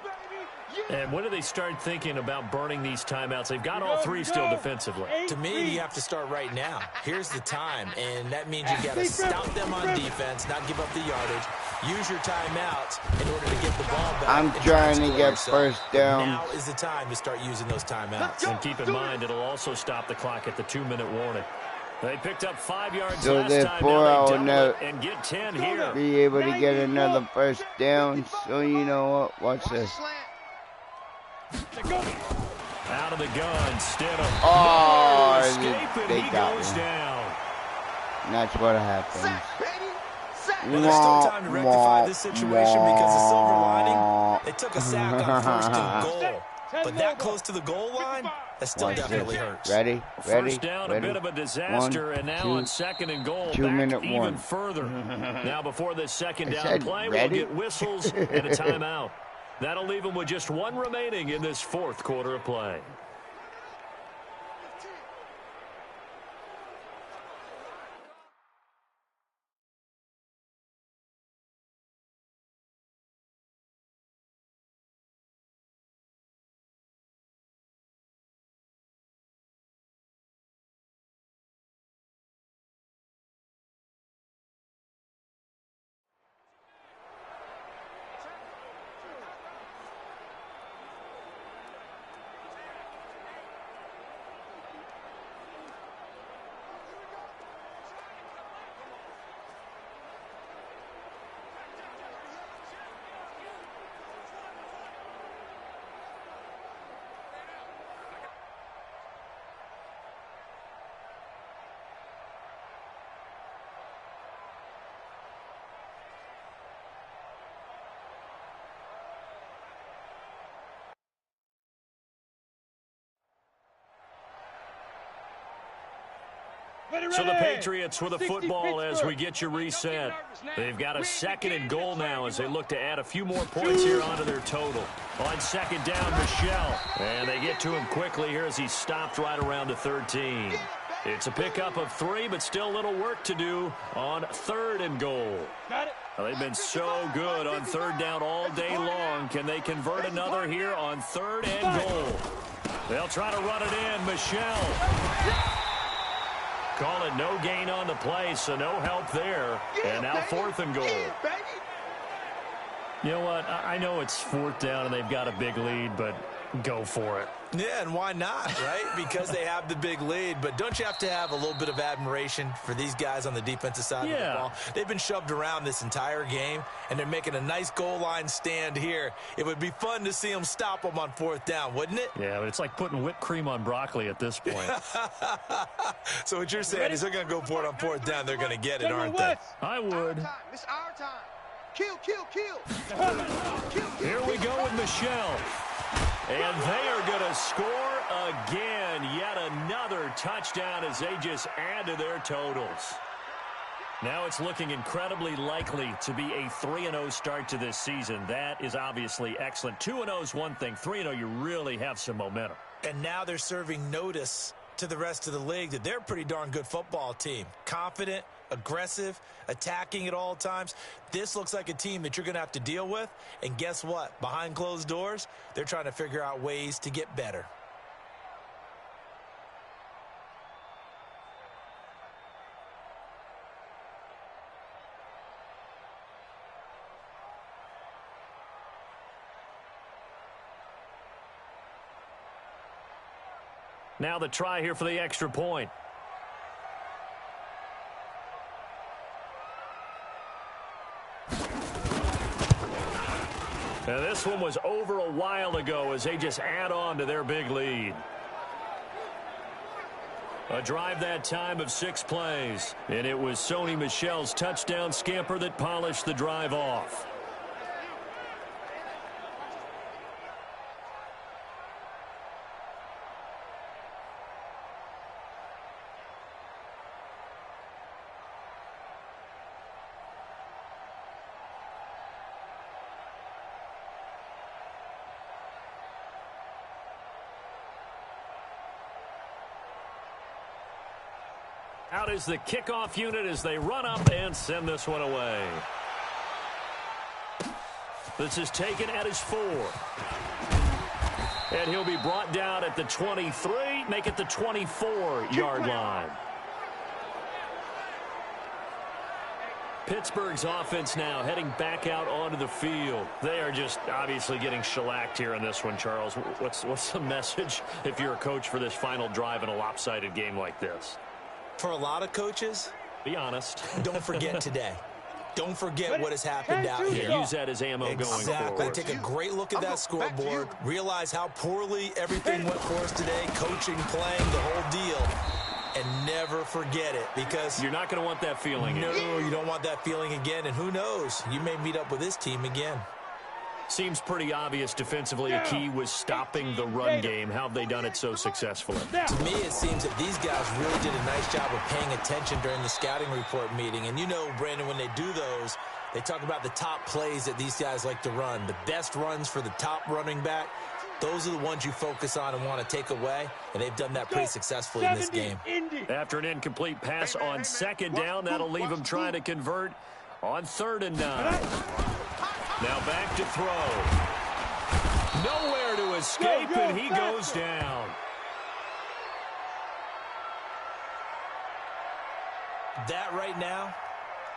And when do they start thinking about burning these timeouts? They've got all 3 still defensively. To me, you have to start right now. Here's the time, and that means you've got to stop them on defense, not give up the yardage. Use your timeouts in order to get the ball back. I'm trying to get first down. Now is the time to start using those timeouts. And keep in mind, it'll also stop the clock at the 2-minute warning. They picked up 5 yards so last time. therefore, Now they I will never and get 10 here. be able to get another first down. So you know what? Watch this. Out of the gun, Stidham. They got goes him. down. And that's what happens. Well, there's still time to rectify this situation because the silver lining, they took a sack on first and goal. But that close to the goal line, that still definitely hurts. Ready? First down, a bit of a disaster, 1, and now 2, on second and goal, 2-minute back even warning. further. Now before this second down said play, ready? we'll get whistles and a timeout. That'll leave them with just 1 remaining in this 4th quarter of play. So the Patriots with the football as we get you reset. They've got a second and goal now as they look to add a few more points here onto their total. On second down, Michelle. And they get to him quickly here as he stopped right around the 13. It's a pickup of 3, but still a little work to do on 3rd and goal. Well, they've been so good on 3rd down all day long. Can they convert another here on 3rd and goal? They'll try to run it in. Michelle. Call it no gain on the play, so no help there. And now 4th and goal. You know what? I know it's 4th down and they've got a big lead, but go for it. Yeah, and why not, right? Because they have the big lead. But don't you have to have a little bit of admiration for these guys on the defensive side of the ball? They've been shoved around this entire game, and they're making a nice goal line stand here. It would be fun to see them stop them on 4th down, wouldn't it? Yeah, but it's like putting whipped cream on broccoli at this point. So what you're saying is they're going to go for it on 4th down. They're going to get it, aren't they? I would. It's our time. Kill, kill, kill. Here we go with Michelle. And they are going to score again. Yet another touchdown as they just add to their totals. Now it's looking incredibly likely to be a 3-0 start to this season. That is obviously excellent. 2-0 is one thing. 3-0, you really have some momentum. And now they're serving notice to the rest of the league that they're a pretty darn good football team. Confident, aggressive, attacking at all times. This looks like a team that you're going to have to deal with. And guess what? Behind closed doors, they're trying to figure out ways to get better. Now the try here for the extra point. Now this one was over a while ago as they just add on to their big lead. A drive that time of 6 plays. And it was Sony Michel's touchdown scamper that polished the drive off. Out is the kickoff unit as they run up and send this one away. This is taken at his 4. And he'll be brought down at the 23, make it the 24-yard line. Pittsburgh's offense now heading back out onto the field. They are just obviously getting shellacked here in this one, Charles. What's the message if you're a coach for this final drive in a lopsided game like this? For a lot of coaches, be honest. Don't forget today. Don't forget what has happened out here. Use that as ammo going forward. Exactly. Take a great look at that scoreboard. Realize how poorly everything went for us today. Coaching, playing, the whole deal. And never forget it, because you're not going to want that feeling. No, you don't want that feeling again. And who knows? You may meet up with this team again. Seems pretty obvious defensively. A key was stopping the run game. How have they done it so successfully? To me, it seems that these guys really did a nice job of paying attention during the scouting report meeting. And you know, Brandon, when they do those, they talk about the top plays that these guys like to run. The best runs for the top running back. Those are the ones you focus on and want to take away, and they've done that pretty successfully in this game. After an incomplete pass on second down, that'll leave them trying to convert on 3rd and 9. Now back to throw. Nowhere to escape, and he goes down. That right now,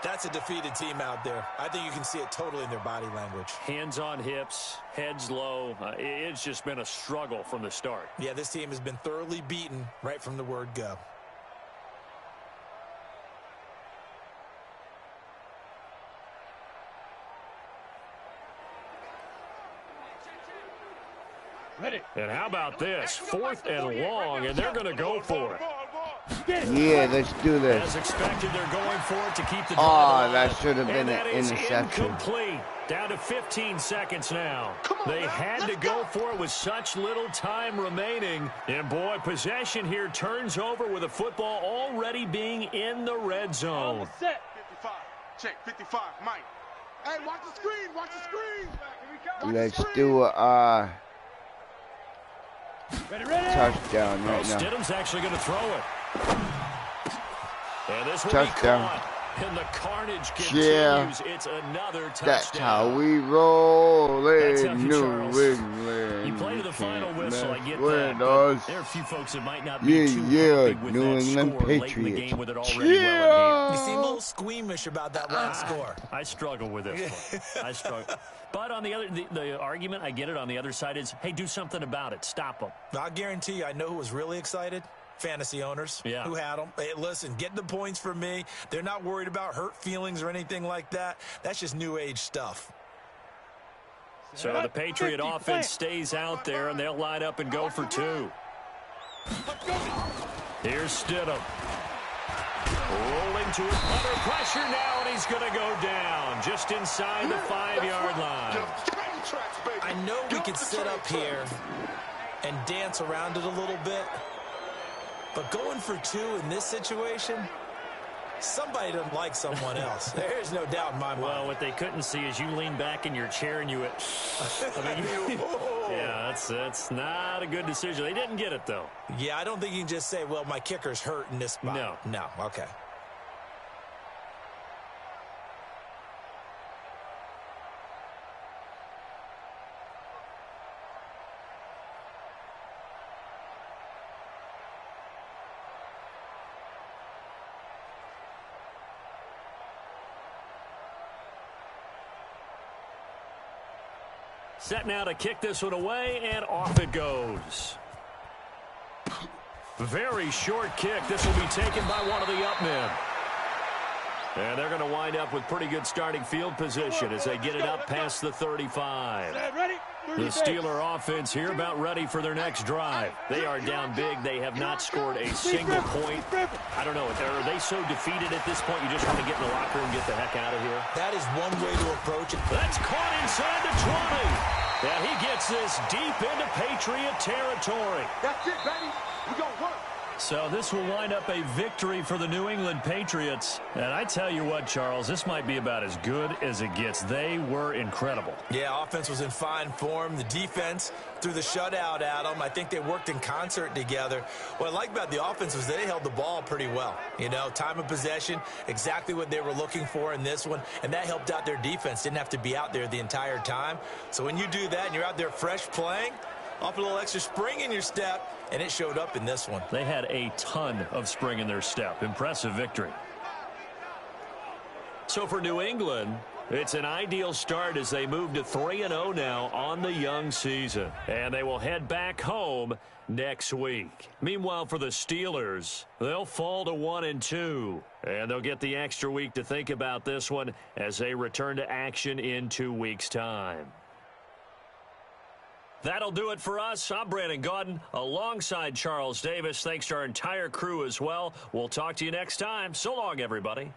that's a defeated team out there. I think you can see it totally in their body language. Hands on hips, heads low. It's just been a struggle from the start. Yeah, this team has been thoroughly beaten right from the word go. Ready. And how about this? 4th and long, and they're going to go for it. Yeah, let's do this. As expected, they're going for it to keep the drive alive. Oh, that should have been an interception. Incomplete. Down to 15 seconds now. They had to go for it with such little time remaining. And, boy, possession here turns over with a football already being in the red zone. 55. Check, 55, Mike. Hey, watch the screen. Watch the screen. Let's do a touchdown right now. Stidham's actually going to throw it. And this will touchdown. Be caught. And the carnage continues. It's another touchdown. That's how we roll in New England. You play to the final whistle, I get that. There are a few folks that might not be too happy with New that England score Patriots. late in the game with it already well in hand. You seem a little squeamish about that last score. I struggle with this one. I struggle. But on the other, the argument, I get it, on the other side is, hey, do something about it. Stop them. I'll guarantee you, I know who was really excited. Fantasy owners who had them. Hey, listen, get the points for me. They're not worried about hurt feelings or anything like that. That's just new age stuff. So the Patriot offense stays out there, and they'll line up and go for 2. Here's Stidham. Rolling to it. Under pressure now, and he's going to go down just inside the 5-yard line. I know we could sit up here and dance around it a little bit. But going for 2 in this situation, somebody doesn't like someone else. There's no doubt in my mind. Well, what they couldn't see is you lean back in your chair and you went, yeah, that's not a good decision. They didn't get it, though. Yeah, I don't think you can just say, well, my kicker's hurt in this spot. No, okay. Set now to kick this one away, and off it goes. Very short kick. This will be taken by one of the up men. And they're going to wind up with pretty good starting field position as they get it up past the 35. Ready? The Steeler offense here about ready for their next drive. They are down big. They have not scored a single point. I don't know. Are they so defeated at this point you just want to get in the locker room and get the heck out of here? That is one way to approach it. That's caught inside the 20. Yeah, he gets this deep into Patriot territory. That's it, baby. We gonna work. So this will wind up a victory for the New England Patriots. And I tell you what, Charles, this might be about as good as it gets. They were incredible. Yeah, offense was in fine form. The defense threw the shutout at them. I think they worked in concert together. What I like about the offense was they held the ball pretty well. You know, time of possession, exactly what they were looking for in this one. And that helped out their defense. Didn't have to be out there the entire time. So when you do that and you're out there fresh playing, off a little extra spring in your step, and it showed up in this one. They had a ton of spring in their step. Impressive victory. So for New England, it's an ideal start as they move to 3-0 now on the young season. And they will head back home next week. Meanwhile, for the Steelers, they'll fall to 1-2. And they'll get the extra week to think about this one as they return to action in 2 weeks' time. That'll do it for us. I'm Brandon Gaudin alongside Charles Davis. Thanks to our entire crew as well. We'll talk to you next time. So long, everybody.